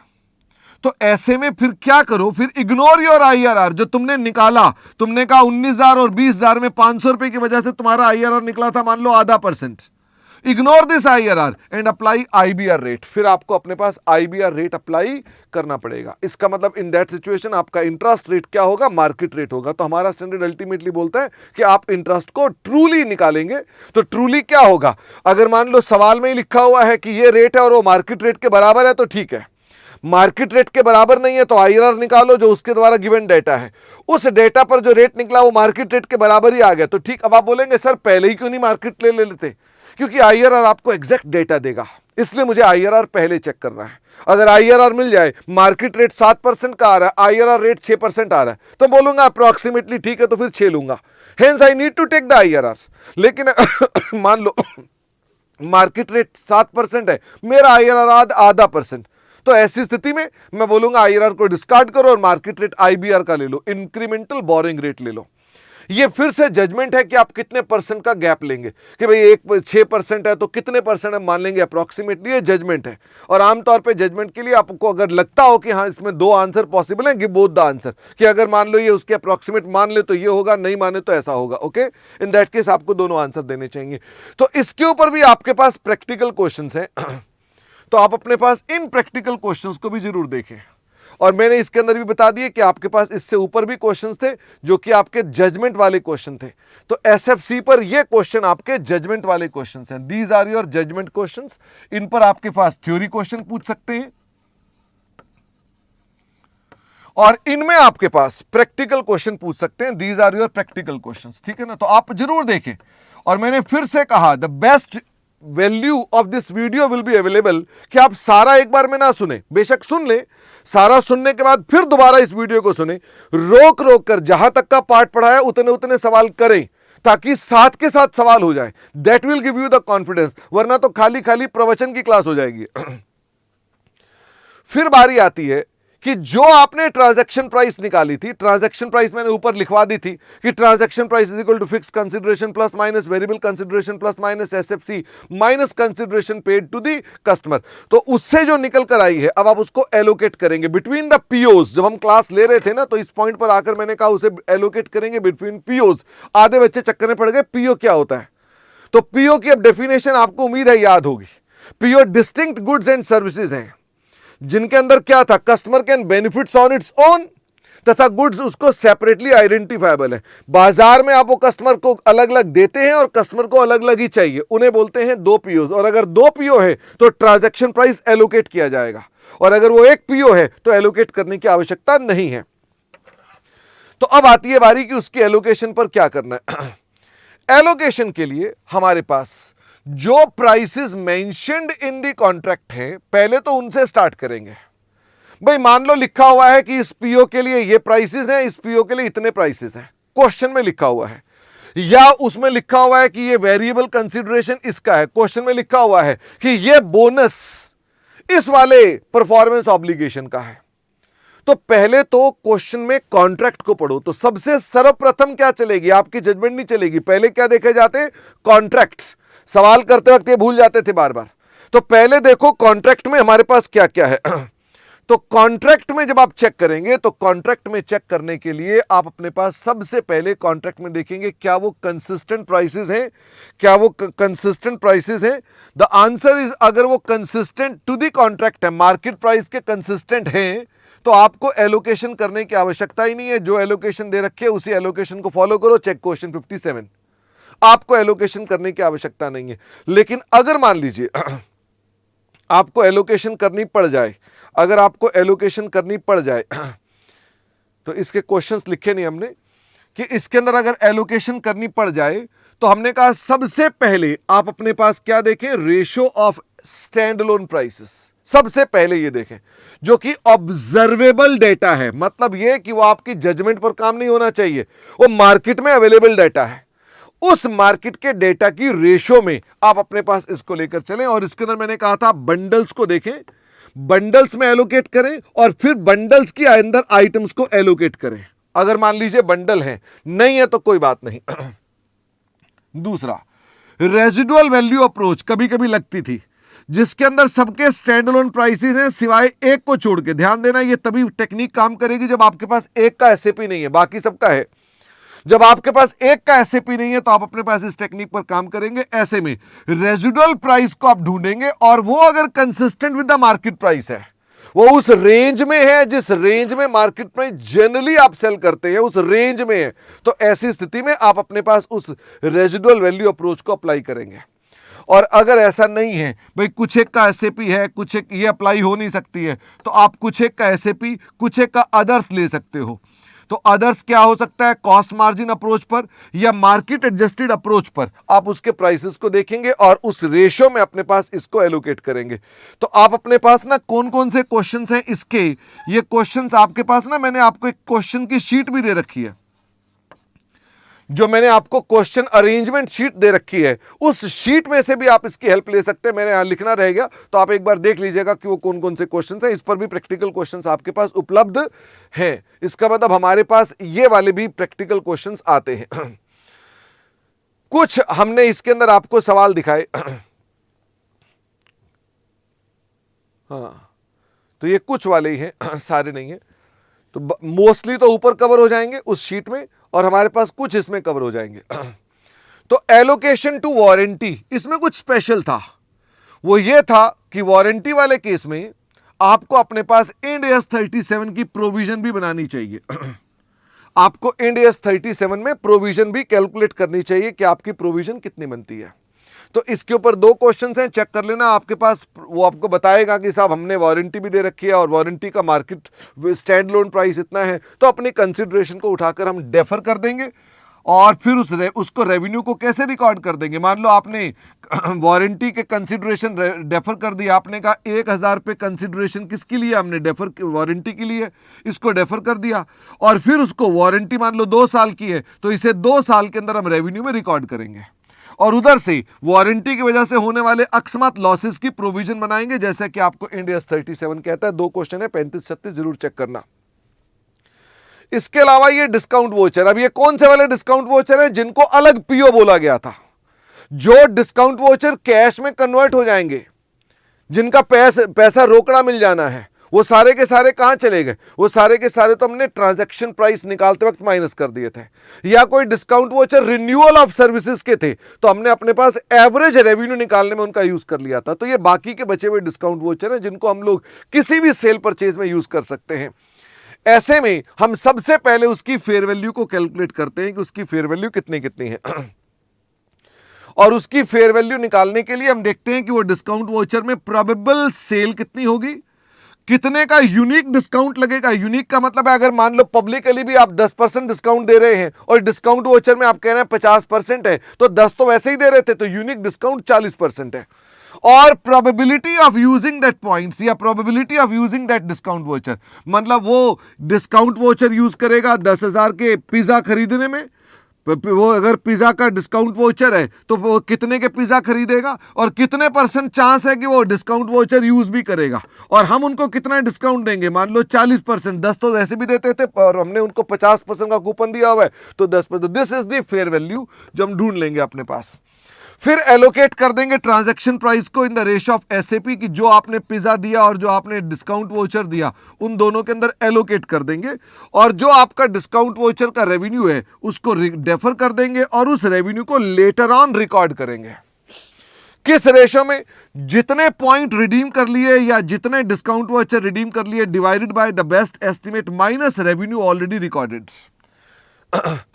तो ऐसे में फिर क्या करो, फिर इग्नोर योर IRR जो तुमने निकाला। तुमने कहा 19,000 और 20,000 में 500 रुपए की वजह से तुम्हारा IRR निकला था मान लो 0.5%। Ignore this IRR and apply IBR rate. फिर आपको अपने पास IBR रेट अप्लाई करना पड़ेगा। इसका मतलब इन दैट सिचुएशन आपका इंटरेस्ट रेट क्या होगा, मार्केट रेट होगा। तो हमारा स्टैंडर्ड अल्टीमेटली बोलता है कि आप इंटरेस्ट को ट्रूली निकालेंगे। तो ट्रूली क्या होगा, अगर मान लो सवाल में ही लिखा हुआ है कि ये रेट है और वो मार्केट रेट के बराबर है तो ठीक है, मार्केट रेट के बराबर नहीं है तो IRR निकालो जो उसके द्वारा गिवन डेटा है, उस डेटा पर जो रेट निकला वो मार्केट रेट के बराबर ही आ गया तो ठीक। अब आप बोलेंगे सर पहले ही क्यों नहीं मार्केट ले लेते, क्योंकि आईआरआर आपको एग्जैक्ट डेटा देगा, इसलिए मुझे आईआरआर पहले चेक करना है। अगर आईआरआर मिल जाए, मार्केट रेट 7% का आ रहा है, आईआरआर रेट 6% आ रहा है, तो बोलूंगा अप्रोक्सीमेटली ठीक है, तो फिर 6 लूंगा, hence I need to take the IRR. लेकिन मान लो मार्केट रेट 7% है, मेरा आईआरआर आधा %, तो ऐसी स्थिति में मैं बोलूंगा आईआरआर को डिस्कार्ड करो और मार्केट रेट आईबीआर का ले लो, इंक्रीमेंटल बोरिंग रेट ले लो। ये फिर से जजमेंट है कि आप कितने % का गैप लेंगे, कि भाई 6% है तो कितने % हम मान लेंगे अप्रोक्सीमेटली, ये जजमेंट है। और आमतौर पे जजमेंट के लिए आपको अगर लगता हो कि हाँ इसमें 2 आंसर पॉसिबल है, गिव बोथ द आंसर, कि अगर मान लो ये उसके अप्रोक्सीमेट मान ले तो ये होगा, नहीं माने तो ऐसा होगा, ओके। इन दैट केस आपको दोनों आंसर देने चाहिए। तो इसके ऊपर भी आपके पास प्रैक्टिकल क्वेश्चन है, तो आप अपने पास इन प्रैक्टिकल क्वेश्चंस को भी जरूर देखें। और मैंने इसके अंदर भी बता दिए कि आपके पास इससे ऊपर भी क्वेश्चंस थे जो कि आपके जजमेंट वाले क्वेश्चन थे। तो एसएफसी पर ये क्वेश्चन आपके जजमेंट वाले क्वेश्चंस हैं, these are your judgement questions. इन पर आपके पास थ्योरी क्वेश्चन पूछ सकते हैं और इनमें आपके पास प्रैक्टिकल क्वेश्चन पूछ सकते हैं, these are your practical questions, ठीक है ना। तो आप जरूर देखें। और मैंने फिर से कहा, the best value of this video will be available, कि आप सारा एक बार में ना सुने, बेशक सुन ले, सारा सुनने के बाद फिर दोबारा इस वीडियो को सुने, रोक रोक कर जहां तक का पार्ट पढ़ाया उतने उतने सवाल करें, ताकि साथ के साथ सवाल हो जाए। That will give you the confidence, वरना तो खाली खाली प्रवचन की क्लास हो जाएगी। फिर बारी आती है कि जो आपने ट्रांजैक्शन प्राइस निकाली थी, ट्रांजैक्शन प्राइस मैंने ऊपर लिखवा दी थी कि transaction price is equal to fixed consideration plus minus variable consideration plus minus SFC minus consideration paid to the customer. तो उससे जो निकल कर आई है, अब आप उसको एलोकेट करेंगे बिटवीन द पीओज। जब हम क्लास ले रहे थे ना, तो इस पॉइंट पर आकर मैंने कहा उसे एलोकेट करेंगे बिटवीन पीओज। आधे बच्चे चक्कर में पड़ गए, पीओ क्या होता है। तो पीओ की अब डेफिनेशन आपको उम्मीद है याद होगी। PO distinct goods and services हैं, जिनके अंदर क्या था, customer can benefits on its own, तथा गुड्स उसको सेपरेटली आइडेंटिफाइबल है। बाजार में आप वो कस्टमर को अलग अलग देते हैं और कस्टमर को अलग अलग ही चाहिए, उन्हें बोलते हैं 2 पीओज। और अगर 2 पीओ है तो ट्रांजैक्शन प्राइस एलोकेट किया जाएगा, और अगर वो 1 पीओ है तो एलोकेट करने की आवश्यकता नहीं है। तो अब आती है बारी कि उसकी एलोकेशन पर क्या करना है। एलोकेशन के लिए हमारे पास जो prices mentioned in the contract है, पहले तो उनसे स्टार्ट करेंगे। भाई मान लो लिखा हुआ है कि इस पीओ के लिए ये प्राइसेस हैं, इस पीओ के लिए इतने प्राइसेस हैं, क्वेश्चन में लिखा हुआ है, या उसमें लिखा हुआ है कि ये वेरिएबल कंसीडरेशन इसका है, क्वेश्चन में लिखा हुआ है कि ये बोनस इस वाले परफॉर्मेंस ऑब्लिगेशन का है। तो पहले तो क्वेश्चन में कॉन्ट्रैक्ट को पढ़ो। तो सबसे सर्वप्रथम क्या चलेगी, आपकी जजमेंट नहीं चलेगी, पहले क्या देखे जाते, कॉन्ट्रैक्ट्स। सवाल करते वक्त ये भूल जाते थे बार बार। तो पहले देखो कॉन्ट्रैक्ट में हमारे पास क्या क्या है। तो कॉन्ट्रैक्ट में जब आप चेक करेंगे, तो कॉन्ट्रैक्ट में चेक करने के लिए आप अपने पास सबसे पहले कॉन्ट्रैक्ट में देखेंगे क्या वो कंसिस्टेंट प्राइसेस हैं, क्या वो कंसिस्टेंट प्राइसेस हैं। द आंसर इज, अगर वो कंसिस्टेंट टू द कॉन्ट्रैक्ट है, मार्केट प्राइस के कंसिस्टेंट हैं, तो आपको एलोकेशन करने की आवश्यकता ही नहीं है। जो एलोकेशन दे रखे है उसी एलोकेशन को फॉलो करो। चेक क्वेश्चन 57, आपको एलोकेशन करने की आवश्यकता नहीं है। लेकिन अगर मान लीजिए आपको एलोकेशन करनी पड़ जाए, अगर आपको एलोकेशन करनी पड़ जाए, तो इसके क्वेश्चंस लिखे नहीं हमने, कि इसके अंदर अगर एलोकेशन करनी पड़ जाए, तो हमने कहा सबसे पहले आप अपने पास क्या देखें, ratio of stand alone prices. सबसे पहले ये देखें जो कि ऑब्जर्वेबल डेटा है, मतलब ये कि वो आपकी जजमेंट पर काम नहीं होना चाहिए, वो मार्केट में अवेलेबल डेटा है। उस मार्केट के डेटा की रेशियो में आप अपने पास इसको लेकर चलें। और इसके अंदर मैंने कहा था बंडल्स को देखें, बंडल्स में एलोकेट करें और फिर बंडल्स के अंदर आइटम्स को एलोकेट करें। अगर मान लीजिए बंडल है, नहीं है तो कोई बात नहीं। दूसरा, रेजिडुअल वैल्यू अप्रोच कभी कभी लगती थी, जिसके अंदर सबके स्टैंड अलोन प्राइसेस हैं सिवाय एक को छोड़ के। ध्यान देना, ये तभी टेक्निक काम करेगी जब आपके पास एक का एसएपी नहीं है, बाकी सबका है। जब आपके पास एक का एसएपी नहीं है तो आप अपने पास इस टेक्निक पर काम करेंगे। ऐसे में रेजिडुअल प्राइस को आप ढूंढेंगे और वो अगर consistent with the market price है, वो उस रेंज में है जिस रेंज में मार्केट प्राइस जनरली आप सेल करते हैं, उस रेंज में है, तो ऐसी स्थिति में आप अपने पास उस रेजिडुअल वैल्यू अप्रोच को अप्लाई करेंगे। और अगर ऐसा नहीं है, भाई कुछ एक का एसएपी है, कुछ एक ये अप्लाई हो नहीं सकती है, तो आप कुछ एक का एसएपी, कुछ एक का अदर्स ले सकते हो। तो अदर्स क्या हो सकता है, कॉस्ट मार्जिन अप्रोच पर या मार्केट एडजस्टेड अप्रोच पर आप उसके प्राइसेस को देखेंगे और उस रेशो में अपने पास इसको एलोकेट करेंगे। तो आप अपने पास ना कौन कौन से क्वेश्चंस हैं इसके, ये क्वेश्चंस आपके पास ना मैंने आपको एक क्वेश्चन की शीट भी दे रखी है, जो मैंने आपको क्वेश्चन अरेंजमेंट शीट दे रखी है, उस शीट में से भी आप इसकी हेल्प ले सकते हैं। मैंने यहां लिखना रहेगा तो आप एक बार देख लीजिएगा कि वो कौन कौन से क्वेश्चंस हैं। इस पर भी प्रैक्टिकल क्वेश्चंस आपके पास उपलब्ध हैं। इसका मतलब हमारे पास ये वाले भी प्रैक्टिकल क्वेश्चंस आते हैं। कुछ हमने इसके अंदर आपको सवाल दिखाए। हाँ, तो ये कुछ वाले ही हैं, सारे नहीं है। तो मोस्टली तो ऊपर कवर हो जाएंगे उस शीट में और हमारे पास कुछ इसमें कवर हो जाएंगे। तो एलोकेशन टू वारंटी, इसमें कुछ स्पेशल था। वो ये था कि वारंटी वाले केस में आपको अपने पास इंड एस 37 की प्रोविजन भी बनानी चाहिए। आपको इंड एस 37 में प्रोविजन भी कैलकुलेट करनी चाहिए कि आपकी प्रोविजन कितनी बनती है। तो इसके ऊपर 2 क्वेश्चंस हैं, चेक कर लेना आपके पास। वो आपको बताएगा कि साहब हमने वारंटी भी दे रखी है और वारंटी का मार्केट स्टैंड लोन प्राइस इतना है, तो अपनी कंसिडरेशन को उठाकर हम डेफर कर देंगे और फिर उसको रेवेन्यू को कैसे रिकॉर्ड कर देंगे। मान लो आपने वारंटी के कंसिडरेशन डेफर कर दिया, आपने कहा 1000 पे कंसिडरेशन किसके लिए, हमने डेफर वारंटी के लिए, इसको डेफर कर दिया और फिर उसको वारंटी मान लो 2 साल की है, तो इसे 2 साल के अंदर हम रेवेन्यू में रिकॉर्ड करेंगे और उधर से वारंटी की वजह से होने वाले अकस्मात लॉसेस की प्रोविजन बनाएंगे, जैसा कि आपको इंड एस 37 कहता है। 2 क्वेश्चन है, 35-36 जरूर चेक करना। इसके अलावा ये डिस्काउंट वोचर, अब ये कौन से वाले डिस्काउंट वोचर हैं जिनको अलग पीओ बोला गया था, जो डिस्काउंट वोचर कैश में कन्वर्ट हो जाएंगे, जिनका पैसा रोकड़ा मिल जाना है, वो सारे के सारे कहां चले गए, वो सारे के सारे तो हमने ट्रांजैक्शन प्राइस निकालते वक्त माइनस कर दिए थे। या कोई discount voucher renewal of services के थे तो हमने अपने पास एवरेज रेवेन्यू निकालने में उनका यूज कर लिया था। तो ये बाकी के बचे हुए डिस्काउंट वोचर हैं जिनको हम लोग किसी भी सेल परचेज में यूज कर सकते हैं। ऐसे में हम सबसे पहले उसकी फेयर वैल्यू को कैलकुलेट करते हैं कि उसकी फेयर वैल्यू कितनी है और उसकी फेयर वैल्यू निकालने के लिए हम देखते हैं कि वो डिस्काउंट वोचर में प्रोबेबल सेल कितनी होगी, कितने का यूनिक डिस्काउंट लगेगा। यूनिक का मतलब है अगर मान लो पब्लिकली भी आप 10% डिस्काउंट दे रहे हैं और डिस्काउंट वोचर में आप कह रहे हैं 50% है, तो 10 तो वैसे ही दे रहे थे, तो यूनिक डिस्काउंट 40% है। और probability of using that points या probability of using that discount voucher, मतलब वो डिस्काउंट वोचर यूज करेगा 10,000 के पिज्जा खरीदने में, वो अगर पिज्जा का डिस्काउंट वोचर है तो वो कितने के पिज्जा खरीदेगा और कितने % चांस है कि वो डिस्काउंट वोचर यूज भी करेगा और हम उनको कितना डिस्काउंट देंगे, मान लो 40%, 10 तो वैसे भी देते थे और हमने उनको 50% का कूपन दिया हुआ है तो 10%। This is the fair value जो हम ढूंढ लेंगे अपने पास। फिर एलोकेट कर देंगे ट्रांजैक्शन प्राइस को in the ratio of SAP की, जो आपने पिज्जा दिया और जो आपने डिस्काउंट वोचर दिया उन दोनों के अंदर एलोकेट कर देंगे और जो आपका डिस्काउंट वोचर का रेवेन्यू है उसको डेफर कर देंगे और उस रेवेन्यू को लेटर ऑन रिकॉर्ड करेंगे। किस रेशियो में, जितने पॉइंट रिडीम कर लिए या जितने डिस्काउंट वोचर रिडीम कर लिए divided by the best estimate minus revenue already recorded,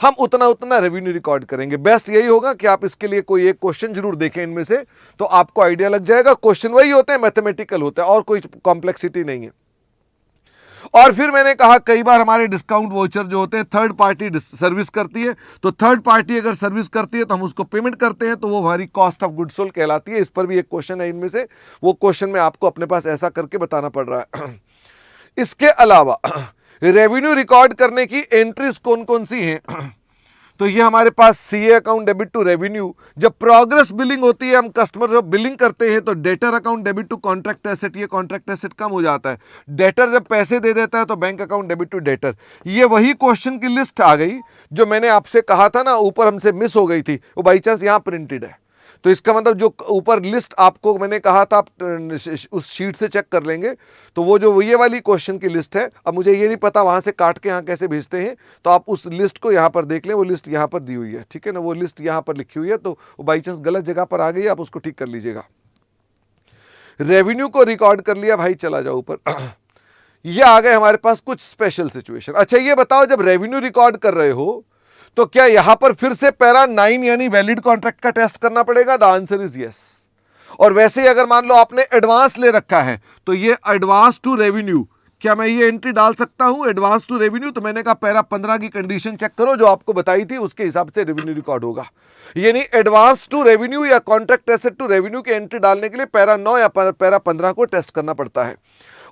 हम उतना रेवेन्यू रिकॉर्ड करेंगे। बेस्ट यही होगा कि आप इसके लिए कोई एक क्वेश्चन जरूर देखें इनमें से, तो आपको आइडिया लग जाएगा। क्वेश्चन वही होते हैं, मैथमेटिकल होता है और कोई कॉम्प्लेक्सिटी नहीं है। और फिर मैंने कहा कई बार हमारे डिस्काउंट वोचर जो होते हैं थर्ड पार्टी सर्विस करती है, तो थर्ड पार्टी अगर सर्विस करती है तो हम उसको पेमेंट करते हैं, तो वो हमारी कॉस्ट ऑफ गुड्स सोल्ड कहलाती है। इस पर भी एक क्वेश्चन है इनमें से, वो क्वेश्चन में आपको अपने पास ऐसा करके बताना पड़ रहा है। इसके अलावा रेवेन्यू रिकॉर्ड करने की एंट्रीज कौन कौन सी हैं, तो ये हमारे पास CA account debit to revenue, जब प्रोग्रेस बिलिंग होती है, हम कस्टमर जब बिलिंग करते हैं तो debtor account debit to contract asset, ये कॉन्ट्रैक्ट एसेट कम हो जाता है। डेटर जब पैसे दे देता है तो bank account debit to debtor. ये वही क्वेश्चन की लिस्ट आ गई जो मैंने आपसे कहा था ना, ऊपर हमसे मिस हो गई थी, वो बाई चांस यहाँ प्रिंटेड है। तो इसका मतलब जो ऊपर लिस्ट आपको मैंने कहा था आप उस शीट से चेक कर लेंगे, तो वो जो ये वाली क्वेश्चन की लिस्ट है, अब मुझे ये नहीं पता वहां से काट के यहाँ कैसे भेजते हैं, तो आप उस लिस्ट को यहाँ पर देख लें, वो लिस्ट यहाँ पर दी हुई है, ठीक है ना, वो लिस्ट यहाँ पर लिखी हुई है, तो वो बाई चांस गलत जगह पर आ गई, आप उसको ठीक कर लीजिएगा। रेवेन्यू को रिकॉर्ड कर लिया भाई, चला जाओ ऊपर। ये आ गए हमारे पास कुछ स्पेशल सिचुएशन। अच्छा ये बताओ, जब रेवेन्यू रिकॉर्ड कर रहे हो तो क्या यहां पर फिर से पैरा 9 यानी वैलिड कॉन्ट्रैक्ट का टेस्ट करना पड़ेगा? The answer is yes. और वैसे ही अगर मान लो आपने एडवांस ले रखा है तो ये एडवांस टू रेवेन्यू क्या मैं ये एंट्री डाल सकता हूं एडवांस टू रेवेन्यू? तो मैंने कहा पैरा 15 की कंडीशन चेक करो जो आपको बताई थी, उसके हिसाब से रेवेन्यू रिकॉर्ड होगा। यानी एडवांस टू रेवेन्यू या कॉन्ट्रैक्ट एसेट टू रेवेन्यू की एंट्री डालने के लिए पैरा 9 या पैरा 15 को टेस्ट करना पड़ता है।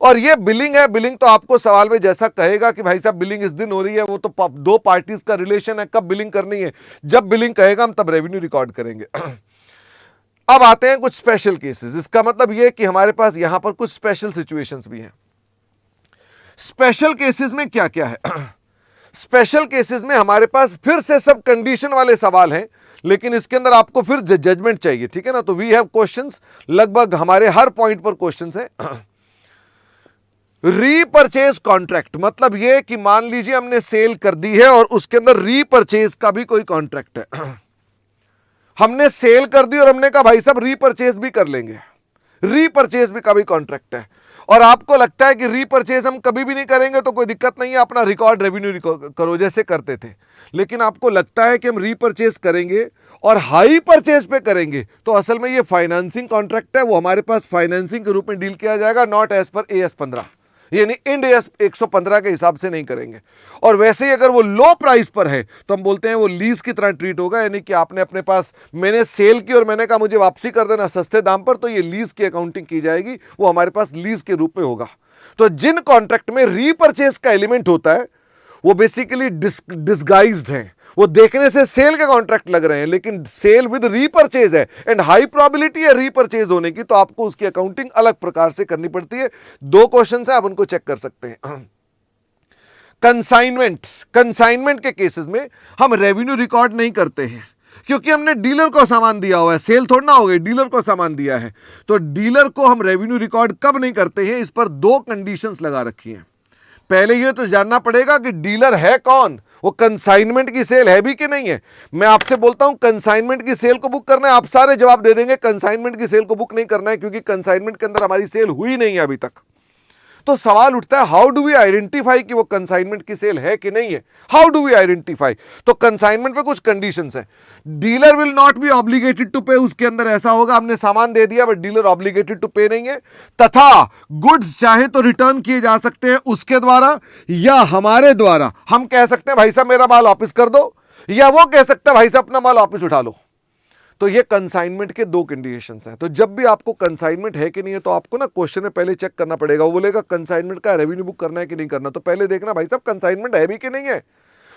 और ये बिलिंग है। बिलिंग तो आपको सवाल में जैसा कहेगा कि भाई साहब बिलिंग इस दिन हो रही है, वो तो दो पार्टीज का रिलेशन है, कब बिलिंग करनी है, जब बिलिंग कहेगा हम तब रेवेन्यू रिकॉर्ड करेंगे। अब आते हैं कुछ स्पेशल केसेस। इसका मतलब यह कि हमारे पास यहां पर कुछ स्पेशल सिचुएशंस भी हैं। स्पेशल केसेस में क्या क्या है? स्पेशल केसेस में हमारे पास फिर से सब कंडीशन वाले सवाल हैं, लेकिन इसके अंदर आपको फिर जजमेंट चाहिए, ठीक है ना। तो वी हैव क्वेश्चंस, लगभग हमारे हर पॉइंट पर क्वेश्चंस हैं। रीपरचेज कॉन्ट्रैक्ट मतलब यह कि मान लीजिए हमने सेल कर दी है और उसके अंदर रीपरचेज का भी कोई कॉन्ट्रैक्ट है। हमने सेल कर दी और हमने कहा भाई साहब रीपरचेज भी कर लेंगे, रीपरचेज भी का भी कॉन्ट्रैक्ट है, और आपको लगता है कि रीपरचेज हम कभी भी नहीं करेंगे तो कोई दिक्कत नहीं है, अपना रिकॉर्ड रेवेन्यू करो जैसे करते थे। लेकिन आपको लगता है कि हम रीपरचेज करेंगे और हाई परचेज पे करेंगे, तो असल में ये फाइनेंसिंग कॉन्ट्रैक्ट है, वो हमारे पास फाइनेंसिंग के रूप में डील किया जाएगा, नॉट एज पर AS 15, यानी इंड AS 115 के हिसाब से नहीं करेंगे। और वैसे ही अगर वो लो प्राइस पर है तो हम बोलते हैं वो लीज की तरह ट्रीट होगा, यानी कि आपने अपने पास, मैंने सेल की और मैंने कहा मुझे वापसी कर देना सस्ते दाम पर, तो ये लीज की अकाउंटिंग की जाएगी, वो हमारे पास लीज के रूप में होगा। तो जिन कॉन्ट्रैक्ट में रीपरचेज का एलिमेंट होता है वो बेसिकली डिस्गाइज्ड है, वो देखने से सेल के कॉन्ट्रैक्ट लग रहे हैं लेकिन सेल विद रीपरचेज है एंड हाई प्रोबेबिलिटी है रीपरचेज होने की, तो आपको उसकी अकाउंटिंग अलग प्रकार से करनी पड़ती है। दो क्वेश्चन है, आप उनको चेक कर सकते हैं। कंसाइनमेंट, कंसाइनमेंट के केसेस में हम रेवेन्यू रिकॉर्ड नहीं करते हैं क्योंकि हमने डीलर को सामान दिया हुआ है, सेल थोड़ा ना हो गई, डीलर को सामान दिया है, तो डीलर को हम रेवेन्यू रिकॉर्ड कब नहीं करते हैं, इस पर दो कंडीशंस लगा रखी हैं। पहले ये तो जानना पड़ेगा कि डीलर है कौन, वो कंसाइनमेंट की सेल है भी कि नहीं है। मैं आपसे बोलता हूं कंसाइनमेंट की सेल को बुक करना है, आप सारे जवाब दे देंगे कंसाइनमेंट की सेल को बुक नहीं करना है क्योंकि कंसाइनमेंट के अंदर हमारी सेल हुई नहीं है अभी तक। तो सवाल उठता है हाउ डू वी आइडेंटिफाई कि वो कंसाइनमेंट की सेल है कि नहीं है, हाउ डू वी आइडेंटिफाई। तो कंसाइनमेंट पे कुछ कंडीशंस हैं। Dealer will not be obligated to pay, उसके अंदर ऐसा होगा हमने सामान दे दिया बट डीलर ऑब्लिगेटेड टू पे नहीं है, तथा गुड्स चाहे तो रिटर्न किए जा सकते हैं उसके द्वारा या हमारे द्वारा। हम कह सकते हैं भाई साहब मेरा माल वापस कर दो, या वो कह सकता है भाई साहब अपना माल वापस उठा लो। तो ये कंसाइनमेंट के दो कंडीशंस हैं। तो जब भी आपको कंसाइनमेंट है कि नहीं है तो आपको ना क्वेश्चन में पहले चेक करना पड़ेगा। वो बोलेगा कंसाइनमेंट का रेवेन्यू बुक करना है कि नहीं करना, तो पहले देखना भाई साहब कंसाइनमेंट है भी कि नहीं है।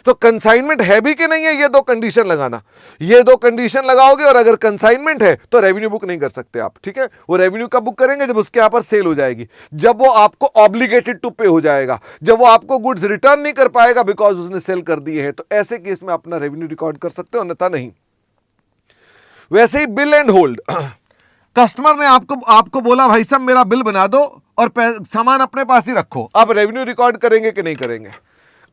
तो कंसाइनमेंट है भी कि नहीं है, ये दो कंडीशन लगाना, ये दो कंडीशन लगाओगे और अगर कंसाइनमेंट है तो रेवेन्यू बुक नहीं कर सकते आप, ठीक है। वो रेवेन्यू कब बुक करेंगे, जब उसके यहां पर सेल हो जाएगी, जब वो आपको ऑब्लिगेटेड टू पे हो जाएगा, जब वो आपको गुड्स रिटर्न नहीं कर पाएगा बिकॉज उसने सेल कर दिए हैं, तो ऐसे केस में अपना रेवेन्यू रिकॉर्ड कर सकते हो, अन्यथा नहीं। वैसे ही बिल एंड होल्ड, कस्टमर ने आपको बोला भाई साहब मेरा बिल बना दो और सामान अपने पास ही रखो, आप रेवेन्यू रिकॉर्ड करेंगे कि नहीं करेंगे।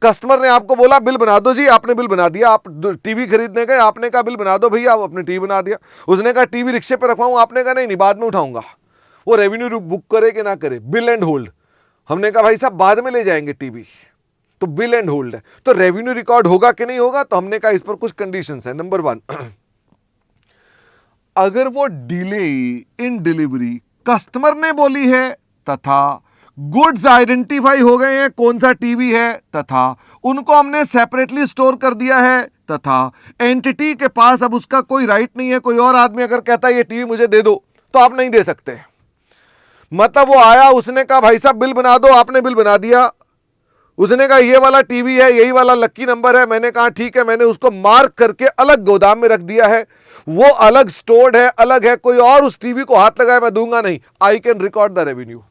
कस्टमर ने आपको बोला बिल बना दो जी, आपने बिल बना दिया, आप टीवी खरीदने गए, आपने कहा बिल बना दो भैया, आप अपने टीवी बना दिया, उसने कहा टीवी रिक्शे पे रखवाऊं, आपने कहा नहीं बाद में उठाऊंगा। वो रेवेन्यू बुक करे कि ना करे, बिल एंड होल्ड। हमने कहा भाई साहब बाद में ले जाएंगे टीवी, तो बिल एंड होल्ड है। तो रेवेन्यू रिकॉर्ड होगा कि नहीं होगा, तो हमने कहा इस पर कुछ कंडीशंस है। नंबर 1, अगर वो डिले इन डिलीवरी कस्टमर ने बोली है तथा गुड्स आइडेंटिफाई हो गए हैं कौन सा टीवी है, तथा उनको हमने सेपरेटली स्टोर कर दिया है, तथा एंटिटी के पास अब उसका कोई राइट नहीं है, कोई और आदमी अगर कहता है ये टीवी मुझे दे दो तो आप नहीं दे सकते। मतलब वो आया, उसने कहा भाई साहब बिल बना दो, आपने बिल बना दिया, उसने कहा ये वाला टीवी है, यही वाला लक्की नंबर है, मैंने कहा ठीक है, मैंने उसको मार्क करके अलग गोदाम में रख दिया है, वो अलग स्टोर्ड है, अलग है, कोई और उस टीवी को हाथ लगाए मैं दूंगा नहीं, I can record the revenue.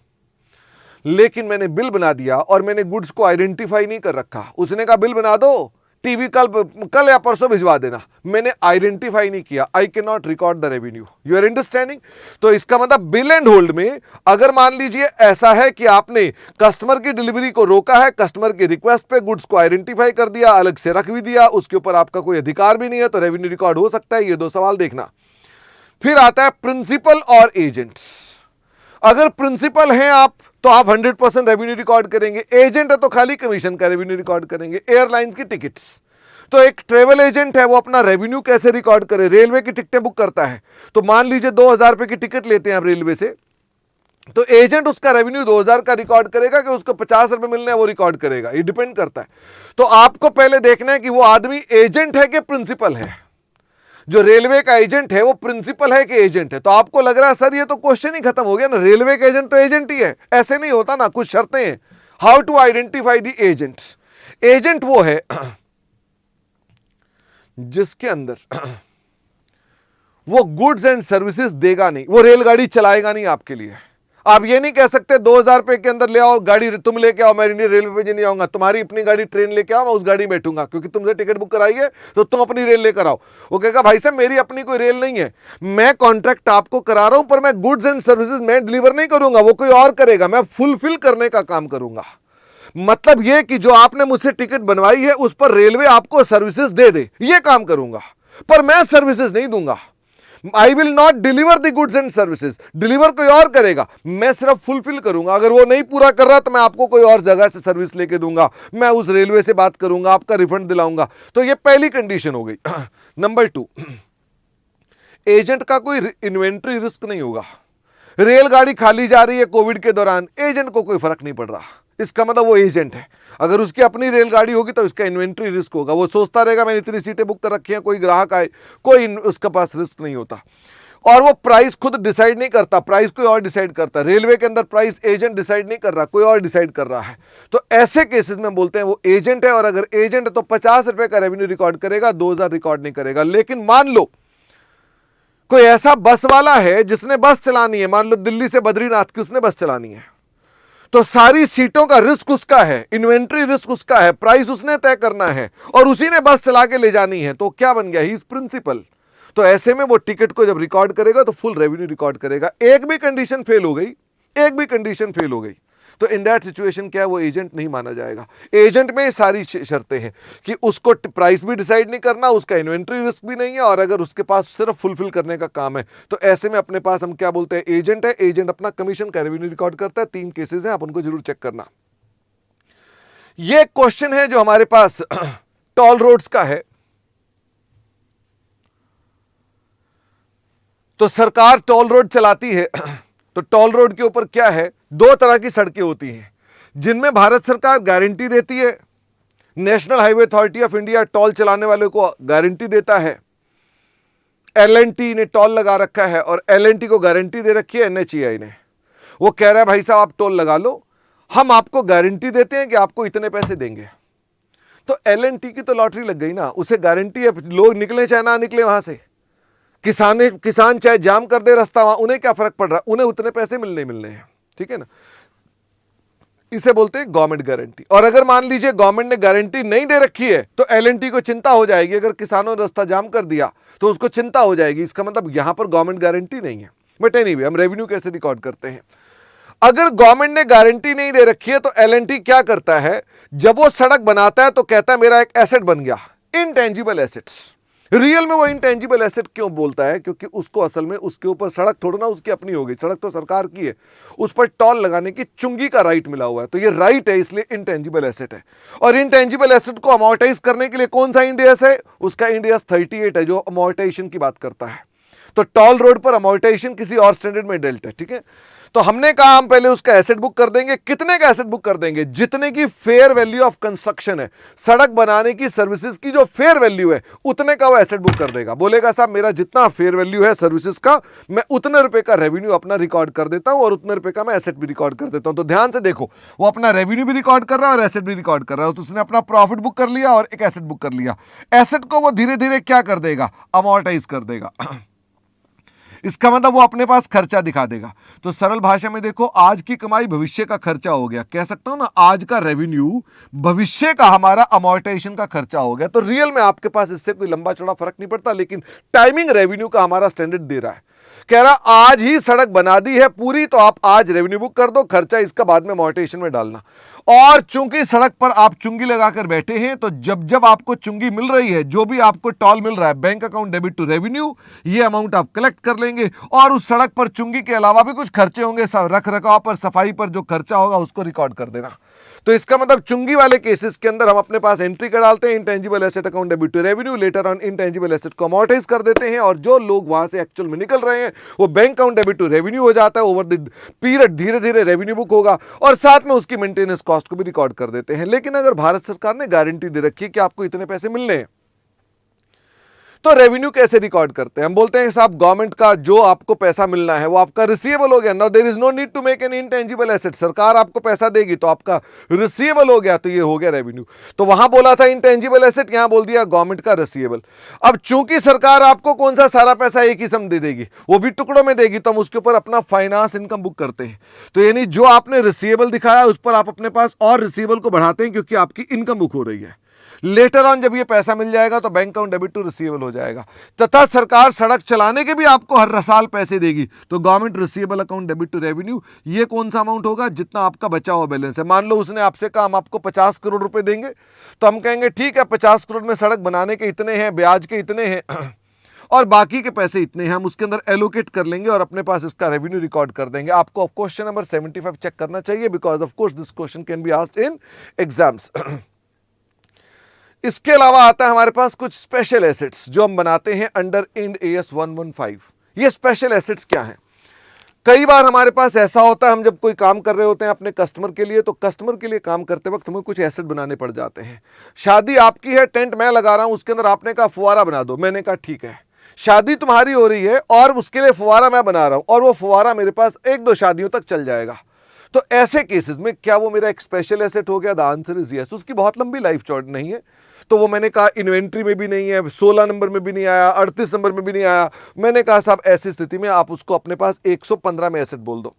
लेकिन मैंने बिल बना दिया और मैंने गुड्स को आइडेंटिफाई नहीं कर रखा, उसने कहा बिल बना दो, टीवी कल या परसों भिजवा देना, मैंने आइडेंटिफाई नहीं किया, I can not record the revenue. You are understanding. तो इसका मतलब बिल एंड होल्ड में अगर मान लीजिए ऐसा है कि आपने कस्टमर की डिलीवरी को रोका है, कस्टमर की रिक्वेस्ट पे गुड्स को आइडेंटिफाई कर दिया, अलग से रख भी दिया, उसके ऊपर आपका कोई अधिकार भी नहीं है, तो रेवेन्यू रिकॉर्ड हो सकता है। ये दो सवाल देखना। फिर आता है प्रिंसिपल और एजेंट्स। अगर प्रिंसिपल हैं आप तो आप 100% रेवेन्यू रिकॉर्ड करेंगे, एजेंट है तो खाली कमीशन का रेवेन्यू रिकॉर्ड करेंगे। एयरलाइंस की टिकट्स, तो एक ट्रेवल एजेंट है वो अपना रेवेन्यू कैसे रिकॉर्ड करे, रेलवे की टिकटें बुक करता है, तो मान लीजिए 2000 रुपए की टिकट लेते हैं आप रेलवे से, तो एजेंट उसका रेवेन्यू 2000 का रिकॉर्ड करेगा कि उसको 50 रुपए मिलने हैं वो रिकॉर्ड करेगा, ये डिपेंड करता है। तो आपको पहले देखना है कि वो आदमी एजेंट है कि प्रिंसिपल है। जो रेलवे का एजेंट है वो प्रिंसिपल है कि एजेंट है। तो आपको लग रहा है सर ये तो क्वेश्चन ही खत्म हो गया ना, रेलवे का एजेंट तो एजेंट ही है। ऐसे नहीं होता ना, कुछ शर्तें हैं। How to identify the agent. Agent वो है जिसके अंदर वो गुड्स एंड सर्विसेज देगा नहीं, वो रेलगाड़ी चलाएगा नहीं आपके लिए। आप ये नहीं कह सकते 2000 रुपए के अंदर ले आओ गाड़ी, तुम लेके आओ, मैं इंडियन रेलवे पे नहीं आऊंगा, तुम्हारी अपनी गाड़ी ट्रेन लेके आओ, मैं उस गाड़ी में बैठूंगा क्योंकि तुमसे टिकट बुक कराई है तो तुम अपनी रेल लेकर आओ। वो कहेगा भाई साहब मेरी अपनी कोई रेल नहीं है, मैं कॉन्ट्रैक्ट आपको करा रहा हूं पर मैं गुड्स एंड सर्विसेज मैं डिलीवर नहीं करूंगा, वो कोई और करेगा, मैं फुलफिल करने का काम करूंगा। मतलब यह कि जो आपने मुझसे टिकट बनवाई है उस पर रेलवे आपको सर्विसेज दे, ये काम करूंगा, पर मैं सर्विसेज नहीं दूंगा। I will not deliver the goods and services, deliver कोई और करेगा, मैं सिर्फ फुलफिल करूंगा। अगर वो नहीं पूरा कर रहा तो मैं आपको कोई और जगह से सर्विस लेके दूंगा, मैं उस रेलवे से बात करूंगा, आपका रिफंड दिलाऊंगा। तो ये पहली कंडीशन हो गई। नंबर 2, एजेंट का कोई इन्वेंट्री रिस्क नहीं होगा। रेलगाड़ी खाली जा रही है कोविड के दौरान, एजेंट को कोई फर्क नहीं पड़ रहा, इसका मतलब वो एजेंट है। अगर उसकी अपनी रेलगाड़ी होगी तो उसका इन्वेंट्री रिस्क होगा, वो सोचता रहेगा मैंने इतनी सीटें बुक कर रखी हैं, कोई ग्राहक आए, कोई उसके पास रिस्क नहीं होता। और वो प्राइस खुद डिसाइड नहीं करता, प्राइस कोई और डिसाइड करता है। रेलवे के अंदर प्राइस एजेंट डिसाइड नहीं कर रहा, कोई और डिसाइड कर रहा है। तो ऐसे केसेस में बोलते हैं वो एजेंट है। और अगर एजेंट है तो 50 रुपए का रेवेन्यू रिकॉर्ड करेगा, 2000 रिकॉर्ड नहीं करेगा। लेकिन मान लो कोई ऐसा बस वाला है जिसने बस चलानी है, मान लो दिल्ली से बद्रीनाथ की उसने बस चलानी है, तो सारी सीटों का रिस्क उसका है, इन्वेंट्री रिस्क उसका है, प्राइस उसने तय करना है और उसी ने बस चला के ले जानी है। तो क्या बन गया, ही इज प्रिंसिपल। तो ऐसे में वो टिकट को जब रिकॉर्ड करेगा तो फुल रेवेन्यू रिकॉर्ड करेगा। एक भी कंडीशन फेल हो गई, एक भी कंडीशन फेल हो गई तो इन दैट सिचुएशन क्या है, वो एजेंट नहीं माना जाएगा। एजेंट में सारी शर्तें हैं कि उसको प्राइस भी डिसाइड नहीं करना, उसका इन्वेंट्री रिस्क भी नहीं है, और अगर उसके पास सिर्फ फुलफिल करने का काम है तो ऐसे में अपने पास हम क्या बोलते हैं, एजेंट है। एजेंट अपना कमीशन का रेवेन्यू रिकॉर्ड करता है। 3 केसेस हैं, आप उनको जरूर चेक करना। ये क्वेश्चन है जो हमारे पास टोल रोड्स का है। तो सरकार टोल रोड चलाती है तो टोल रोड के ऊपर क्या है, 2 तरह की सड़कें होती हैं जिनमें भारत सरकार गारंटी देती है। National highway authority of India toll चलाने वाले को गारंटी देता है। एल&टी ने टोल लगा रखा है और एल&टी को गारंटी दे रखी है NHAI ने। वो कह रहा है भाई साहब आप टोल लगा लो, हम आपको गारंटी देते हैं कि आपको इतने पैसे देंगे। तो एल&टी की तो लॉटरी लग गई ना, उसे गारंटी है, लोग निकले चाहे ना निकले वहां से, किसान चाहे जाम कर दे रास्ता, वहां उन्हें क्या फर्क पड़ रहा है, उन्हें उतने पैसे मिलने हैं। ठीक है ना, इसे बोलते हैं गवर्नमेंट गारंटी। और अगर मान लीजिए गवर्नमेंट ने गारंटी नहीं दे रखी है तो एल&टी को चिंता हो जाएगी, अगर किसानों ने रास्ता जाम कर दिया तो उसको चिंता हो जाएगी, इसका मतलब यहां पर गवर्नमेंट गारंटी नहीं है। बट एनीवे, हम रेवेन्यू कैसे रिकॉर्ड करते हैं। अगर गवर्नमेंट ने गारंटी नहीं दे रखी है तो एल&टी क्या करता है, जब वो सड़क बनाता है तो कहता है मेरा एक एसेट बन गया, इनटेंजिबल एसेट्स। रियल में वो इनटेंजिबल एसेट क्यों बोलता है, क्योंकि उसको असल में उसके ऊपर सड़क थोड़ा ना उसकी अपनी हो गई, सड़क तो सरकार की है, उस पर टोल लगाने की चुंगी का राइट मिला हुआ है, तो ये राइट है, इसलिए इनटेंजिबल एसेट है। और इनटेंजिबल एसेट को अमोर्टाइज करने के लिए कौन सा इंड एस है, उसका इंड एस 38 है जो अमोर्टाइजेशन की बात करता है। तो टोल रोड पर अमोर्टाइजेशन किसी और स्टैंडर्ड में डेल्ट है। ठीक है, तो हमने कहा हम पहले उसका एसेट बुक कर देंगे। कितने का एसेट बुक कर देंगे, जितने की फेयर वैल्यू ऑफ कंस्ट्रक्शन है, सड़क बनाने की सर्विसेज की जो फेयर वैल्यू है उतने का वो एसेट बुक कर देगा। बोलेगा साहब मेरा जितना फेयर वैल्यू है सर्विसेज का, मैं उतने रुपए का रेवेन्यू अपना रिकॉर्ड कर देता हूं और उतने रुपए का मैं एसेट भी रिकॉर्ड कर देता हूं। तो ध्यान से देखो, वो अपना रेवेन्यू भी रिकॉर्ड कर रहा है और एसेट भी रिकॉर्ड कर रहा है। तो उसने अपना प्रॉफिट बुक कर लिया और एक एसेट बुक कर लिया। एसेट को वो धीरे धीरे क्या कर देगा, अमोर्टाइज कर देगा। इसका मतलब वो अपने पास खर्चा दिखा देगा। तो सरल भाषा में देखो, आज की कमाई भविष्य का खर्चा हो गया, कह सकता हूं ना, आज का रेवेन्यू भविष्य का हमारा अमोर्टाइजेशन का खर्चा हो गया। तो रियल में आपके पास इससे कोई लंबा चौड़ा फर्क नहीं पड़ता, लेकिन टाइमिंग रेवेन्यू का हमारा स्टैंडर्ड दे रहा है। कह रहा आज ही सड़क बना दी है पूरी, तो आप आज रेवेन्यू बुक कर दो, खर्चा इसका बाद में अमोर्टाइजेशन में डालना। और चूंकि सड़क पर आप चुंगी लगाकर बैठे हैं, तो जब जब आपको चुंगी मिल रही है, जो भी आपको टोल मिल रहा है, bank account debit to revenue, ये अमाउंट आप कलेक्ट कर लेंगे। और उस सड़क पर चुंगी के अलावा भी कुछ खर्चे होंगे, रख रखाव पर, सफाई पर जो खर्चा होगा उसको रिकॉर्ड कर देना। तो इसका मतलब चुंगी वाले केसेस के अंदर हम अपने पास एंट्री कर डालते हैं intangible asset account debit to revenue, later on intangible asset को अमॉर्टाइज कर देते हैं, और जो लोग वहां से एक्चुअल में निकल रहे हैं वो bank account debit to revenue हो जाता है। ओवर द पीरियड धीरे धीरे रेवेन्यू बुक होगा, और साथ में उसकी मेंटेनेंस कॉस्ट को भी रिकॉर्ड कर देते हैं। लेकिन अगर भारत सरकार ने गारंटी दे रखी है कि आपको इतने पैसे मिलने हैं, तो रेवेन्यू कैसे रिकॉर्ड करते हैं? हम बोलते हैं साहब गवर्नमेंट का जो आपको पैसा मिलना है वो आपका रिसीवेबल हो गया। Now there is no need to make an intangible asset, सरकार आपको पैसा देगी तो आपका रिसीवेबल हो गया, तो ये हो गया रेवेन्यू। तो वहां बोला था इंटेंजिबल एसेट, यहां बोल दिया गवर्नमेंट का रिसीवेबल। अब चूंकि सरकार आपको कौन सा सारा पैसा एक ही सम दे देगी, वो भी टुकड़ों में देगी, तो हम उसके ऊपर अपना फाइनेंस इनकम बुक करते हैं। तो यानी जो आपने रिसीवेबल दिखाया उस पर आप अपने पास और रिसीवेबल को बढ़ाते हैं, क्योंकि आपकी इनकम बुक हो रही है। लेटर ऑन जब ये पैसा मिल जाएगा तो bank account debit to receivable हो जाएगा, तथा सरकार सड़क चलाने के भी आपको हर साल पैसे देगी, तो government receivable account debit to revenue, ये कौन सा अमाउंट होगा? जितना आपका बचा हुआ बैलेंस है। मान लो उसने आपसे कहा हम आपको 50 करोड़ रुपए देंगे, तो हम कहेंगे ठीक है 50 करोड़ में सड़क बनाने के इतने हैं, ब्याज के इतने हैं और बाकी के पैसे इतने हैं, हम उसके अंदर एलोकेट कर लेंगे और अपने पास इसका रेवेन्यू रिकॉर्ड कर देंगे। आपको क्वेश्चन नंबर 75 चेक करना चाहिए, because of course this question can be asked in exams. इसके अलावा आता है हमारे पास कुछ स्पेशल एसेट्स जो हम बनाते हैं अंडर इंड AS 115। ये स्पेशल एसेट्स क्या हैं? कई बार हमारे पास ऐसा होता है, हम जब कोई काम कर रहे होते हैं अपने कस्टमर के लिए, तो कस्टमर के लिए काम करते वक्त हमें कुछ एसेट बनाने पड़ जाते हैं। शादी आपकी है, टेंट मैं लगा रहा हूं, उसके अंदर आपने कहा फुवारा बना दो, मैंने कहा ठीक है। शादी तुम्हारी हो रही है और उसके लिए फुवारा मैं बना रहा हूं, और वो फुवारा मेरे पास 1-2 शादियों तक चल जाएगा, तो ऐसे केसेस में क्या वो मेरा एक स्पेशल एसेट हो गया? The answer is yes. उसकी बहुत लंबी लाइफ चौड़ नहीं है, तो वो मैंने कहा इन्वेंट्री में भी नहीं है, 16 नंबर में भी नहीं आया, 38 नंबर में भी नहीं आया। मैंने कहा साहब ऐसी स्थिति में आप उसको अपने पास 115 में एसेट बोल दो।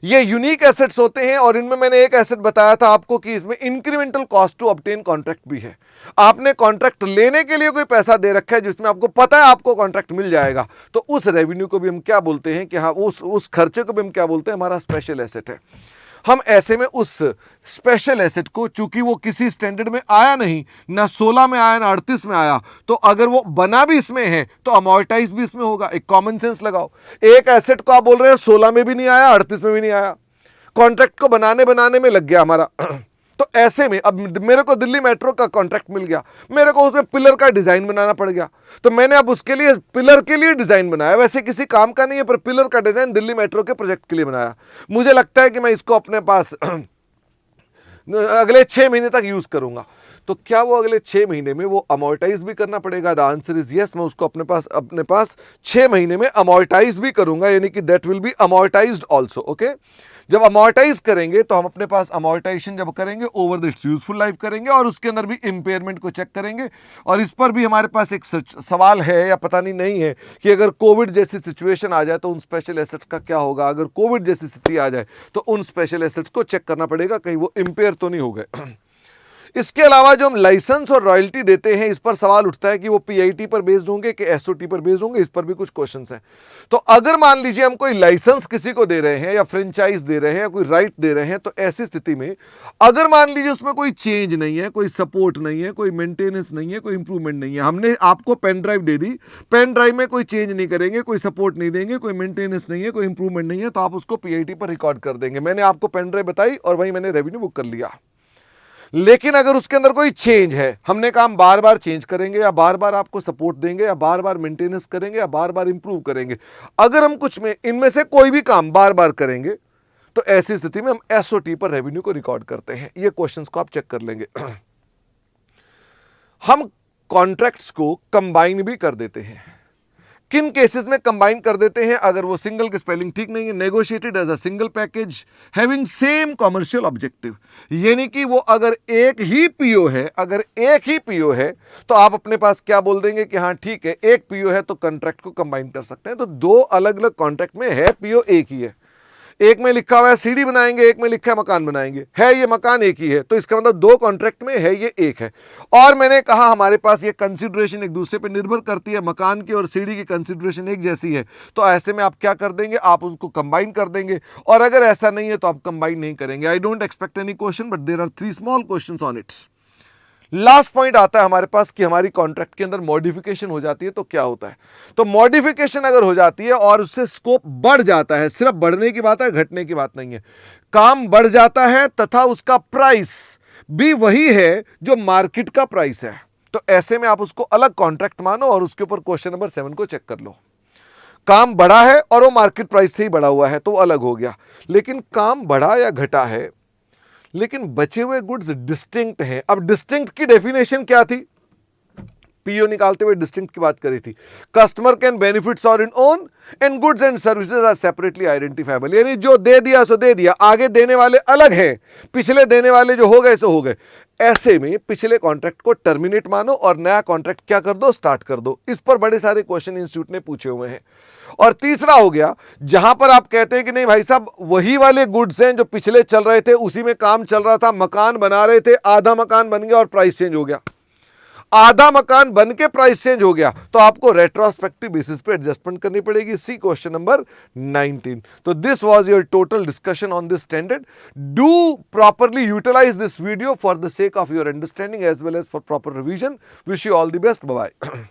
ये यूनिक एसेट्स होते हैं, और इनमें मैंने एक एसेट बताया था आपको कि इसमें incremental cost to obtain contract भी है। आपने कॉन्ट्रैक्ट लेने के लिए कोई पैसा दे रखा है जिसमें आपको पता है आपको कॉन्ट्रैक्ट मिल जाएगा, तो उस रेवेन्यू को भी हम क्या बोलते हैं कि हाँ, उस खर्चे को भी हम क्या बोलते हैं? हमारा स्पेशल एसेट है। हम ऐसे में उस स्पेशल एसेट को, चूंकि वो किसी स्टैंडर्ड में आया नहीं, ना 16 में आया ना 38 में आया, तो अगर वो बना भी इसमें है तो अमॉर्टाइज भी इसमें होगा। एक कॉमन सेंस लगाओ, एक एसेट को आप बोल रहे हैं 16 में भी नहीं आया, 38 में भी नहीं आया, कॉन्ट्रैक्ट को बनाने में लग गया हमारा। तो ऐसे में अब मेरे को दिल्ली मेट्रो का कॉन्ट्रैक्ट मिल गया, मेरे को उसमें पिलर का डिजाइन बनाना पड़ गया, तो मैंने अब उसके लिए पिलर के लिए डिजाइन बनाया, वैसे किसी काम का नहीं है, पर पिलर का डिजाइन दिल्ली मेट्रो के प्रोजेक्ट के लिए बनाया। मुझे लगता है कि मैं इसको अपने पास अगले 6 महीने तक यूज करूंगा, तो क्या वो अगले 6 महीने में वो अमॉर्टाइज भी करना पड़ेगा? The answer is yes. मैं उसको अपने पास 6 महीने में अमॉर्टाइज भी करूंगा, यानी कि that will be amortised also. Okay, जब अमॉर्टाइज करेंगे तो हम अपने पास अमॉर्टाइजेशन जब करेंगे over the its useful life करेंगे, और उसके अंदर भी इंपेयरमेंट को चेक करेंगे। और इस पर भी हमारे पास एक सवाल है या पता नहीं है कि अगर कोविड जैसी सिचुएशन आ जाए तो उन स्पेशल एसेट्स का क्या होगा? अगर कोविड जैसी स्थिति आ जाए तो उन स्पेशल एसेट्स को चेक करना पड़ेगा कहीं वो इंपेयर तो नहीं हो गए। इसके अलावा जो हम लाइसेंस और रॉयल्टी देते हैं, इस पर सवाल उठता है कि वो पीआईटी पर बेस्ड होंगे कि एसओटी पर बेस्ड होंगे। इस पर भी कुछ क्वेश्चंस हैं। तो अगर मान लीजिए हम कोई लाइसेंस किसी को दे रहे हैं या फ्रेंचाइज दे रहे हैं या कोई राइट दे रहे हैं, तो ऐसी स्थिति में अगर मान लीजिए उसमें कोई चेंज नहीं है, कोई सपोर्ट नहीं है, कोई मेंटेनेंस नहीं है, कोई इंप्रूवमेंट नहीं है, हमने आपको पेन ड्राइव दे दी, पेन ड्राइव में कोई चेंज नहीं करेंगे, कोई सपोर्ट नहीं देंगे, कोई मेंटेनेंस नहीं है, कोई इंप्रूवमेंट नहीं है, तो आप उसको पीआईटी पर रिकॉर्ड कर देंगे। मैंने आपको पेन ड्राइव बताई और वही मैंने रेवेन्यू बुक कर लिया। लेकिन अगर उसके अंदर कोई चेंज है, हमने कहा हम बार बार चेंज करेंगे या बार बार आपको सपोर्ट देंगे या बार बार मेंटेनेंस करेंगे या बार बार इंप्रूव करेंगे, अगर हम कुछ में इनमें से कोई भी काम बार बार करेंगे तो ऐसी स्थिति में हम एसओटी पर रेवेन्यू को रिकॉर्ड करते हैं। ये क्वेश्चंस को आप चेक कर लेंगे। हम कॉन्ट्रैक्ट्स को कंबाइन भी कर देते हैं। किन केसेस में कंबाइन कर देते हैं? अगर वो सिंगल की स्पेलिंग ठीक नहीं है, negotiated as a single package having same commercial objective, यानी कि वो अगर एक ही पीओ है, अगर एक ही पीओ है तो आप अपने पास क्या बोल देंगे कि हाँ ठीक है, एक पीओ है तो कॉन्ट्रैक्ट को कंबाइन कर सकते हैं। तो दो अलग अलग कॉन्ट्रैक्ट में है पीओ एक ही है, एक में लिखा हुआ है सीढ़ी बनाएंगे, एक में लिखा है मकान बनाएंगे, है ये मकान एक ही है, तो इसका मतलब दो कॉन्ट्रैक्ट में है ये एक है। और मैंने कहा हमारे पास ये कंसिडरेशन एक दूसरे पे निर्भर करती है, मकान की और सीढ़ी की कंसिडरेशन एक जैसी है, तो ऐसे में आप क्या कर देंगे? आप उसको कंबाइन कर देंगे। और अगर ऐसा नहीं है तो आप कंबाइन नहीं करेंगे। I don't expect any question, but there are 3 small questions on it. Last point आता है हमारे पास कि हमारी कॉन्ट्रैक्ट के अंदर मॉडिफिकेशन हो जाती है तो क्या होता है। तो मॉडिफिकेशन अगर हो जाती है और उससे स्कोप बढ़ जाता है, सिर्फ बढ़ने की बात है, घटने की बात नहीं है, काम बढ़ जाता है तथा उसका प्राइस भी वही है जो मार्केट का प्राइस है, तो ऐसे में आप उसको अलग कॉन्ट्रैक्ट मानो और उसके ऊपर क्वेश्चन नंबर 7 को चेक कर लो। काम बढ़ा है और वो मार्केट प्राइस से ही बढ़ा हुआ है तो अलग हो गया, लेकिन काम बढ़ा या घटा है लेकिन बचे हुए गुड्स डिस्टिंक्ट हैं। अब डिस्टिंक्ट की डेफिनेशन क्या थी, पीओ निकालते हुए डिस्टिंक्ट की बात करी थी, कस्टमर कैन बेनिफिट्स और in own and goods and services are separately identifiable, यानी जो दे दिया सो दे दिया, आगे देने वाले अलग हैं, पिछले देने वाले जो हो गए सो हो गए। ऐसे में पिछले कॉन्ट्रैक्ट को टर्मिनेट मानो और नया कॉन्ट्रैक्ट क्या कर दो, स्टार्ट कर दो। इस पर बड़े सारे क्वेश्चन इंस्टीट्यूट ने पूछे हुए हैं। और तीसरा हो गया जहां पर आप कहते हैं कि नहीं भाई साहब वही वाले गुड्स हैं जो पिछले चल रहे थे, उसी में काम चल रहा था, मकान बना रहे थे, आधा मकान बन गया और प्राइस चेंज हो गया, आधा मकान बन के प्राइस चेंज हो गया, तो आपको रेट्रोस्पेक्टिव बेसिस पे एडजस्टमेंट करनी पड़ेगी। See question number 19। तो this was your total discussion on this standard. Do properly utilise this video for the sake of your understanding as well as for proper revision. Wish you all the best. Bye bye.